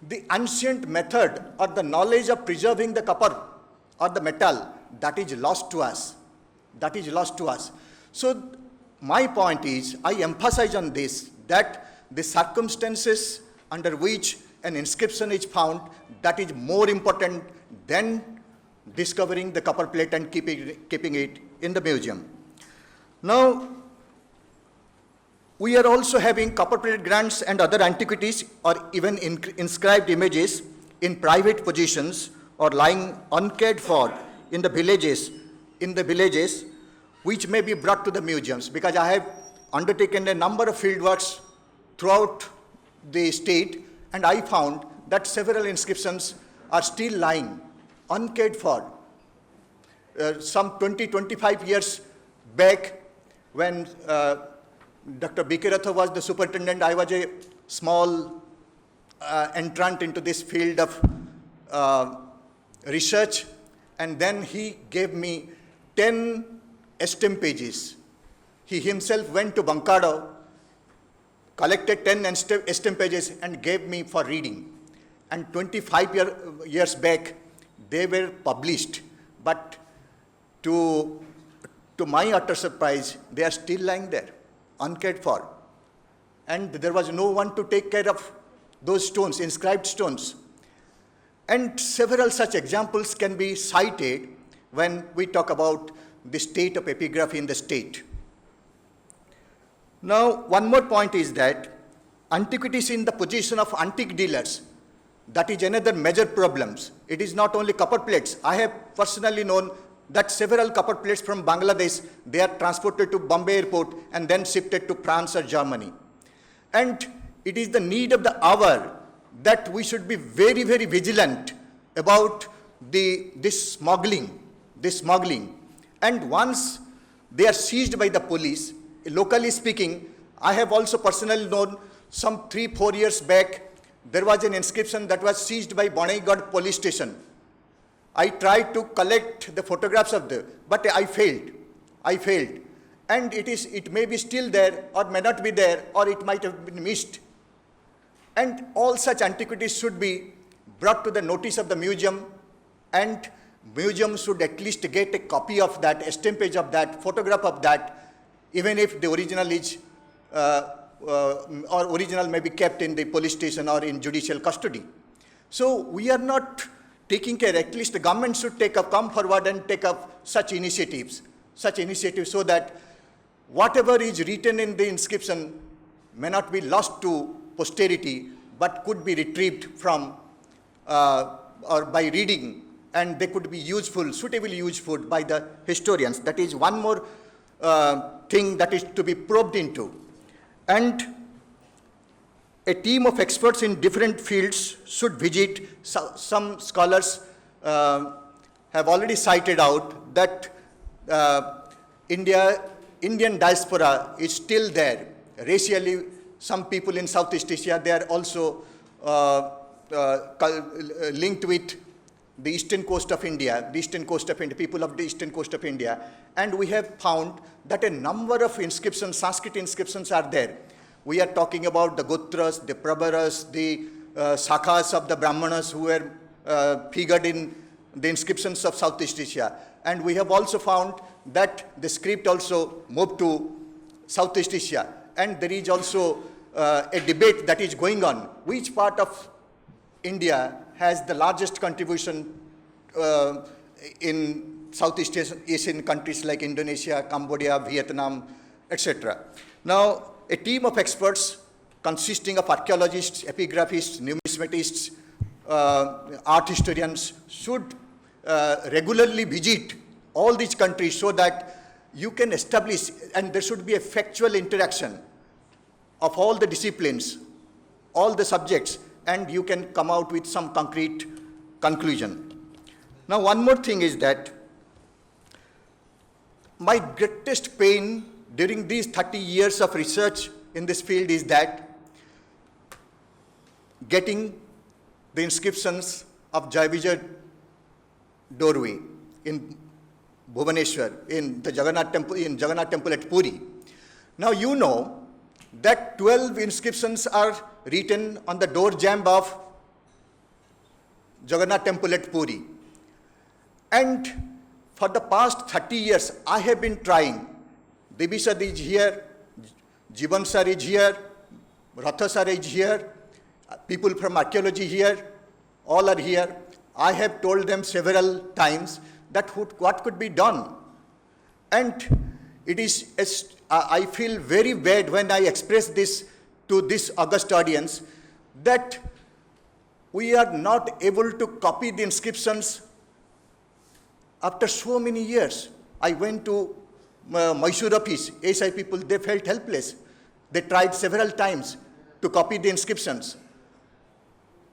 [SPEAKER 8] The ancient method or the knowledge of preserving the copper or the metal, that is lost to us. That is lost to us. So my point is, I emphasize on this, that the circumstances under which an inscription is found, that is more important than discovering the copper plate and keeping it in the museum. Now, we are also having copper plate grants and other antiquities or even inscribed images in private possessions or lying uncared for in the villages, which may be brought to the museums, because I have undertaken a number of field works throughout the state, and I found that several inscriptions are still lying uncared for. Some 20-25 years back, when Dr. B.K. Ratha was the superintendent, I was a small entrant into this field of research, and then he gave me 10 stem pages. He himself went to Bankado, collected 10 stem pages and gave me for reading. And 25 years back, they were published, but to my utter surprise, they are still lying there, uncared for. And there was no one to take care of those stones, inscribed stones. And several such examples can be cited when we talk about the state of epigraphy in the state. Now, one more point is that antiquities in the possession of antique dealers, that is another major problem. It is not only copper plates. I have personally known that several copper plates from Bangladesh, they are transported to Bombay airport and then shifted to France or Germany. And it is the need of the hour that we should be very, very vigilant about this smuggling. And once they are seized by the police, locally speaking, I have also personally known some 3-4 years back, there was an inscription that was seized by Bonaigad police station. I tried to collect the photographs of them, but I failed. And it may be still there, or may not be there, or it might have been missed. And all such antiquities should be brought to the notice of the museum, and museum should at least get a copy of that, a stamp page of that, photograph of that, even if the original is, or original may be kept in the police station or in judicial custody. So we are not taking care, at least the government should come forward and take up such initiatives so that whatever is written in the inscription may not be lost to posterity, but could be retrieved from, or by reading, and they could be useful, suitably useful by the historians. That is one more thing that is to be probed into. And a team of experts in different fields should visit. Some scholars have already cited out that Indian diaspora is still there. Racially, some people in Southeast Asia, they are also linked with the eastern coast of India, people of the eastern coast of India. And we have found that a number of inscriptions, Sanskrit inscriptions are there. We are talking about the Gotras, the Prabharas, the Sakhas of the Brahmanas who were figured in the inscriptions of Southeast Asia. And we have also found that the script also moved to Southeast Asia. And there is also a debate that is going on. Which part of India has the largest contribution in Southeast Asian countries like Indonesia, Cambodia, Vietnam, etc. Now, a team of experts consisting of archaeologists, epigraphists, numismatists, art historians should regularly visit all these countries so that you can establish, and there should be a factual interaction of all the disciplines, all the subjects, and you can come out with some concrete conclusion. Now, one more thing is that my greatest pain during these 30 years of research in this field is that getting the inscriptions of Jayavijay doorway in Bhubaneswar, in the Jagannath temple at Puri. Now you know that 12 inscriptions are written on the door jamb of Jagannath temple at Puri. And for the past 30 years, I have been trying. Devi sir is here, Jivan sir is here, Ratha sir is here, people from archaeology here, all are here. I have told them several times that what could be done. And it is, I feel very bad when I express this to this august audience, that we are not able to copy the inscriptions after so many years. I went to Mysore office, ASI people, they felt helpless. They tried several times to copy the inscriptions.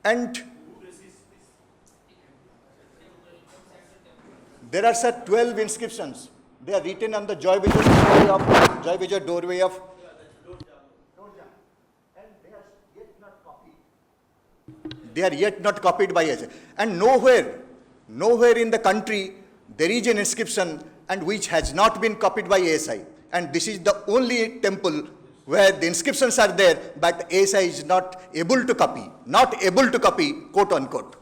[SPEAKER 8] And there are 12 inscriptions. They are written on the Jayavijay doorway of and they are yet not copied by us. And nowhere in the country there is an inscription and which has not been copied by ASI. And this is the only temple where the inscriptions are there, but ASI is not able to copy, quote unquote.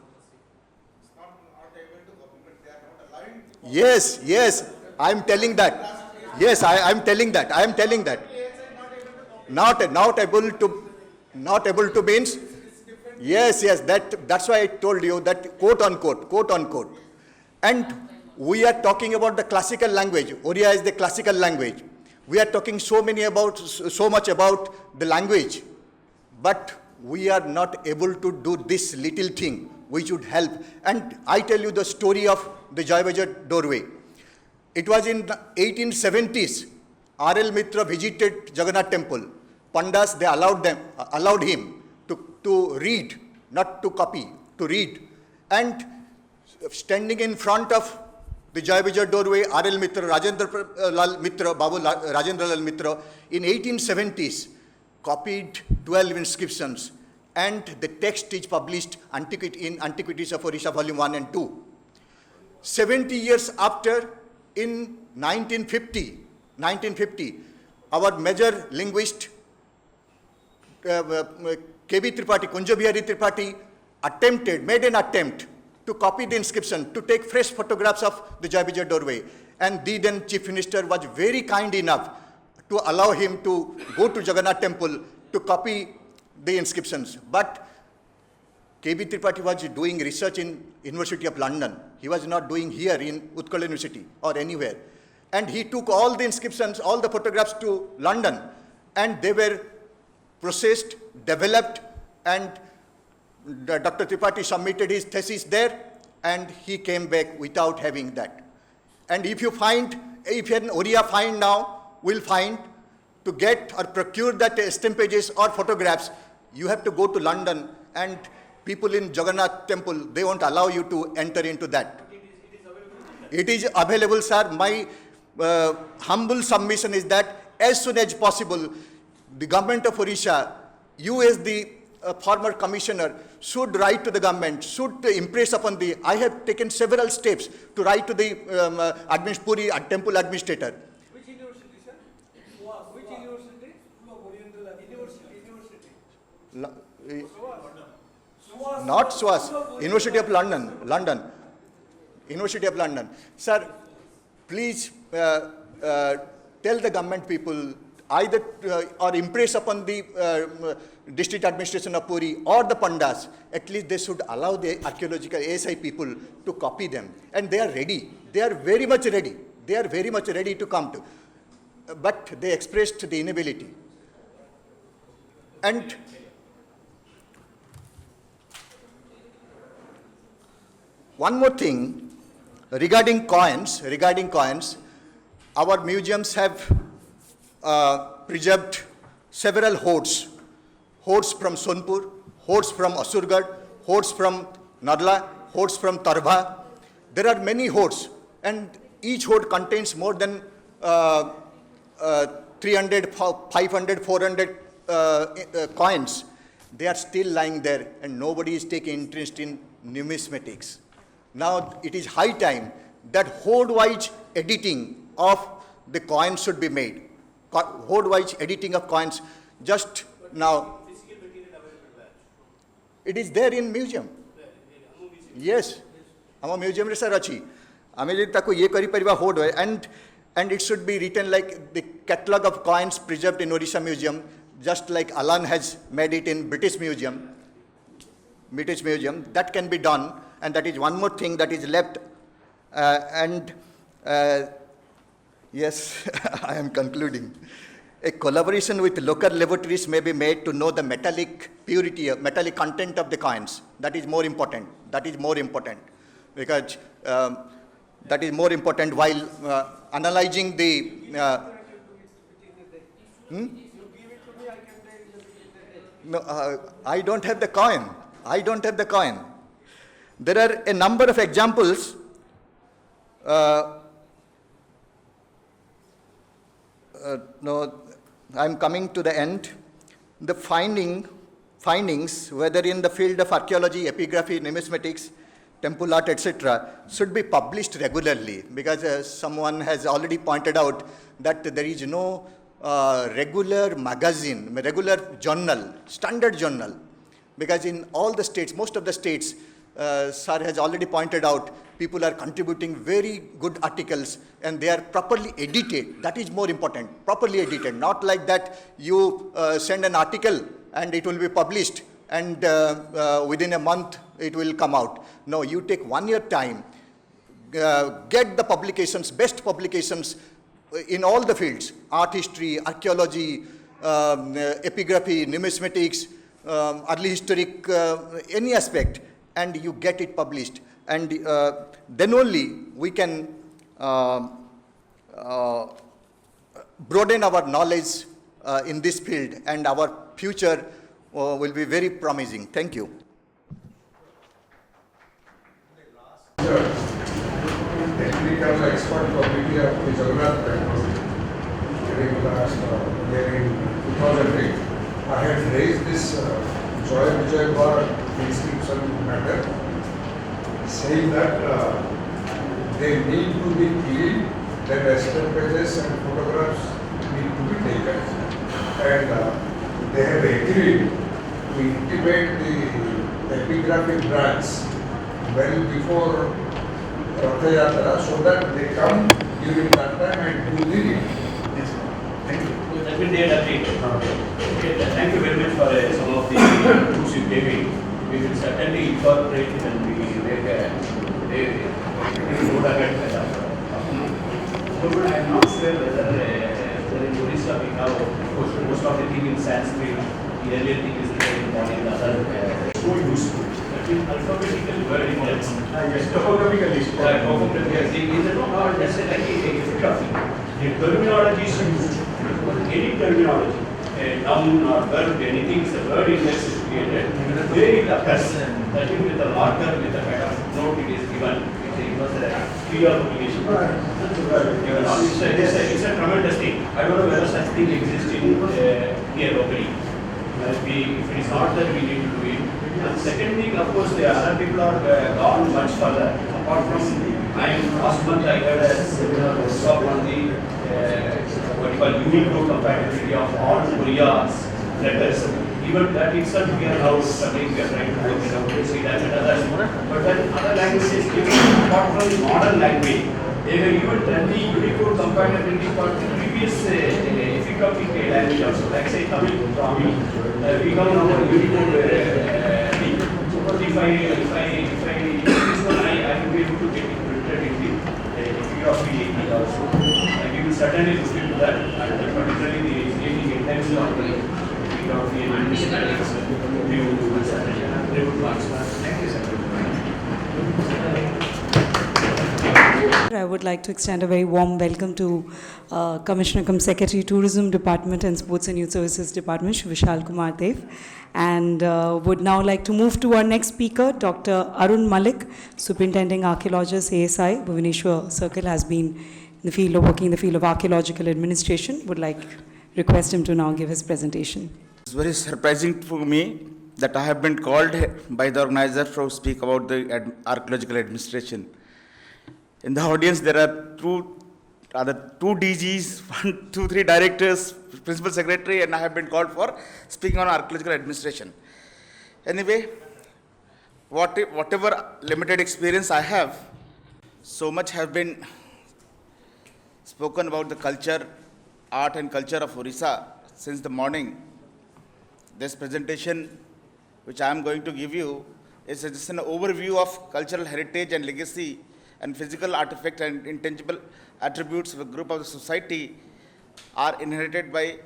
[SPEAKER 8] Yes, I am telling that. Yes, I am telling that. Not able to means. Yes, that's why I told you that quote unquote. And we are talking about the classical language. Oriya is the classical language. We are talking so much about the language, but we are not able to do this little thing which would help. And I tell you the story of the Jayavijay doorway. It was in the 1870s. R.L. Mitra visited Jagannath temple. Pandas, they allowed him to read, not to copy, to read. And standing in front of the Jayavijay doorway, R.L. Mitra, Rajendra Lal Mitra, Babu Rajendra Lal Mitra, in 1870s, copied 12 inscriptions, and the text is published in Antiquities of Odisha, Volume 1 and 2. 70 years after, in 1950, our major linguist, K.B. Tripathi, Kunja Bihari Tripathi, made an attempt to copy the inscription, to take fresh photographs of the Jayavijay doorway. And the then Chief Minister was very kind enough to allow him to go to Jagannath temple to copy the inscriptions. But K.B. Tripathi was doing research in University of London. He was not doing here in Utkal University or anywhere. And he took all the inscriptions, all the photographs to London, and they were processed, developed, and Dr. Tripathi submitted his thesis there, and he came back without having that. And if an Oriya find now, will find, to get or procure that stampages or photographs, you have to go to London, and people in Jagannath temple, they won't allow you to enter into that. It is available, sir. My humble submission is that as soon as possible, the government of Odisha, you as the former commissioner, should write to the government, should impress upon I have taken several steps to write to the Puri temple administrator.
[SPEAKER 5] Which university, sir? Which university?
[SPEAKER 8] Not SWAS, University of London. University of London. Sir, please tell the government people either or impress upon the district administration of Puri or the Pandas, at least they should allow the archaeological ASI people to copy them. And they are ready. They are very much ready. They are very much ready to come to. But they expressed the inability. And one more thing regarding coins, our museums have preserved several hoards. Hoards from Sonpur, hoards from Asurgarh, hoards from Nadla, hoards from Tarbha. There are many hoards, and each hoard contains more than 300, 500, 400 coins. They are still lying there, and nobody is taking interest in numismatics. Now it is high time that hoard-wise editing of the coins should be made. Hoard-wise editing of coins. Just now, it is there in museum. Yes, our museum research. आमे जे ताको ये करी परिवा होड and it should be written like the catalog of coins preserved in Odisha Museum, just like Alan has made it in British Museum. That can be done, and that is one more thing that is left. Yes, I am concluding. A collaboration with local laboratories may be made to know the metallic purity, metallic content of the coins. That is more important. Because that is more important while analyzing the. No, I don't have the coin. There are a number of examples. No, I'm coming to the end. The findings, whether in the field of archaeology, epigraphy, numismatics, temple art, etc., should be published regularly, because someone has already pointed out that there is no regular magazine, regular journal, standard journal, because in all the states, most of the states, Sir has already pointed out, people are contributing very good articles and they are properly edited. That is more important, properly edited. Not like that you send an article and it will be published and within a month it will come out. No, you take 1 year time, get the publications, best publications in all the fields, art history, archaeology, epigraphy, numismatics, early historic, any aspect, and you get it published. And then only we can broaden our knowledge in this field, and our future will be very promising. Thank you.
[SPEAKER 9] Technical expert committee of the geography during last year in 2008. I had raised this Joy inscription matter, saying that they need to be cleaned, then estampages and photographs need to be taken. And they have agreed to intimate the epigraphic branch well before Ratha Yatra, so that they come during that time and do the reading.
[SPEAKER 3] Yes, thank you. That will be agreed. Okay, thank you very much for some of the tools you gave me. We will certainly incorporate it and we will make a good agenda. But I am not sure whether in Odisha we have most of the thing in Sanskrit. The earlier thing is written in the other. So useful. Alphabetical wording. Yes, topographical is not just like the terminology is used. Any terminology, a noun or verb, anything is a word index is created. There it occurs. That is with a marker, with a kind of note it is given. It was a clear obligation. It's a tremendous thing. I don't know whether such thing exists in here locally. If it is not that, we need to do it. And second thing, of course, the other people are gone much further. Apart from, last month I heard a seminar workshop on the what you call Unicode compatibility of all Korea's letters. Even that itself we are now studying, we are trying to work it out to see that and others. But then other languages, apart from the modern language, they were even done the Unicode compatibility for the previous Efficapic language also. Like say Tamil, Brahmi, we come now Unicode. If I this one, I will be able to get it printed in the Efficapic also. We will certainly look into that, and particularly the engaging intention of the view will certainly. Thank you, sir.
[SPEAKER 1] I would like to extend a very warm welcome to Commissioner cum Secretary Tourism Department and Sports and Youth Services Department, Shri Vishal Kumar Dev, and would now like to move to our next speaker, Dr. Arun Malik, Superintending Archaeologist, ASI, Bhubaneswar Circle, has been in the field of working in the field of archaeological administration. Would like request him to now give his presentation.
[SPEAKER 10] It's very surprising for me that I have been called by the organizer to speak about the archaeological administration. In the audience, there are two DGs, 1, 2, 3 directors, principal secretary, and I have been called for speaking on archaeological administration. Anyway, whatever limited experience I have, so much has been spoken about the culture, art and culture of Odisha since the morning. This presentation, which I am going to give you, is just an overview of cultural heritage and legacy and physical artifacts and intangible attributes of a group of the society are inherited by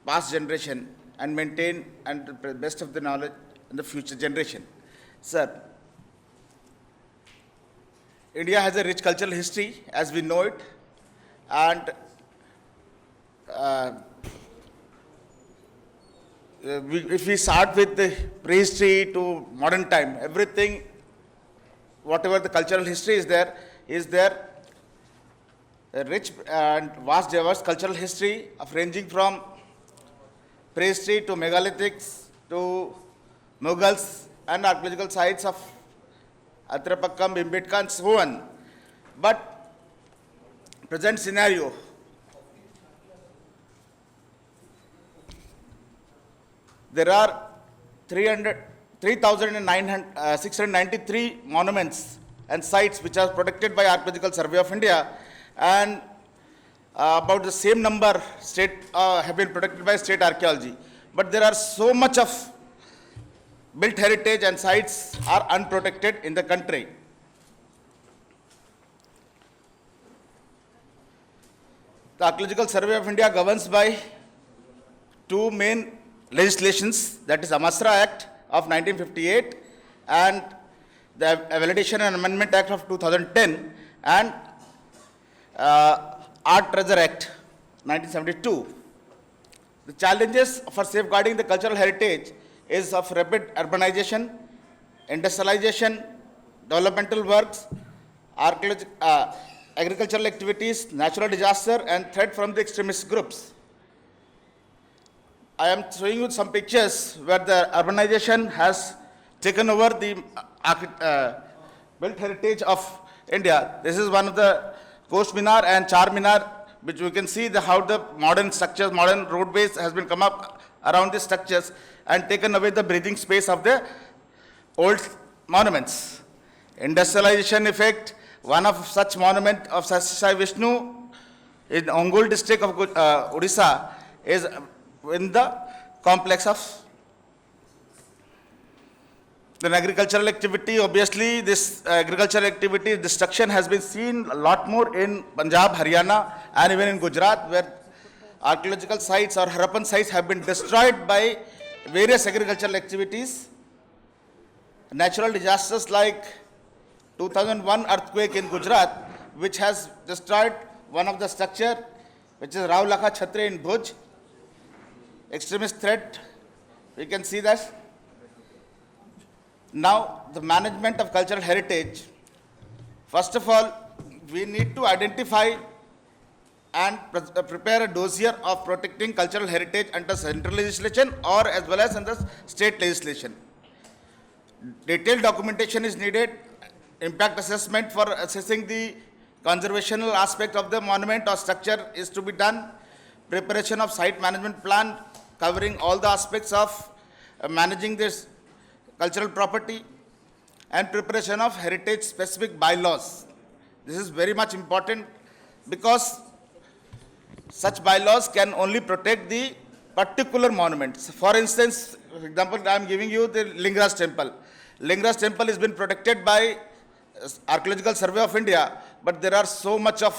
[SPEAKER 10] past generation and maintained and the best of the knowledge in the future generation. Sir, India has a rich cultural history as we know it, and if we start with the prehistory to modern time, everything, whatever the cultural history is there a rich and vast diverse cultural history of ranging from prehistory to megalithics to Mughals and archaeological sites of Atrapakkam, Bhimbetka and so on. But present scenario, there are 3,693 monuments and sites which are protected by Archaeological Survey of India, and about the same number have been protected by state archaeology. But there are so much of built heritage and sites are unprotected in the country. The Archaeological Survey of India governs by two main legislations, that is Amasra Act of 1958 and the Validation and Amendment Act of 2010 and Art Treasure Act 1972. The challenges for safeguarding the cultural heritage is of rapid urbanization, industrialization, developmental works, agricultural activities, natural disaster and threat from the extremist groups. I am showing you some pictures where the urbanization has taken over the built heritage of India. This is one of the Coast Minar and Char Minar, which you can see how the modern structures, modern roadways has been come up around these structures and taken away the breathing space of the old monuments. Industrialization effect, one of such monument of Sasai Vishnu in Ongul district of Odisha is in the complex of the agricultural activity. Obviously, this agricultural activity destruction has been seen a lot more in Punjab, Haryana, and even in Gujarat, where archaeological sites or Harappan sites have been destroyed by various agricultural activities. Natural disasters like 2001 earthquake in Gujarat, which has destroyed one of the structure, which is Rao Lakha Chhatre in Bhuj. Extremist threat, we can see that. Now, the management of cultural heritage. First of all, we need to identify and prepare a dossier of protecting cultural heritage under central legislation or as well as under state legislation. Detailed documentation is needed, impact assessment for assessing the conservational aspect of the monument or structure is to be done, preparation of site management plan covering all the aspects of managing this cultural property, and preparation of heritage specific bylaws. This is very much important because such bylaws can only protect the particular monuments. For instance, for example, I am giving you the Lingaraj temple. Lingaraj temple has been protected by Archaeological Survey of India, but there are so much of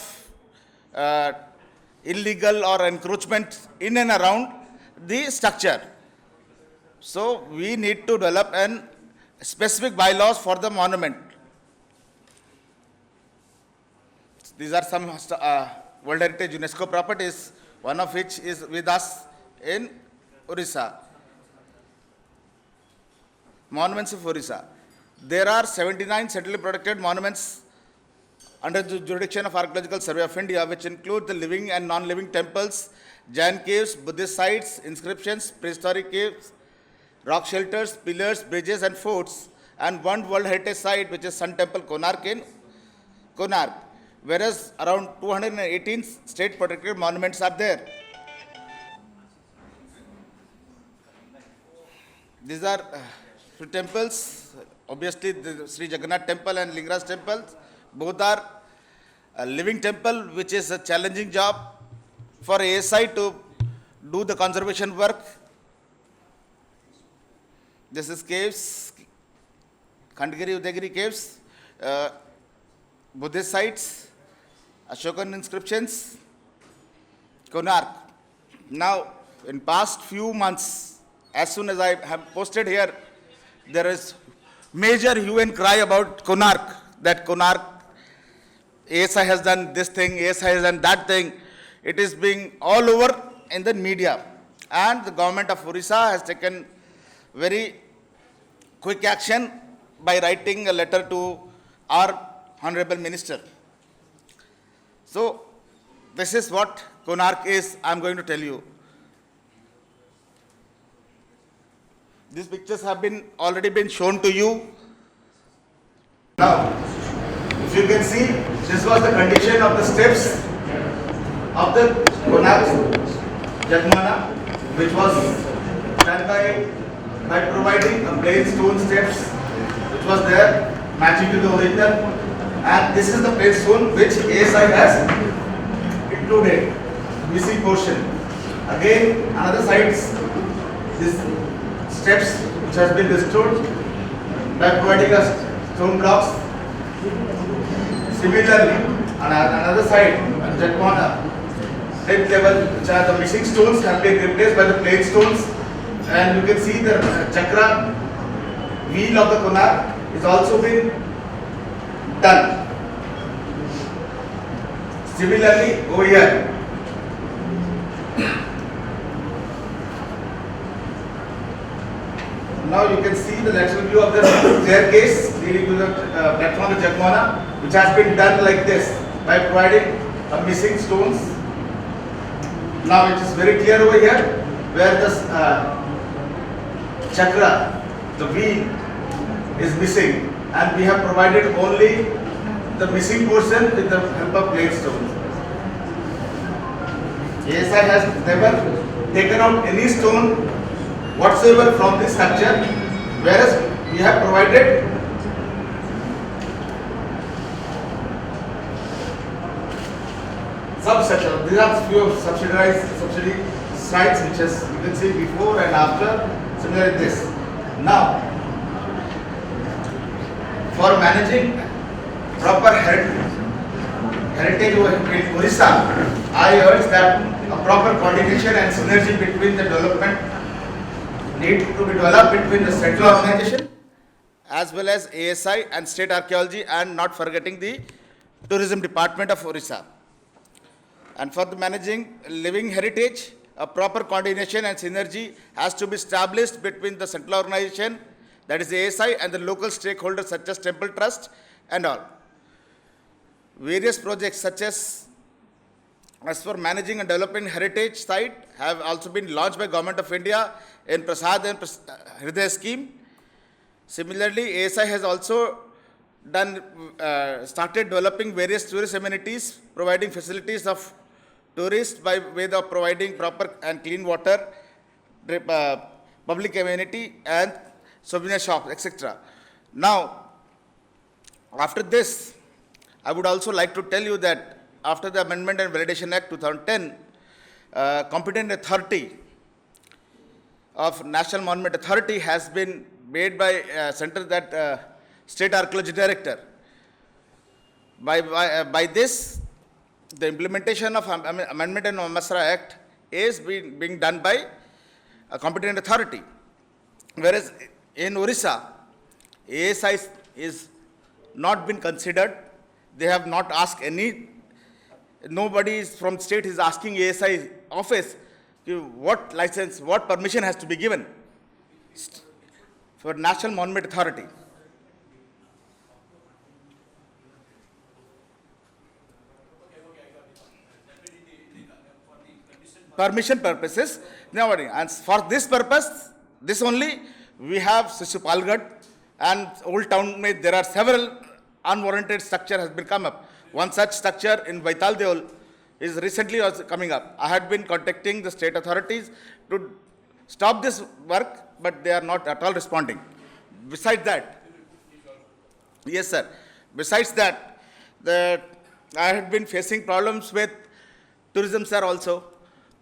[SPEAKER 10] illegal or encroachment in and around the structure. So we need to develop an specific bylaws for the monument. These are some World Heritage UNESCO properties, one of which is with us in Odisha. Monuments of Odisha. There are 79 centrally protected monuments under the jurisdiction of Archaeological Survey of India, which include the living and non-living temples, Jain caves, Buddhist sites, inscriptions, prehistoric caves, rock shelters, pillars, bridges and forts, and one World Heritage Site, which is Sun Temple Konark in Konark, whereas around 218 state protected monuments are there. These are two temples, obviously the Sri Jagannath Temple and Lingaraj Temple. Both are a living temple, which is a challenging job for ASI to do the conservation work. This is caves, Khandagiri, Udayagiri caves, Buddhist sites, Ashokan inscriptions, Konark. Now, in past few months, as soon as I have posted here, there is major hue and cry about Konark, that Konark, ASI has done this thing, ASI has done that thing. It is being all over in the media. And the government of Odisha has taken very quick action by writing a letter to our Honorable Minister. So, this is what Konark is, I am going to tell you. These pictures have already been shown to you. Now, if you can see, this was the condition of the steps of the Konark Jagmana, which was done by providing a plain stone steps, which was there, matching to the original. And this is the plain stone which ASI has included, missing portion. Again, another side, this steps which has been restored by providing us stone blocks. Similarly, on another side, at Jagmana, 10th level, which are the missing stones have been replaced by the plain stones, and you can see the chakra wheel of the Konark is also been done. Similarly, over here, now you can see the lateral view of the staircase leading to the platform of Jagmana, which has been done like this by providing missing stones. Now it is very clear over here where the chakra, the wheel, is missing, and we have provided only the missing portion with the help of plain stones. ASI has never taken out any stone whatsoever from this structure, whereas we have provided substructure. These are few subsidy sites which as you can see before and after, similar to this. Now, for managing proper heritage in Odisha, I urge that a proper coordination and synergy between the development need to be developed between the central organization as well as ASI and state archaeology, and not forgetting the tourism department of Odisha. And for the managing living heritage, a proper coordination and synergy has to be established between the central organization, that is ASI, and the local stakeholders such as temple trust and all. Various projects such as for managing and developing heritage site have also been launched by Government of India in Prasad and Hriday scheme. Similarly, ASI has also started developing various tourist amenities, providing facilities of tourists by way of providing proper and clean water, public amenity and souvenir shops, etc. Now, after this, I would also like to tell you that after the Amendment and Validation Act 2010, competent authority of National Monument Authority has been made by Center that State Archaeology Director. By this, the implementation of Amendment and Masra Act is being done by a competent authority. Whereas in Odisha, ASI is not been considered. They have not asked any nobody from state is asking ASI office what license, what permission has to be given for National Monument Authority. Permission purposes. Now, and for this purpose, this only, we have Sisupalgarh and Old Town, there are several unwarranted structure has been come up. One such structure in Vaital Deol is recently also coming up. I had been contacting the state authorities to stop this work, but they are not at all responding. Besides that, yes sir, besides that, I had been facing problems with tourism sir also.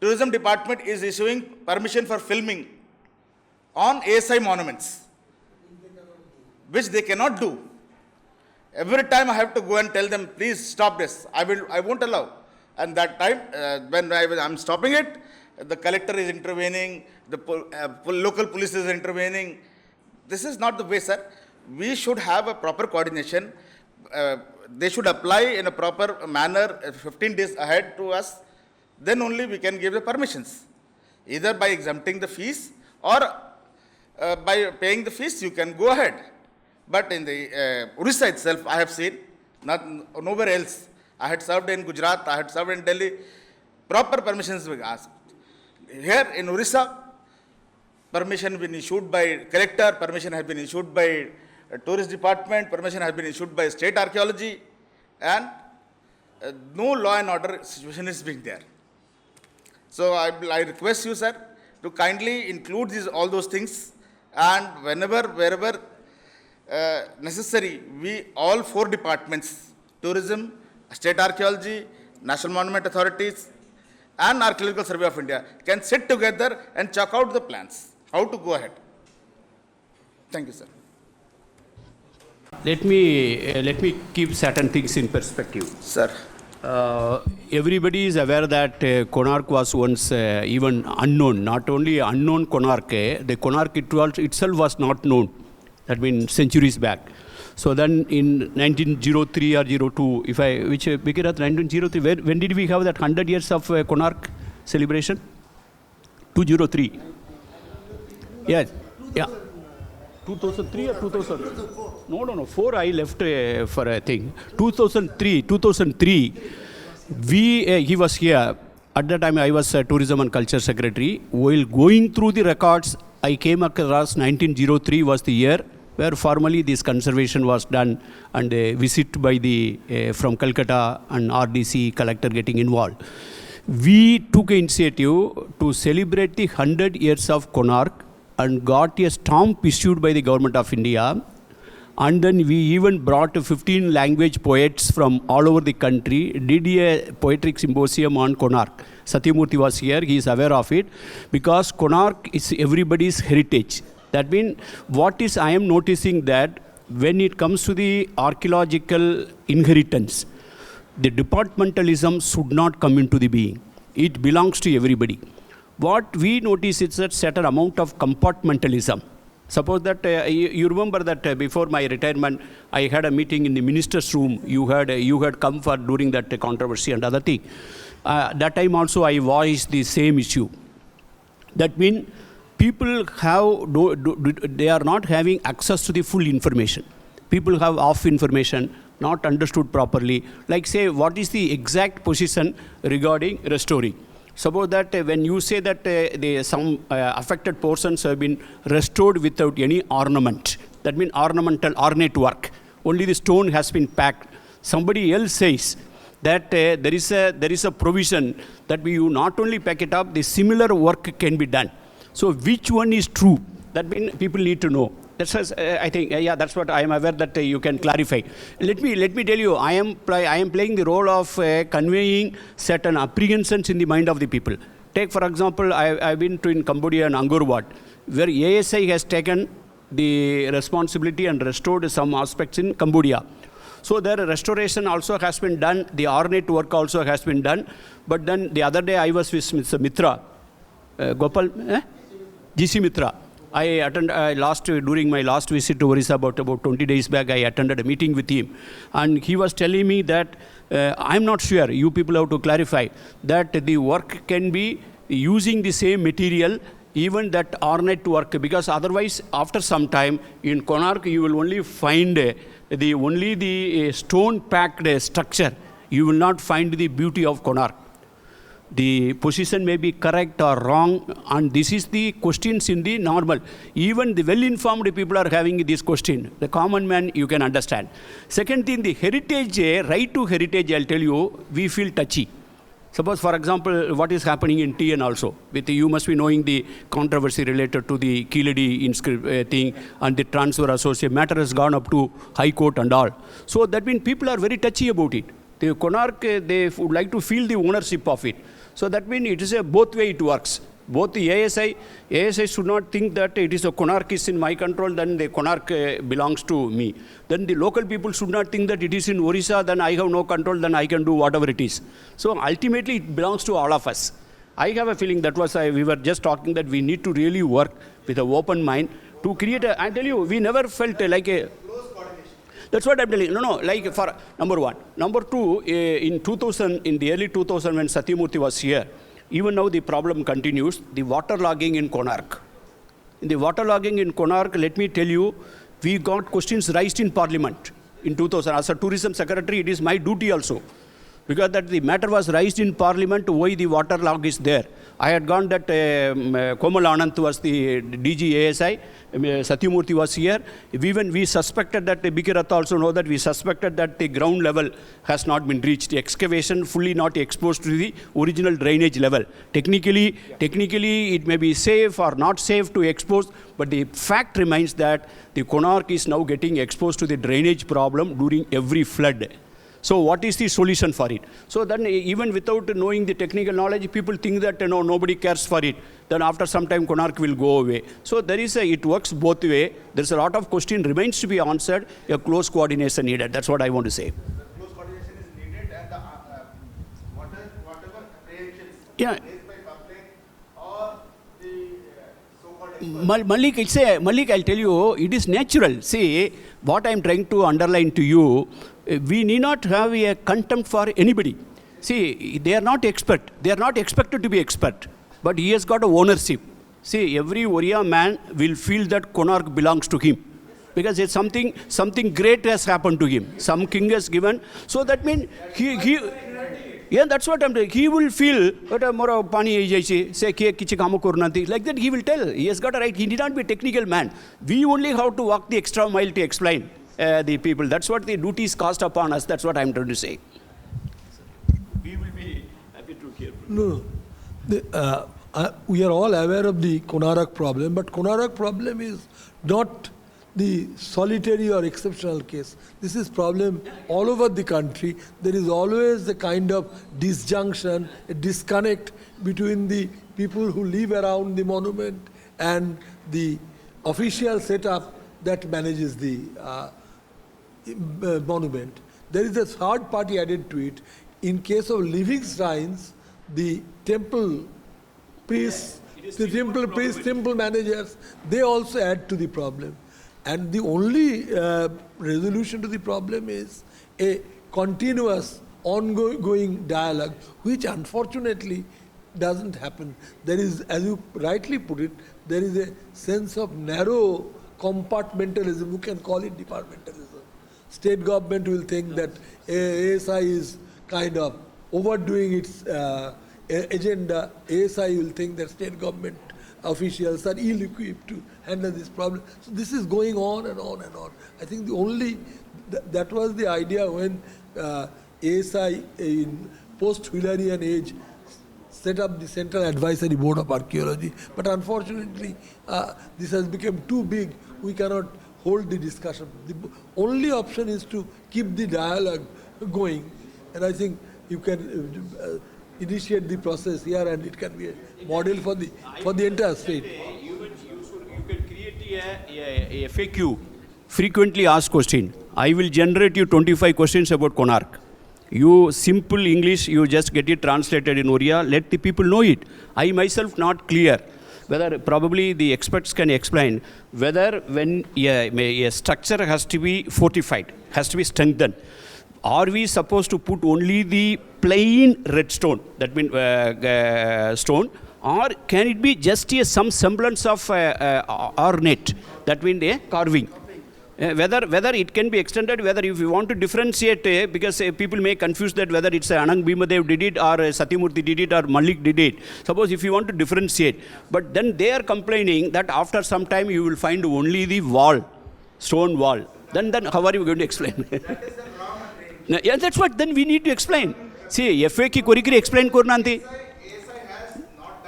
[SPEAKER 10] Tourism department is issuing permission for filming on ASI monuments, which they cannot do. Every time I have to go and tell them, please stop this. I won't allow. And that time, when I'm stopping it, the collector is intervening, the local police is intervening. This is not the way, sir. We should have a proper coordination. They should apply in a proper manner 15 days ahead to us. Then only we can give the permissions. Either by exempting the fees or by paying the fees, you can go ahead. But in the Odisha itself, I have seen, nowhere else. I had served in Gujarat, I had served in Delhi, proper permissions were asked. Here in Odisha, permission has been issued by collector, permission has been issued by tourist department, permission has been issued by state archaeology, and no law and order situation is being there. So I request you, sir, to kindly include all those things, and wherever necessary, we all 4 departments, tourism, state archaeology, national monument authorities, and Archaeological Survey of India, can sit together and check out the plans, how to go ahead. Thank you, sir.
[SPEAKER 3] Let me keep certain things in perspective.
[SPEAKER 10] Sir.
[SPEAKER 3] Everybody is aware that Konark was once even unknown. Not only unknown Konark, the Konark itself was not known. That means centuries back. So then in 1903 or 02, Bikirath 1903, when did we have that 100 years of Konark celebration? 203. Yes. Yeah. 2003 or 2000? No. 4 I left for a thing. 2003, he was here. At that time I was Tourism and Culture Secretary. While going through the records, I came across 1903 was the year where formally this conservation was done, and a visit by from Calcutta and RDC collector getting involved. We took initiative to celebrate the 100 years of Konark and got a stamp issued by the Government of India. And then we even brought 15 language poets from all over the country, did a poetic symposium on Konark. Satyamurthy was here, he is aware of it, because Konark is everybody's heritage. That means, I am noticing that when it comes to the archaeological inheritance, the departmentalism should not come into the being. It belongs to everybody. What we notice is that certain amount of compartmentalism. Suppose that you remember that before my retirement, I had a meeting in the minister's room. You had come for during that controversy and other thing. That time also I voiced the same issue. That means people they are not having access to the full information. People have off information, not understood properly. Like say, what is the exact position regarding restoring? Suppose that when you say that some affected portions have been restored without any ornament, that means ornate work, only the stone has been packed. Somebody else says that there is a provision that you not only pack it up, the similar work can be done. So which one is true? That means people need to know. That's I think, that's what I am aware that you can clarify. Let me tell you, I am playing the role of conveying certain apprehensions in the mind of the people. Take for example, I've been to in Cambodia and Angkor Wat, where ASI has taken the responsibility and restored some aspects in Cambodia. So their restoration also has been done, the ornate work also has been done. But then the other day I was with Mr. Mitra, GC Mitra. During my last visit to Odisha about 20 days back, I attended a meeting with him. And he was telling me that, I'm not sure, you people have to clarify, that the work can be using the same material, even that ornate work, because otherwise, after some time, in Konark, you will only find the stone-packed structure. You will not find the beauty of Konark. The position may be correct or wrong, and this is the questions in the normal. Even the well-informed people are having this question. The common man, you can understand. Second thing, the heritage, right to heritage, I'll tell you, we feel touchy. Suppose, for example, what is happening in TN also. You must be knowing the controversy related to the Kiladi thing and the transfer associate matter has gone up to High Court and all. So that means people are very touchy about it. The Konark, they would like to feel the ownership of it. So that means it is both way it works. Both the ASI should not think that it is a Konark is in my control, then the Konark belongs to me. Then the local people should not think that it is in Odisha, then I have no control, then I can do whatever it is. So ultimately it belongs to all of us. I have a feeling that was, we were just talking that we need to really work with an open mind to create I tell you, we never felt like a... That's what I'm telling you. No, like for number one. Number two, in the early 2000 when Satyamurthy was here, even now the problem continues, the waterlogging in Konark. In the waterlogging in Konark, let me tell you, we got questions raised in Parliament in 2000. As a tourism secretary, it is my duty also. Because that the matter was raised in Parliament, why the waterlog is there. I had gone that Komal Anand was the DG ASI, Satyamurthy was here. Even we suspected that, Bikiratha also know that we suspected that the ground level has not been reached. The excavation fully not exposed to the original drainage level. Technically, it may be safe or not safe to expose, but the fact remains that the Konark is now getting exposed to the drainage problem during every flood. So what is the solution for it? So then even without knowing the technical knowledge, people think that nobody cares for it. Then after some time, Konark will go away. So there is it works both way. There's a lot of question remains to be answered. A close coordination needed. That's what I want to say.
[SPEAKER 10] Close coordination is needed, and whatever apprehensions
[SPEAKER 3] Yeah.
[SPEAKER 10] raised by public or the so-called
[SPEAKER 3] Malik, I'll tell you, it is natural. See, what I'm trying to underline to you, we need not have a contempt for anybody. See, they are not expert. They are not expected to be expert. But he has got a ownership. See, every Oriya man will feel that Konark belongs to him. Because it's something great has happened to him. Some king has given. So that means yeah, that's what I'm saying. He will feel like that he will tell. He has got a right. He need not be a technical man. We only have to walk the extra mile to explain the people. That's what the duty is cast upon us. That's what I'm trying to say. We will be happy to hear from you.
[SPEAKER 11] No, we are all aware of the Konark problem, but Konark problem is not the solitary or exceptional case. This is problem all over the country. There is always a kind of disjunction, a disconnect between the people who live around the monument and the official setup that manages the monument. There is a third party added to it. In case of living shrines, the temple priests, temple managers, they also add to the problem. And the only resolution to the problem is a continuous, ongoing dialogue, which unfortunately doesn't happen. There is, as you rightly put it, there is a sense of narrow compartmentalism. You can call it departmentalism. State government will think that ASI is kind of overdoing its agenda. ASI will think that state government officials are ill-equipped to handle this problem. So this is going on and on and on. I think the only, that was the idea when ASI in post-Wheelerian age set up the Central Advisory Board of Archaeology. But unfortunately, this has become too big. We cannot hold the discussion. The only option is to keep the dialogue going. And I think you can initiate the process here, and it can be a model for the entire state.
[SPEAKER 3] You can create a FAQ, frequently asked question. I will generate you 25 questions about Konark. You simple English, you just get it translated in Oriya, let the people know it. I myself not clear. whether probably the experts can explain whether when a structure has to be fortified, has to be strengthened, are we supposed to put only the plain red stone, that means stone, or can it be just some semblance of ornate, that means a carving? Whether it can be extended, whether if you want to differentiate, because people may confuse that whether it's Anang Bhimadev did it or Satyamurti did it or Malik did it. Suppose if you want to differentiate, but then they are complaining that after some time you will find only the wall, stone wall. Then how are you going to explain? Yeah, that's what then we need to explain. See, FA ki korikiri explain kornanti.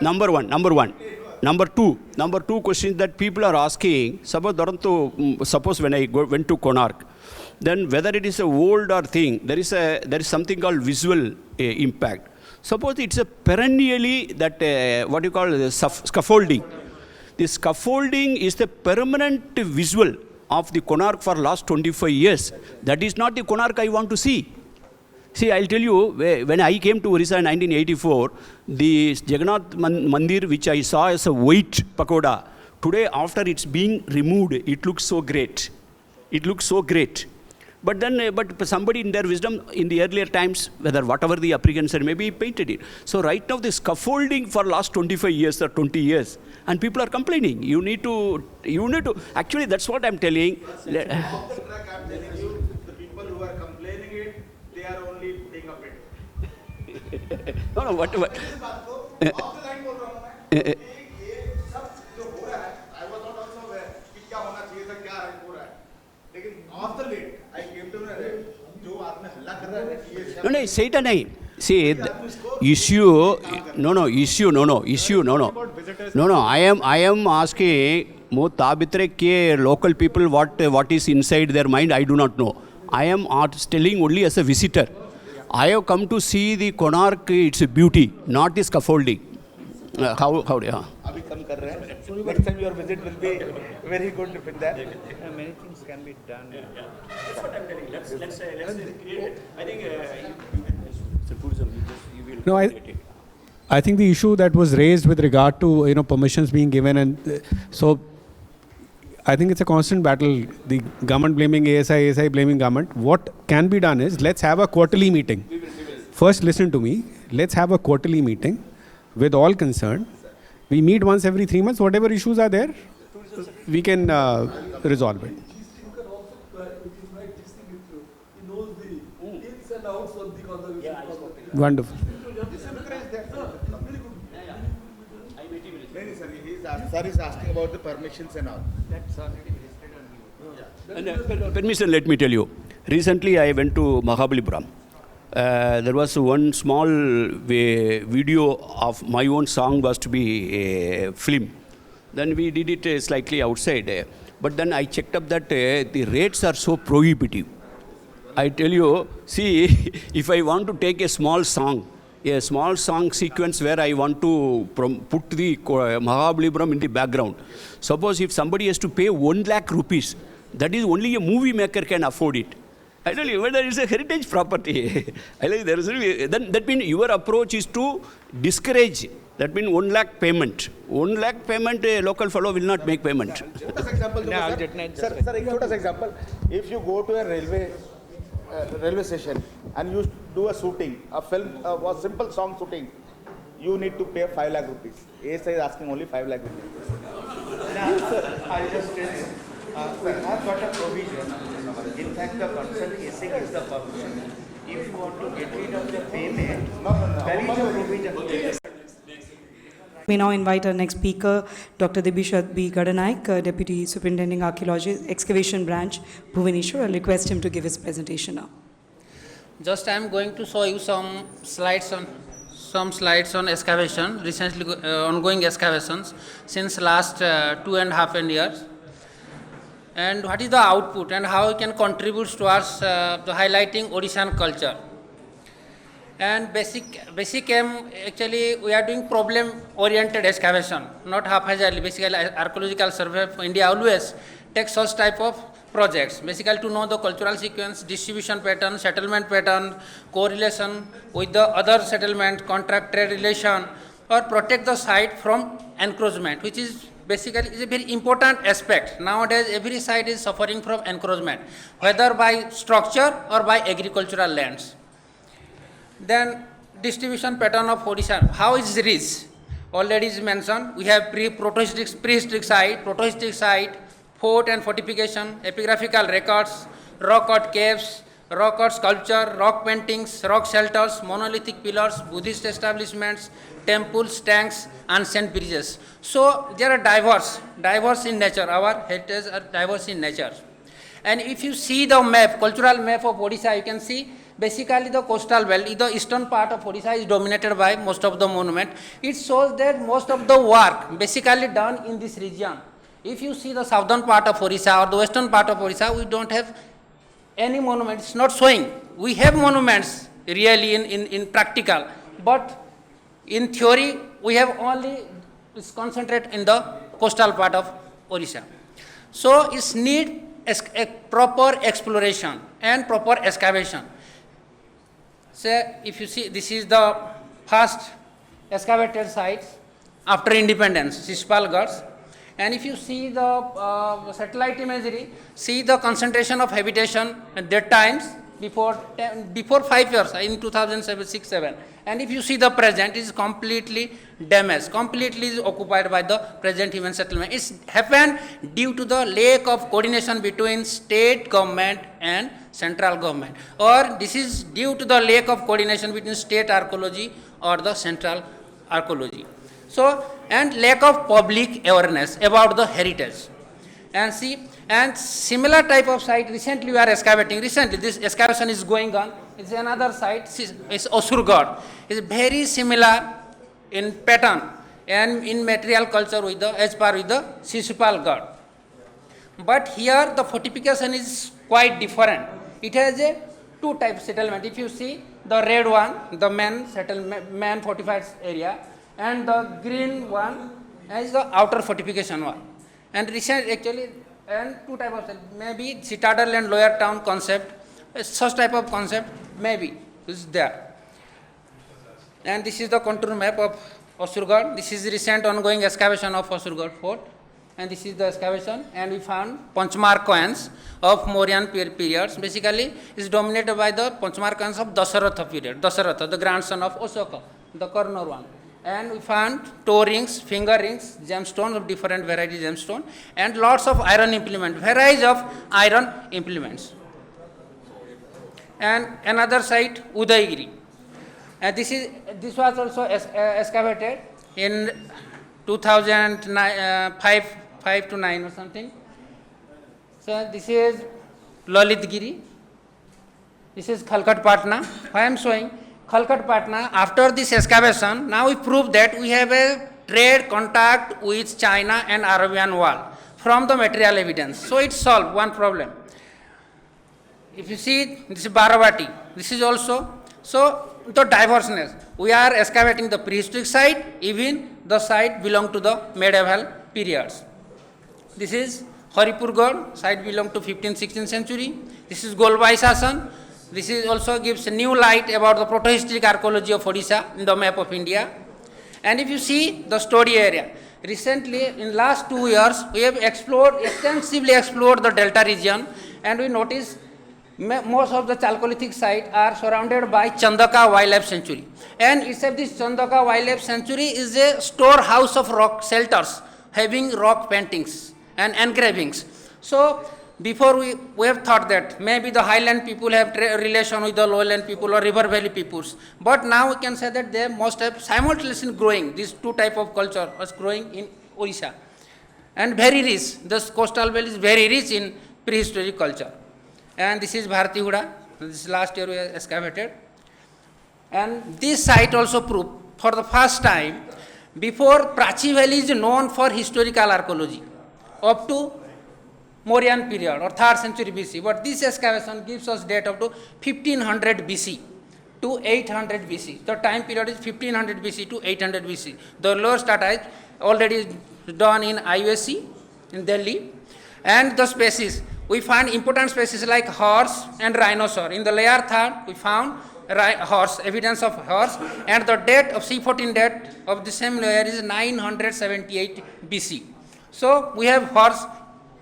[SPEAKER 3] Number one. Number two question that people are asking, suppose when I went to Konark, then whether it is a old or thing, there is something called visual impact. Suppose it's a perennially that, what you call scaffolding. The scaffolding is the permanent visual of the Konark for last 25 years. That is not the Konark I want to see. See, I'll tell you, when I came to Odisha in 1984, the Jagannath Mandir, which I saw as a white pagoda, today after it's being removed, it looks so great. It looks so great. But then, but somebody in their wisdom, in the earlier times, whatever the applicants said, maybe he painted it. So right now, the scaffolding for last 25 years or 20 years, and people are complaining. You need to, actually, that's what I'm telling. No, what?
[SPEAKER 10] I was not also aware कि क्या होना चाहिए था, क्या हो रहा है. लेकिन off the late, I came to know that जो आपने हल्ला कर रहा है कि ये.
[SPEAKER 3] No, say it nahi. See, issue. No. I am asking. Mo tabitre ke local people what is inside their mind. I do not know. I am telling only as a visitor. I have come to see the Konark, its beauty, not the scaffolding. How? Yeah.
[SPEAKER 10] अभी कम कर रहे हैं. Next time your visit will be very good with that.
[SPEAKER 7] Many things can be done. That's what I'm telling. Let's create. I think tourism. You will.
[SPEAKER 12] No, I think the issue that was raised with regard to permissions being given, and so I think it's a constant battle. The government blaming ASI blaming government. What can be done is, let's have a quarterly meeting. First, listen to me. Let's have a quarterly meeting with all concerned. We meet once every 3 months. Whatever issues are there, we can resolve it.
[SPEAKER 11] You can also invite this thing into. He knows the ins and outs of the conservation.
[SPEAKER 12] Wonderful.
[SPEAKER 10] Sir is asking about the permissions and all.
[SPEAKER 7] That's already listed on you.
[SPEAKER 3] Permission, let me tell you. Recently, I went to Mahabalipuram. There was one small video of my own song was to be a film. Then we did it slightly outside. But then I checked up that the rates are so prohibitive. I tell you, see, if I want to take a small song sequence where I want to put the Mahabalipuram in the background. Suppose if somebody has to pay 1 lakh rupees, that is only a movie maker can afford it. I tell you, whether it's a heritage property, I tell you, then that means your approach is to discourage. That means 1 lakh payment. 1 lakh payment, a local fellow will not make payment.
[SPEAKER 10] छोटा सा example दूँगा sir. Sir एक छोटा सा example. If you go to a railway station and you do a shooting, a film, a simple song shooting, you need to pay 5 lakh rupees. ASI is asking only 5 lakh rupees.
[SPEAKER 7] Now, sir, I'll just tell you. We have got a provision. In fact, the concern ASI is the permission. If you want to get rid of the payment, there is a provision.
[SPEAKER 1] We now invite our next speaker, Dr. Dibishat B. Gadanaik, Deputy Superintendent Archaeology, Excavation Branch, Bhubaneswar. I'll request him to give his presentation now.
[SPEAKER 13] Just I am going to show you some slides on excavation, recently ongoing excavations since last 2.5 years, and what is the output and how it can contribute towards the highlighting Odishan culture. And basic aim, actually we are doing problem oriented excavation, not haphazardly. Basically Archaeological Survey of India always takes such type of projects, basically to know the cultural sequence, distribution pattern, settlement pattern, correlation with the other settlement, contract trade relation, or protect the site from encroachment, which is basically is a very important aspect. Nowadays, every site is suffering from encroachment, whether by structure or by agricultural lands. Then distribution pattern of Odisha, how is rich? Already is mentioned, we have prehistoric site, fort and fortification, epigraphical records, rock cut caves, rock cut sculpture, rock paintings, rock shelters, monolithic pillars, Buddhist establishments, temples, tanks, ancient bridges. So they are diverse in nature. Our heritage are diverse in nature. And if you see the map, cultural map of Odisha, you can see basically the coastal belt, the eastern part of Odisha is dominated by most of the monument. It shows that most of the work basically done in this region. If you see the southern part of Odisha or the western part of Odisha, we don't have any monument. It's not showing. We have monuments really in practical, but in theory, we have only concentrate in the coastal part of Odisha. So it's need a proper exploration and proper excavation. So if you see, this is the first excavated sites after independence, Shishpalgarh. And if you see the satellite imagery, see the concentration of habitation at that times before 5 years in 2006-7. And if you see the present, it is completely damaged, completely is occupied by the present human settlement. It's happened due to the lack of coordination between state government and central government, or this is due to the lack of coordination between state archaeology or the central archaeology. So, and lack of public awareness about the heritage. And see, and similar type of site recently we are excavating. Recently this excavation is going on. It's another site, it's Osurgarh. It's very similar in pattern and in material culture with the, as per with the Shishpalgarh. But here the fortification is quite different. It has a two type settlement. If you see the red one, the man fortified area, and the green one is the outer fortification one. And recent actually, and two type of maybe citadel and lower town concept, such type of concept maybe is there. And this is the contour map of Osurgarh. This is recent ongoing excavation of Osurgarh fort. And this is the excavation, and we found Panchmar coins of Mauryan periods. Basically, is dominated by the Panchmar coins of Dasaratha period. Dasaratha, the grandson of Ashoka, the Karnar one. And we found toe rings, finger rings, gemstones of different varieties gemstone, and lots of iron implements, varieties of iron implements. And another site, Udaigiri. And this was also excavated in 2005 to 9 or something. So this is Lalitgiri. This is Khalkhat Patna. I am showing Khalkhat Patna. After this excavation, now we prove that we have a trade contact with China and Arabian wall from the material evidence. So it solved one problem. If you see, this is Baravati. This is also, so the diverseness. We are excavating the prehistoric site, even the site belong to the medieval periods. This is Haripurgarh, site belong to 15th, 16th century. This is Golbai Sasan. This is also gives a new light about the protohistoric archaeology of Odisha in the map of India. And if you see the story area, recently in last 2 years, we have extensively explored the delta region, and we notice most of the Chalcolithic sites are surrounded by Chandaka wildlife sanctuary. And except this Chandaka wildlife sanctuary is a storehouse of rock shelters having rock paintings and engravings. So before we have thought that maybe the highland people have relation with the lowland people or river valley peoples. But now we can say that they must have simultaneously growing. These two type of culture was growing in Odisha. And very rich. This coastal belt is very rich in prehistoric culture. And this is Bharatihuda. This last year we excavated. And this site also proved for the first time, before Prachi Valley is known for historical archaeology up to Mauryan period or 3rd century BC. But this excavation gives us date up to 1500 BC to 800 BC. The time period is 1500 BC to 800 BC. The lower strata already done in IUSC in Delhi. And the species, we find important species like horse and rhinoceros. In the layer 3rd, we found horse, evidence of horse, and the date of C14 date of the same layer is 978 BC. So we have horse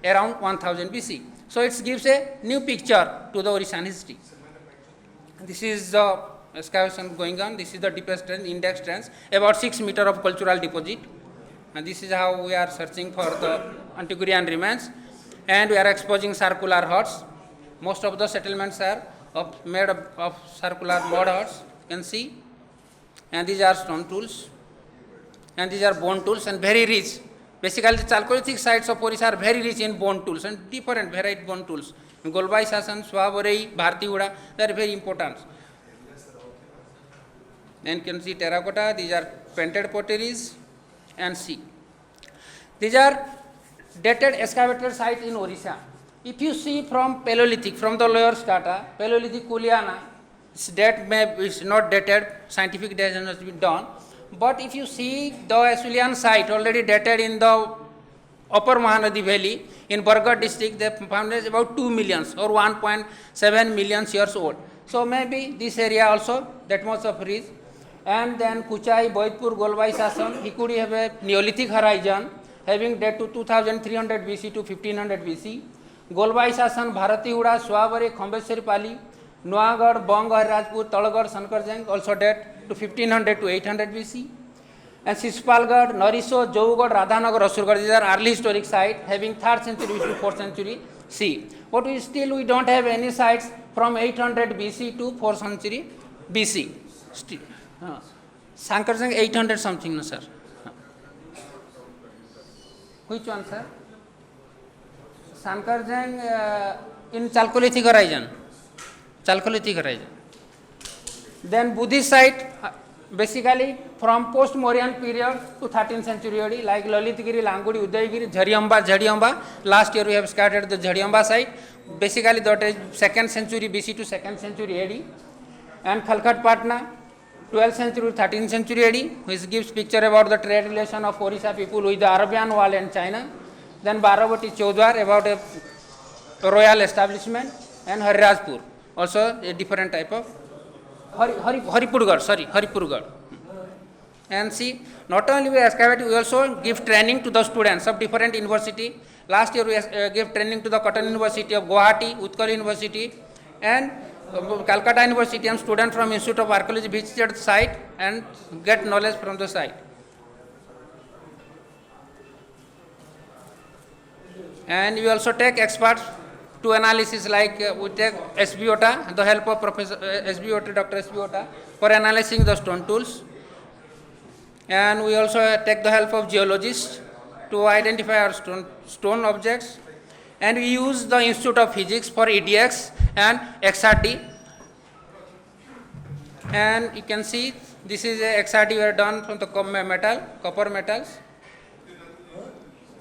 [SPEAKER 13] around 1000 BC. So it gives a new picture to the Odishan history. This is the excavation going on. This is the deepest trench, index trench, about 6 meters of cultural deposit. And this is how we are searching for the antiquarian remains. And we are exposing circular huts. Most of the settlements are made of circular mud huts, you can see. And these are stone tools. And these are bone tools and very rich. Basically, the Chalcolithic sites of Odisha are very rich in bone tools and different varied bone tools. Golbai Sasan, Swaborei, Bhartihuda, they are very important. And you can see terracotta, these are painted potteries, and see. These are dated excavated sites in Odisha. If you see from Paleolithic, from the lower strata, Paleolithic Kuliana, its date is not dated, scientific date has not been done. But if you see the Asulian site already dated in the upper Mahanadi Valley in Bargarh district, they found is about 2 million or 1.7 million years old. So maybe this area also that much of rich. And then Kuchai, Boidpur, Golbai Sasan, he could have a Neolithic horizon having date to 2300 BC to 1500 BC. Golbai Sasan, Bharatihuda, Swabari, Khambeswari Pali, Nuagad, Bongar, Rajput, Talagad, Sankarjang also date to 1500 to 800 BC. And Sispalgad, Noriso, Jaugad, Radhanagar, Asurgad, these are early historic sites having 3rd century to 4th century C. But we don't have any sites from 800 BC to 4th century BC. Still. Sankarjang 800 something, no sir. Which one, sir? Sankarjang in Chalcolithic horizon. Chalcolithic horizon. Then Buddhist site, basically from post-Mauryan period to 13th century AD, like Lalitgiri, Langudi, Udayagiri, Jhadiamba. Last year we have scattered the Jhadiamba site. Basically that is 2nd century BC to 2nd century AD. And Khalkhat Patna, 12th century, 13th century AD, which gives picture about the trade relation of Orissa people with the Arabian Wall and China. Then Baravati Chaudhar about a royal establishment, and Harirajpur, also a different type of Haripurgarh. And see, not only we excavate, we also give training to the students of different university. Last year we gave training to the Cotton University of Guwahati, Utkal University, and Calcutta University, and students from Institute of Archaeology visited the site and get knowledge from the site. And we also take experts to analysis, like we take S.B. Ota, the help of Professor S.B. Ota, Dr. S.B. Ota, for analyzing the stone tools. And we also take the help of geologists to identify our stone objects. And we use the Institute of Physics for EDX and XRD. And you can see this is a XRD we are done from the copper metals.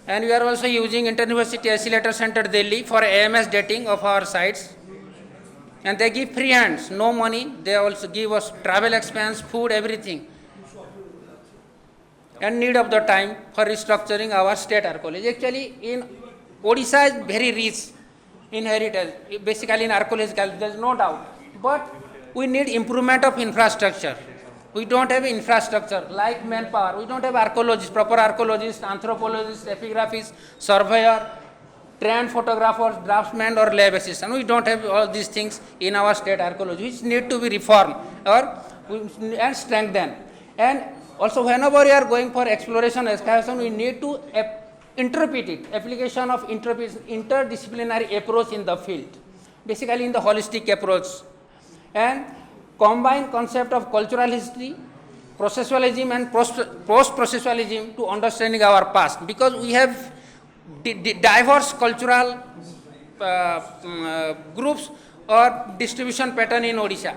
[SPEAKER 13] And we are also using Inter-University Oscillator Center Delhi for AMS dating of our sites. And they give free hands, no money. They also give us travel expense, food, everything. And need of the time for restructuring our state archaeology. Actually, in Odisha is very rich in heritage, basically in archaeological, there is no doubt. But we need improvement of infrastructure. We don't have infrastructure like manpower. We don't have archaeologists, proper archaeologists, anthropologists, epigraphists, surveyor, trained photographers, draftsmen or lab assistants. We don't have all these things in our state archaeology, which need to be reformed and strengthened. And also whenever we are going for exploration, excavation, we need to interpret it, application of interdisciplinary approach in the field, basically in the holistic approach. And combine concept of cultural history, processualism and post-processualism to understanding our past, because we have diverse cultural groups or distribution pattern in Odisha,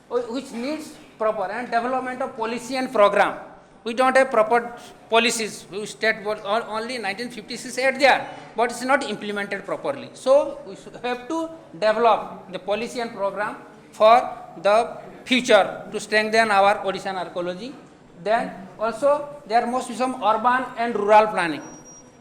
[SPEAKER 13] which needs proper and development of policy and program. We don't have proper policies. We state board only 1956 are there, but it's not implemented properly. So we have to develop the policy and program for the future to strengthen our Odishan archaeology. Then also there must be some urban and rural planning.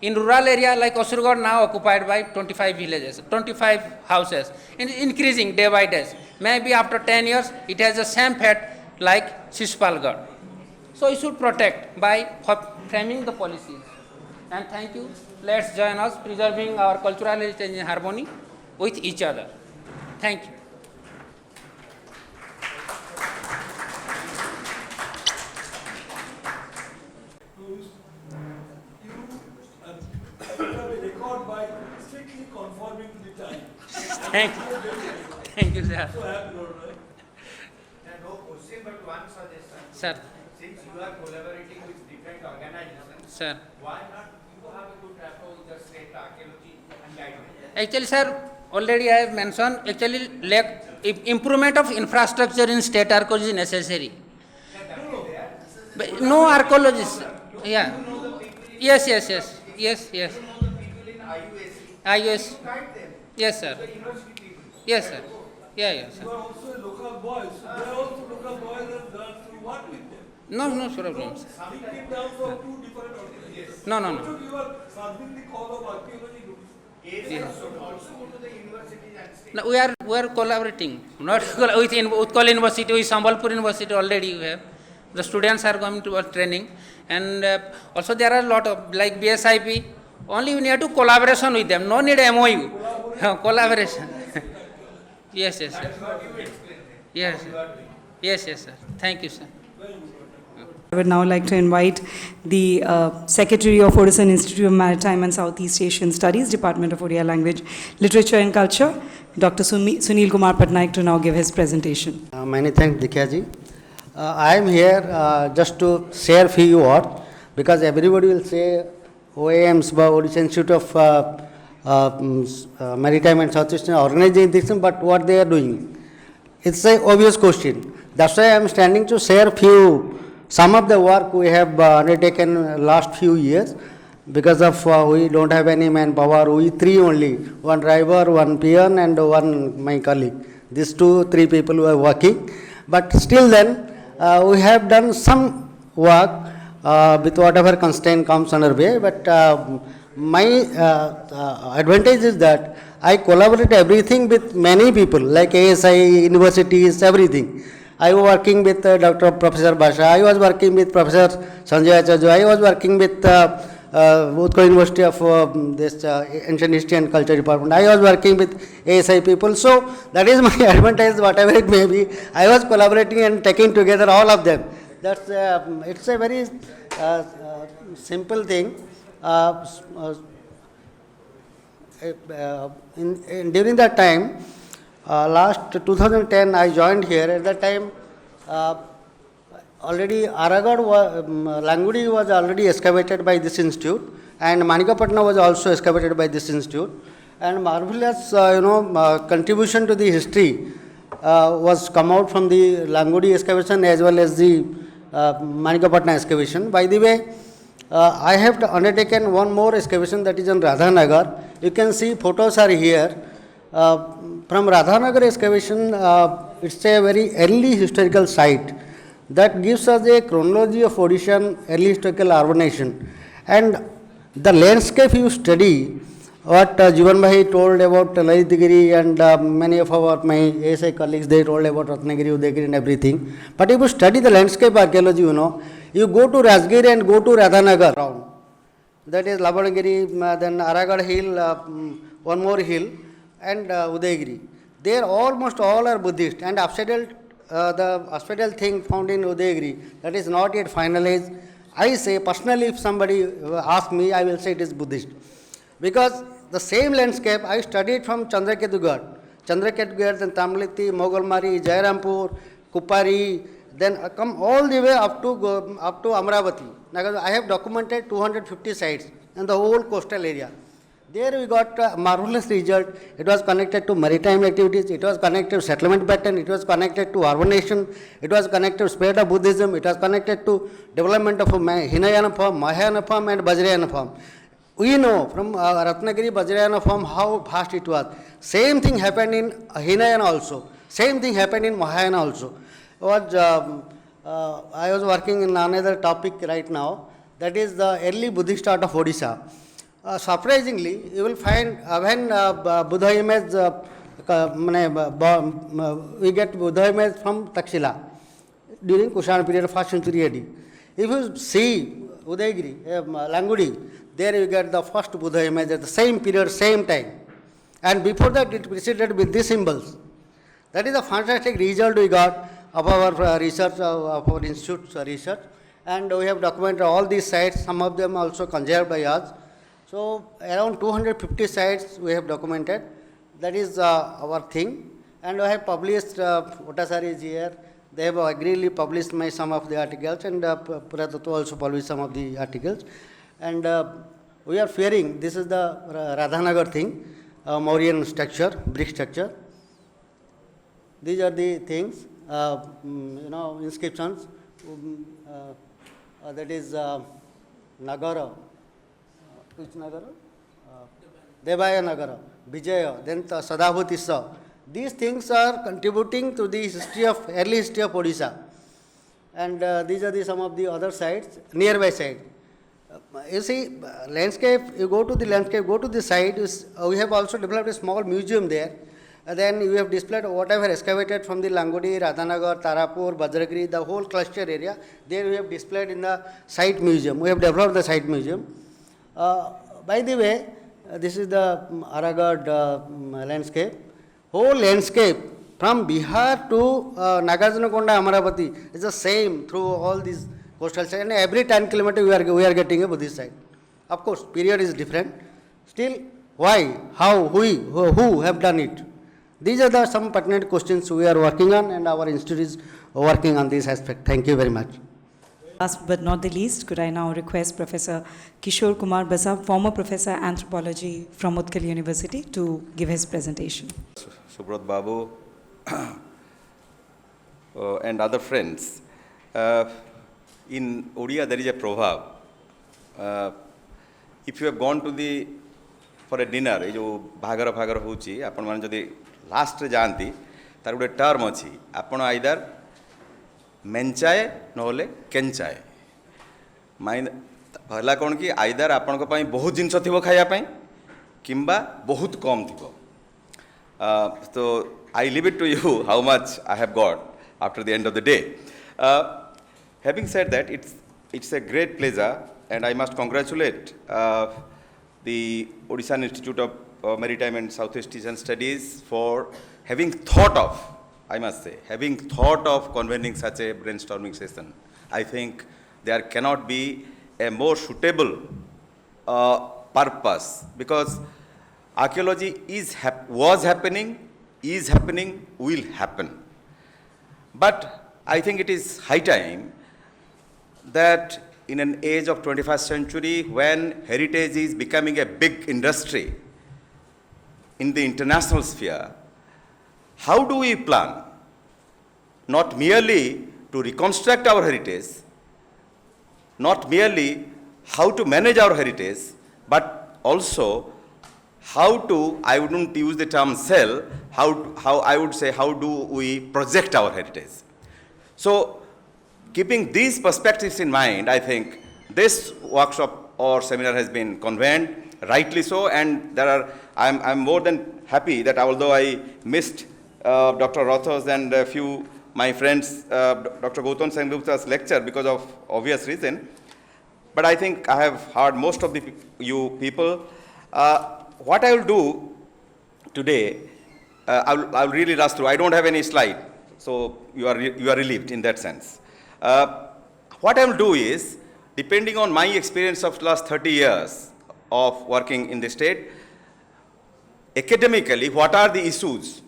[SPEAKER 13] In rural area like Osurgod now occupied by 25 villages, 25 houses, increasing day by day. Maybe after 10 years, it has the same fate like Shishpalgarh. So we should protect by framing the policies. And thank you. Let's join us preserving our cultural heritage in harmony with each other. Thank you.
[SPEAKER 11] Record by strictly conforming to the time.
[SPEAKER 13] Thank you. Thank you, sir.
[SPEAKER 11] So happy, right?
[SPEAKER 7] No question, but one suggestion.
[SPEAKER 13] Sir.
[SPEAKER 7] Since you are collaborating with different organizations,
[SPEAKER 13] Sir.
[SPEAKER 7] why not you have a good rapport with the state archaeology and guidance?
[SPEAKER 13] Actually, sir, already I have mentioned, actually, improvement of infrastructure in state archaeology is necessary. But no archaeologists. Yeah. Yes, yes, yes. Yes, yes. IUS. Yes, sir. Yes, sir. Yeah, yes, sir.
[SPEAKER 11] You are also local boys. They are also local boys and girls. You work with them.
[SPEAKER 13] No, no problem.
[SPEAKER 11] They came down from two different organizations.
[SPEAKER 13] No, no, no.
[SPEAKER 11] Also, you are serving the cause of archaeology.
[SPEAKER 13] Yeah.
[SPEAKER 7] Should also go to the universities and state.
[SPEAKER 13] No, we are collaborating. Not with Utkal University, with Sambalpur University already we have. The students are going to training, and also there are a lot of like BSIP. Only we need to collaboration with them. No need MOU. Collaboration. Yes, yes, sir. Yes, sir. Yes, yes, sir. Thank you, sir.
[SPEAKER 1] I would now like to invite the Secretary of Odishan Institute of Maritime and Southeast Asian Studies, Department of Odia Language, Literature and Culture, Dr. Sunil Kumar Patnaik, to now give his presentation.
[SPEAKER 14] Many thanks, Dikya ji. I am here just to share few words, because everybody will say OAMs, Odisha Institute of Maritime and Southeast Asian organizing this, but what they are doing? It's an obvious question. That's why I am standing to share some of the work we have undertaken last few years. Because of we don't have any manpower, we three only, one driver, one peon and one my colleague. These 2-3 people who are working. But still then, we have done some work with whatever constraint comes under way. But my advantage is that I collaborate everything with many people, like ASI, universities, everything. I was working with Professor Basha, I was working with Professor Sanjay Acharya, I was working with Utkal University of this Ancient History and Culture Department. I was working with ASI people. So that is my advantage, whatever it may be. I was collaborating and taking together all of them. That's it's a very simple thing. During that time, last 2010, I joined here. At that time, already Aragad Langudi was already excavated by this institute, and Manikapatna was also excavated by this institute. And marvelous, contribution to the history was come out from the Langudi excavation as well as the Manikapatna excavation. By the way, I have undertaken one more excavation, that is in Radhanagar. You can see photos are here. From Radhanagar excavation, it's a very early historical site that gives us a chronology of Odishan early historical urbanization. And the landscape you study, what Jivan Bhai told about Lalitgiri and many of my ASI colleagues, they told about Ratnagiri, Udayagiri and everything. But if you study the landscape archaeology, you go to Rajgiri and go to Radhanagar around. That is Labanagiri, then Aragad hill, one more hill, and Udayagiri. There almost all are Buddhist, and the asphodel thing found in Udayagiri, that is not yet finalized. I say personally, if somebody asks me, I will say it is Buddhist. Because the same landscape I studied from Chandraketugad, then Tamliti, Mogolmari, Jairampur, Kupari, then come all the way up to Amravati. I have documented 250 sites in the whole coastal area. There we got a marvelous result. It was connected to maritime activities, it was connected to settlement pattern, it was connected to urbanization, it was connected to spread of Buddhism, it was connected to development of Hinayana form, Mahayana form and Vajrayana form. We know from Ratnagiri, Vajrayana form how vast it was. Same thing happened in Hinayana also. Same thing happened in Mahayana also. I was working in another topic right now, that is the early Buddhist art of Odisha. Surprisingly, you will find when Buddha image, we get Buddha image from Takshila during Kushan period, 1st century AD. If you see Udayagiri, Langudi, there you get the first Buddha image at the same period, same time. And before that, it preceded with these symbols. That is a fantastic result we got of our research, of our institute's research. And we have documented all these sites, some of them also conserved by us. So around 250 sites we have documented. That is our thing. And we have published, Otasari is here. They have agreeably published some of the articles, and Puratattva also published some of the articles. And we are fearing, this is the Radhanagar thing, Mauryan structure, brick structure. These are the things, inscriptions. That is Nagara. Which Nagara? Devaya Nagara, Vijaya, then Sadabhutissa. These things are contributing to the early history of Odisha. And these are some of the other sites, nearby sites. You see, landscape, you go to the landscape, go to the site, we have also developed a small museum there. Then we have displayed whatever excavated from the Langudi, Radhanagar, Tarapur, Bajragiri, the whole cluster area. There we have displayed in the site museum. We have developed the site museum. By the way, this is the Aragad landscape. Whole landscape from Bihar to Nagarjunakonda, Amaravati is the same through all these coastal sites. And every 10 kilometers we are getting a Buddhist site. Of course, period is different. Still, why, how, who have done it? These are some pertinent questions we are working on, and our institute is working on this aspect. Thank you very much.
[SPEAKER 1] Last but not the least, could I now request Professor Kishore Kumar Basa, former Professor Anthropology from Utkal University, to give his presentation.
[SPEAKER 15] Subrat Babu and other friends. In Odia there is a proverb. If you have gone to for a dinner, ये जो भागर होची, अपन मान जदि last रे जानती, तार गुटे term अच्छी, अपन either मेंचाए नोले केंचाए. Mine पहला कौन की either अपन को पाई बहुत जिंस थी वो खाया पाई, किंबा बहुत कम थी वो. So I leave it to you how much I have got after the end of the day. Having said that, it's a great pleasure, and I must congratulate the Odishan Institute of Maritime and Southeast Asian Studies for having thought of, I must say, having thought of convening such a brainstorming session. I think there cannot be a more suitable purpose, because archaeology was happening, is happening, will happen. But I think it is high time that in an age of 21st century, when heritage is becoming a big industry in the international sphere, how do we plan not merely to reconstruct our heritage, not merely how to manage our heritage, but also how to, I wouldn't use the term sell, how I would say, how do we project our heritage? So, keeping these perspectives in mind, I think this workshop or seminar has been convened, rightly so, and I'm more than happy that although I missed Dr. Rothos and a few my friends, Dr. Gautam Sengupta's lecture because of obvious reason, but I think I have heard most of you people. What I will do today, I'll really rush through. I don't have any slide, so you are relieved in that sense. What I will do is, depending on my experience of last 30 years of working in the state, academically, what are the issues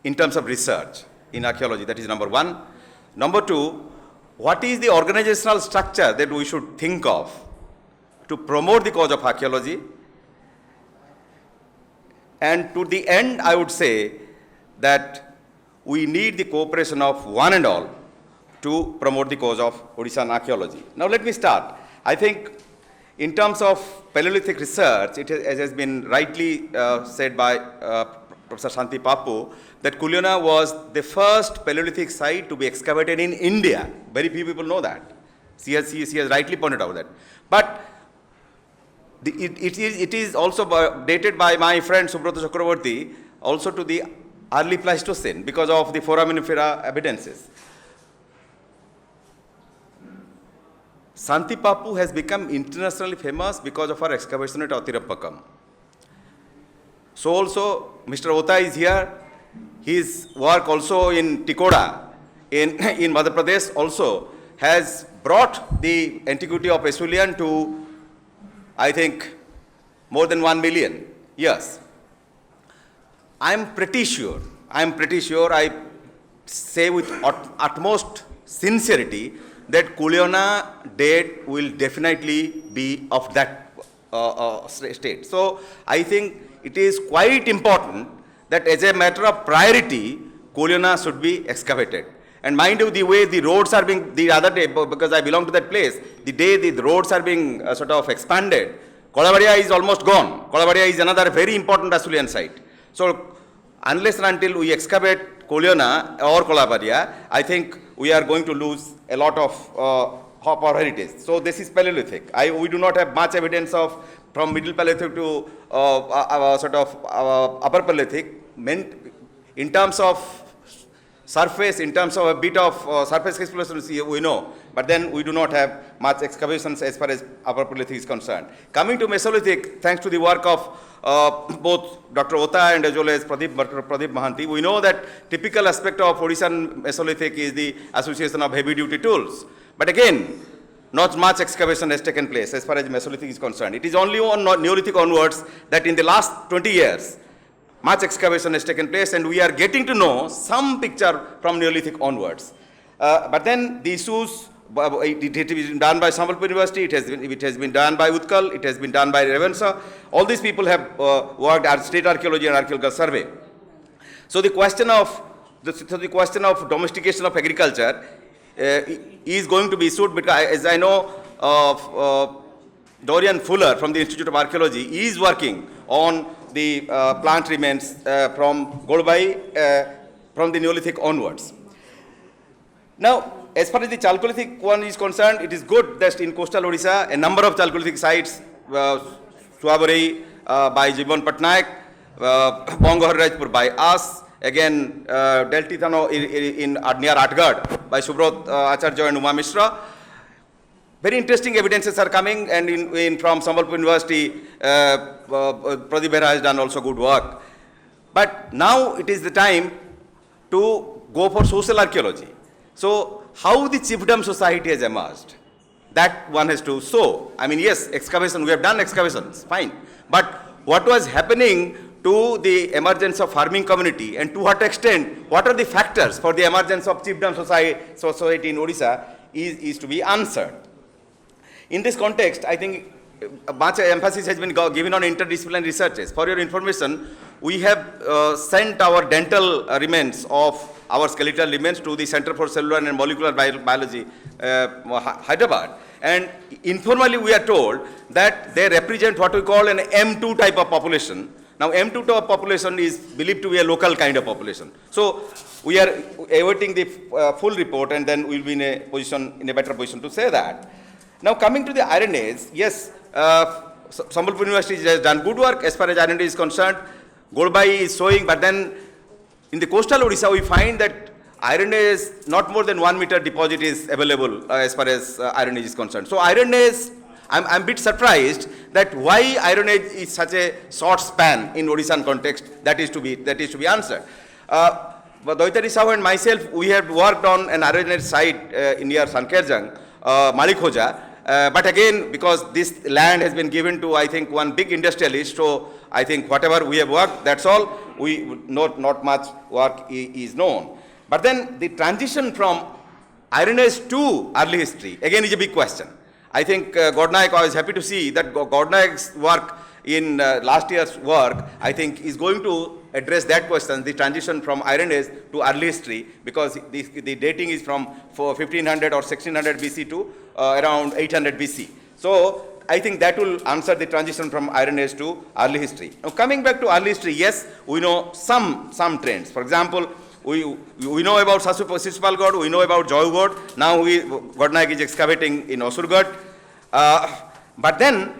[SPEAKER 15] in terms of research in archaeology? That is number one. Number two, what is the organizational structure that we should think of to promote the cause of archaeology? And to the end, I would say that we need the cooperation of one and all to promote the cause of Odishan archaeology. Now let me start. I think in terms of Paleolithic research, as has been rightly said by Professor Shanti Papu, that Kuliona was the first Paleolithic site to be excavated in India. Very few people know that. She has rightly pointed out that. But it is also dated by my friend Subrata Chakraborty also to the early Pleistocene because of the foraminifera evidences. Santipapu has become internationally famous because of our excavation at Atirappakam. So also Mr. Ota is here. His work also in Tikoda in Madhya Pradesh also has brought the antiquity of Vesuvian to, I think, more than 1 million years. I'm pretty sure, I say with utmost sincerity that Kuliona date will definitely be of that state. So I think it is quite important that as a matter of priority, Kuliona should be excavated. And mind you, the way the roads are being, the other day, because I belong to that place, the day the roads are being sort of expanded, Kolavaria is almost gone. Kolavaria is another very important Vesuvian site. So unless and until we excavate Kuliona or Kolavaria, I think we are going to lose a lot of our heritage. So this is Paleolithic. We do not have much evidence of from Middle Paleolithic to Upper Paleolithic. In terms of surface, in terms of a bit of surface exploration, we know, but then we do not have much excavations as far as Upper Paleolithic is concerned. Coming to Mesolithic, thanks to the work of both Dr. Ota and as well as Pradeep Mahanti, we know that typical aspect of Odishan Mesolithic is the association of heavy duty tools. But again, not much excavation has taken place as far as Mesolithic is concerned. It is only on Neolithic onwards that in the last 20 years, much excavation has taken place, and we are getting to know some picture from Neolithic onwards. But then the issues, it has been done by Sambalpur University, it has been done by Utkal, it has been done by Revensa. All these people have worked at state archaeology and archaeological survey. So the question of domestication of agriculture is going to be issued, because as I know, Dorian Fuller from the Institute of Archaeology is working on the plant remains from Golbai from the Neolithic onwards. Now, as far as the Chalcolithic one is concerned, it is good that in coastal Odisha, a number of Chalcolithic sites, Suaborei by Jibon Patnaik, Bongoharrajpur by us, again Deltithano near Atgad by Subrot Acharya and Uma Mishra. Very interesting evidences are coming, and from Sambalpur University, Pradeep Behra has done also good work. But now it is the time to go for social archaeology. So how the chiefdom society has emerged, that one has to show. I mean, yes, excavation, we have done excavations, fine. But what was happening to the emergence of farming community, and to what extent, what are the factors for the emergence of chiefdom society in Odisha is to be answered. In this context, I think much emphasis has been given on interdisciplinary researches. For your information, we have sent our dental remains of our skeletal remains to the Center for Cellular and Molecular Biology, Hyderabad. And informally, we are told that they represent what we call an M2 type of population. Now, M2 type of population is believed to be a local kind of population. So, we are awaiting the full report, and then we will be in a better position to say that. Now, coming to the Iron Age, yes, Sambalpur University has done good work as far as Iron Age is concerned. Golbai is showing, but then in the coastal Odisha, we find that Iron Age, not more than 1 meter deposit is available as far as Iron Age is concerned. So, Iron Age, I'm a bit surprised that why Iron Age is such a short span in Odishan context. That is to be answered. Doitari Sahu and myself, we have worked on an Iron Age site near Sankerjang, Malikhoja. But again, because this land has been given to, I think, one big industrialist, so I think whatever we have worked, that's all. Not much work is known. But then the transition from Iron Age to early history, again, is a big question. I think Godnaik, I was happy to see that Godnaik's work in last year's work, I think, is going to address that question, the transition from Iron Age to early history, because the dating is from 1500 or 1600 BC to around 800 BC. So, I think that will answer the transition from Iron Age to early history. Now, coming back to early history, yes, we know some trends. For example, we know about Sisupal God, we know about Joy God. Now, Godnaik is excavating in Osurgad. But then,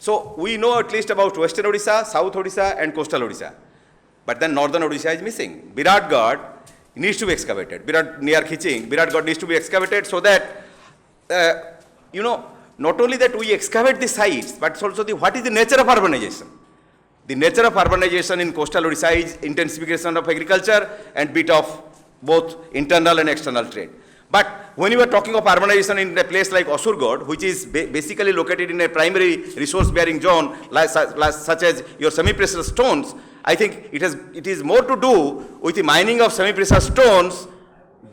[SPEAKER 15] So we know at least about Western Odisha, South Odisha and Coastal Odisha. But then Northern Odisha is missing. Biratgarh needs to be excavated. Near Khiching, Biratgarh needs to be excavated so that, not only that we excavate the sites, but also what is the nature of urbanization. The nature of urbanization in Coastal Odisha is intensification of agriculture and bit of both internal and external trade. But when you are talking of urbanization in a place like Asurgarh, which is basically located in a primary resource-bearing zone, such as your semi-precious stones, I think it is more to do with the mining of semi-precious stones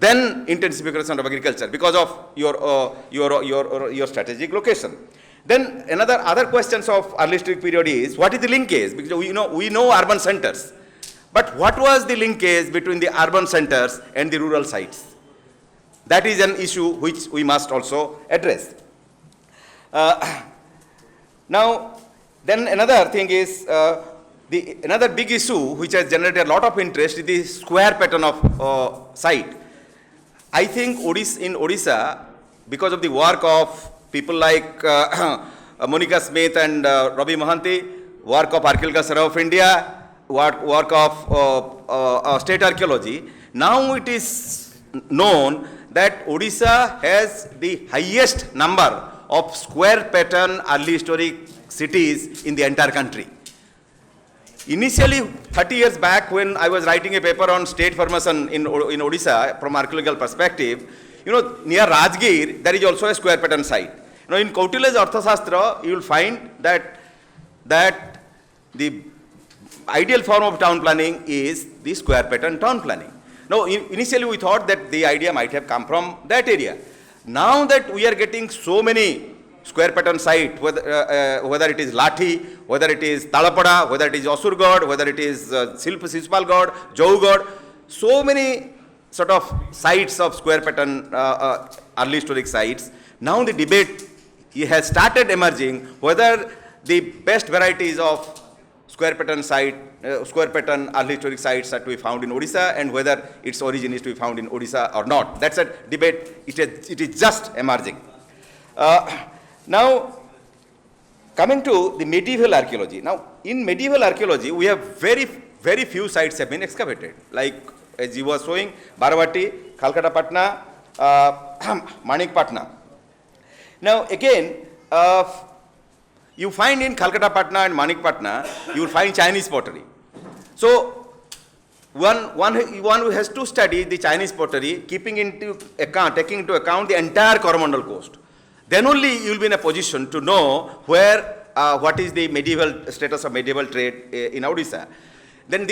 [SPEAKER 15] than intensification of agriculture because of your strategic location. Then other questions of early historic period is what is the linkage? Because we know urban centers, but what was the linkage between the urban centers and the rural sites? That is an issue which we must also address. Now, then another thing is another big issue which has generated a lot of interest is the square pattern of site. I think in Odisha, because of the work of people like Monica Smith and Ravi Mohanty, work of Archaeological Survey of India, work of State Archaeology, now it is known that Odisha has the highest number of square pattern early historic cities in the entire country. Initially, 30 years back, when I was writing a paper on state formation in Odisha from archaeological perspective, near Rajgir, there is also a square pattern site. In Kautilya's Arthashastra, you will find that the ideal form of town planning is the square pattern town planning. Now, initially we thought that the idea might have come from that area. Now that we are getting so many square pattern site, whether it is Lathi, whether it is Talapada, whether it is Asurgarh, whether it is Silpalgarh, Jaugarh, so many sort of sites of square pattern early historic sites. Now the debate has started emerging whether the best varieties of square pattern early historic sites are to be found in Odisha and whether its origin is to be found in Odisha or not. That's a debate, it is just emerging. Now, coming to the medieval archaeology. Now, in medieval archaeology, we have very few sites have been excavated. Like, as you were showing, Baravati, Calcutta Patna, Manikpatna. Now, again, you find in Calcutta Patna and Manikpatna, you will find Chinese pottery. So, one who has to study the Chinese pottery, taking into account the entire Coromandel coast. Then only you will be in a position to know what is the medieval status of medieval trade in Odisha. Then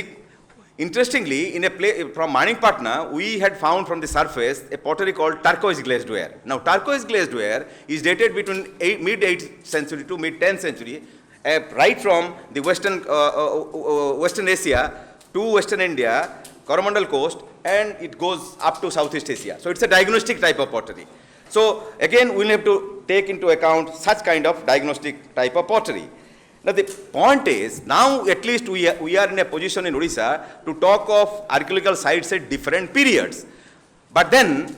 [SPEAKER 15] interestingly, in a place from Manikpatna, we had found from the surface a pottery called turquoise glazed ware. Now, turquoise glazed ware is dated between mid-8th century to mid-10th century, right from the Western Asia to Western India, Coromandel coast, and it goes up to Southeast Asia. So, it's a diagnostic type of pottery. So, again, we will have to take into account such kind of diagnostic type of pottery. Now, the point is, now at least we are in a position in Odisha to talk of archaeological sites at different periods. But then,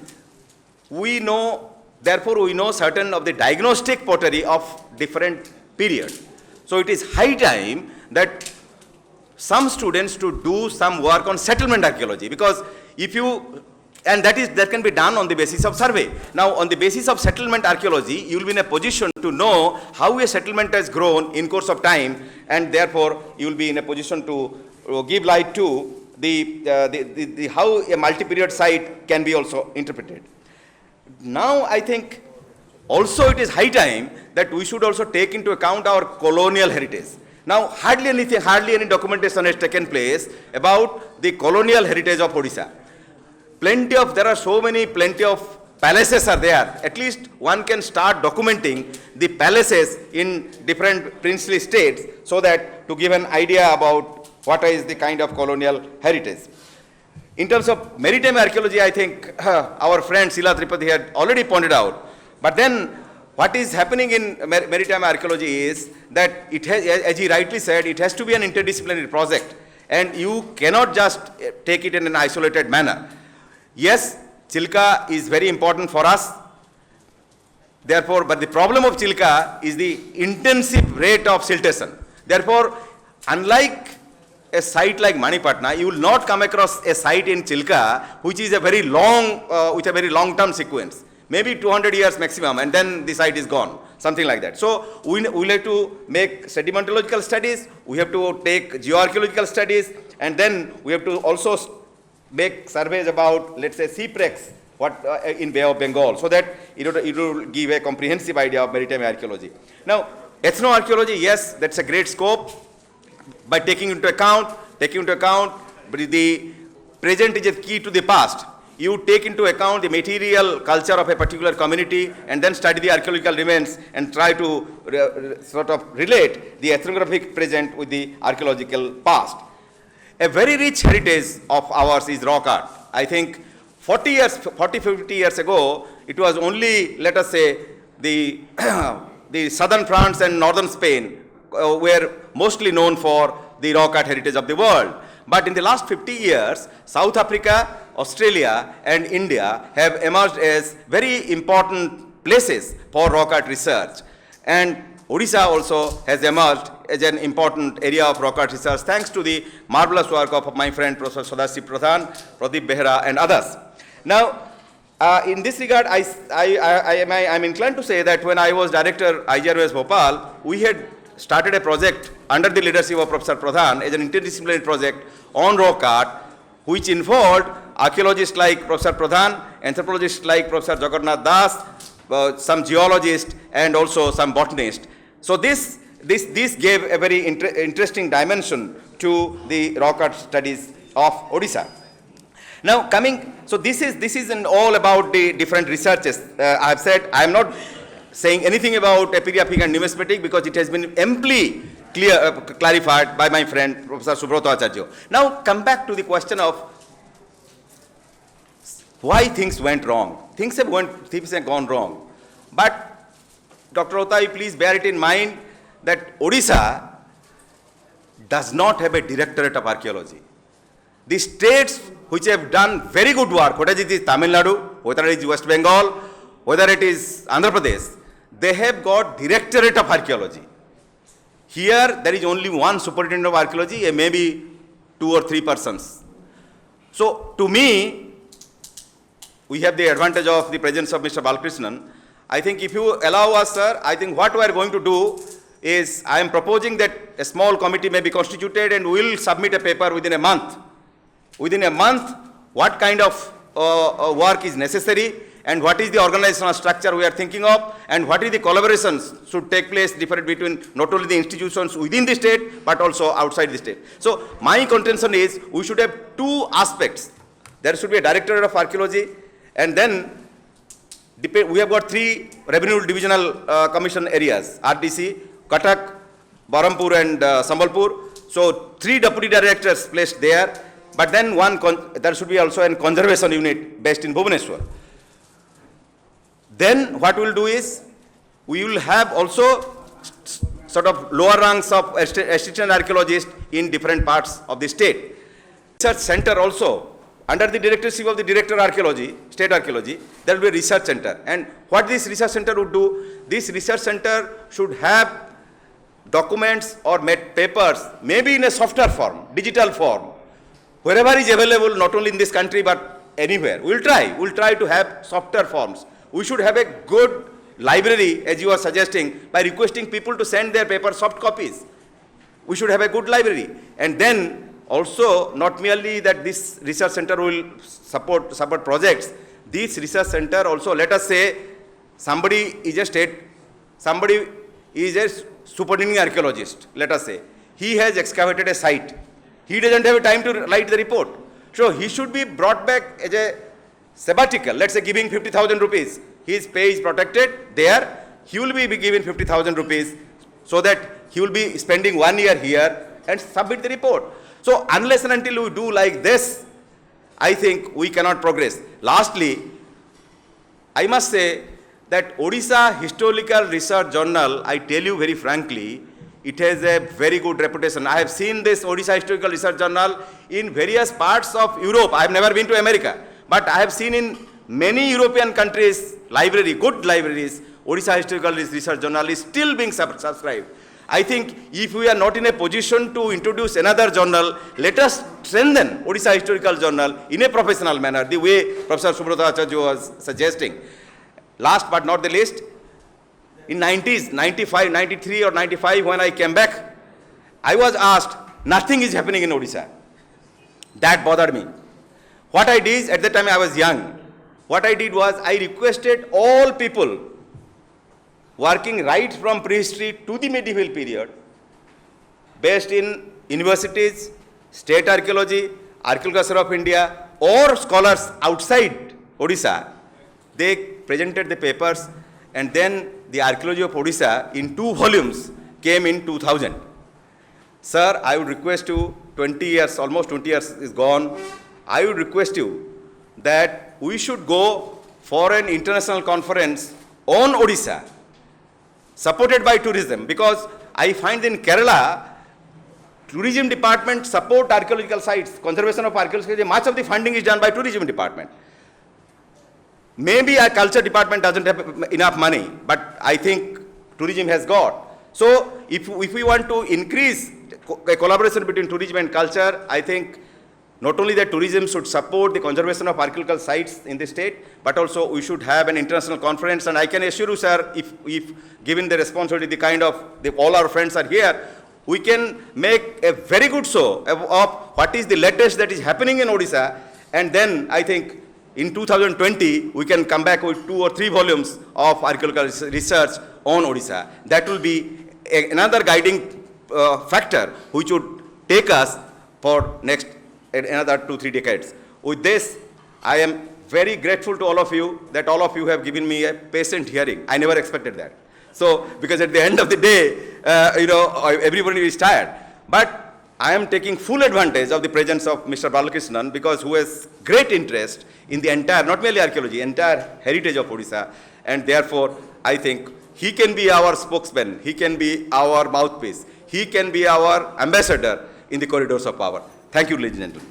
[SPEAKER 15] therefore we know certain of the diagnostic pottery of different periods. So, it is high time that some students to do some work on settlement archaeology, because that can be done on the basis of survey. Now, on the basis of settlement archaeology, you will be in a position to know how a settlement has grown in course of time, and therefore you will be in a position to give light to how a multi-period site can be also interpreted. Now, I think also it is high time that we should also take into account our colonial heritage. Now, hardly any documentation has taken place about the colonial heritage of Odisha. Plenty of palaces are there. At least one can start documenting the palaces in different princely states so that to give an idea about what is the kind of colonial heritage. In terms of maritime archaeology, I think our friend Sila Tripathi had already pointed out. But then what is happening in maritime archaeology is that it has, as he rightly said, it has to be an interdisciplinary project, and you cannot just take it in an isolated manner. Yes, Chilka is very important for us. Therefore, but the problem of Chilka is the intensive rate of siltation. Therefore, unlike a site like Manipatna, you will not come across a site in Chilka which is a very long, with a very long-term sequence. Maybe 200 years maximum, and then the site is gone, something like that. So we have to make sedimentological studies, we have to take geoarchaeological studies, and then we have to also make surveys about, let's say, shipwrecks in Bay of Bengal, so that it will give a comprehensive idea of maritime archaeology. Now, ethnoarchaeology, yes, that's a great scope, by taking into account the present is a key to the past. You take into account the material culture of a particular community and then study the archaeological remains and try to sort of relate the ethnographic present with the archaeological past. A very rich heritage of ours is rock art. I think 50 years ago, it was only, let us say, the, the southern France and northern Spain were mostly known for the rock art heritage of the world. But in the last 50 years, South Africa, Australia and India have emerged as very important places for rock art research. And Odisha also has emerged as an important area of rock art research thanks to the marvelous work of my friend Professor Sadashiv Pradhan, Pradeep Behra and others. Now, in this regard, I'm inclined to say that when I was director IGROS Bhopal, we had started a project under the leadership of Professor Pradhan as an interdisciplinary project on rock art, which involved archaeologists like Professor Pradhan, anthropologists like Professor Jagannath Das, some geologists and also some botanists. So this gave a very interesting dimension to the rock art studies of Odisha. Now so this is all about the different researches. I have said I am not saying anything about epigraphic and numismatic because it has been amply clarified by my friend Professor Subrata Acharya. Now come back to the question of why things went wrong. Things have gone wrong. But Dr. Otai, please bear it in mind that Odisha does not have a directorate of archaeology. The states which have done very good work, whether it is Tamil Nadu, whether it is West Bengal, whether it is Andhra Pradesh, they have got directorate of archaeology. Here there is only one superintendent of archaeology, maybe 2 or 3 persons. So to me, we have the advantage of the presence of Mr. Balkrishnan. I think if you allow us, sir, I think what we are going to do is I am proposing that a small committee may be constituted and we will submit a paper within a month. Within a month, what kind of work is necessary and what is the organizational structure we are thinking of and what is the collaborations should take place between not only the institutions within the state but also outside the state. So my contention is we should have 2 aspects. There should be a directorate of archaeology and then we have got 3 revenue divisional commission areas, RDC, Cuttack, Berhampur and Sambalpur. So 3 deputy directors placed there. But then there should be also a conservation unit based in Bhubaneswar. Then what we will do is, we will have also sort of lower ranks of assistant archaeologists in different parts of the state. Research center also, under the directorship of the Director of Archaeology, State Archaeology, there will be a research center. And what this research center would do, this research center should have documents or papers, maybe in a softer form, digital form, wherever is available, not only in this country but anywhere. We'll try to have softer forms. We should have a good library, as you are suggesting, by requesting people to send their paper soft copies. We should have a good library. And then also, not merely that this research center will support projects, this research center also, let us say, somebody is a superintending archaeologist, let us say. He has excavated a site. He doesn't have time to write the report. So he should be brought back as a sabbatical, let's say giving 50,000 rupees. His pay is protected there. He will be given 50,000 rupees so that he will be spending 1 year here and submit the report. So unless and until we do like this, I think we cannot progress. Lastly, I must say that Odisha Historical Research Journal, I tell you very frankly, it has a very good reputation. I have seen this Odisha Historical Research Journal in various parts of Europe. I have never been to America, but I have seen in many European countries, good libraries, Odisha Historical Research Journal is still being subscribed. I think if we are not in a position to introduce another journal, let us strengthen Odisha Historical Journal in a professional manner, the way Professor Subrata Acharya was suggesting. Last but not the least, in 90s, 95, 93 or 95, when I came back, I was asked, nothing is happening in Odisha. That bothered me. What I did, at the time I was young, what I did was I requested all people working right from prehistory to the medieval period, based in universities, state archaeology, Archaeological Survey of India, or scholars outside Odisha, they presented the papers, and then the Archaeology of Odisha in 2 volumes came in 2000. Sir, I would request you, 20 years, almost 20 years is gone, I would request you that we should go for an international conference on Odisha, supported by tourism, because I find in Kerala, tourism department support archaeological sites, conservation of archaeological sites, much of the funding is done by tourism department. Maybe our culture department doesn't have enough money, but I think tourism has got. So if we want to increase a collaboration between tourism and culture, I think not only that tourism should support the conservation of archaeological sites in the state, but also we should have an international conference. And I can assure you, sir, if given the responsibility, the kind of, all our friends are here, we can make a very good show of what is the latest that is happening in Odisha. And then I think in 2020, we can come back with 2 or 3 volumes of archaeological research on Odisha. That will be another guiding factor which would take us for next another 2-3 decades. With this, I am very grateful to all of you that all of you have given me a patient hearing. I never expected that. So, because at the end of the day, everybody is tired. But I am taking full advantage of the presence of Mr. Balakrishnan, because who has great interest in the entire, not merely archaeology, entire heritage of Odisha. And therefore, I think he can be our spokesman, he can be our mouthpiece, he can be our ambassador in the corridors of power. Thank you, ladies and gentlemen.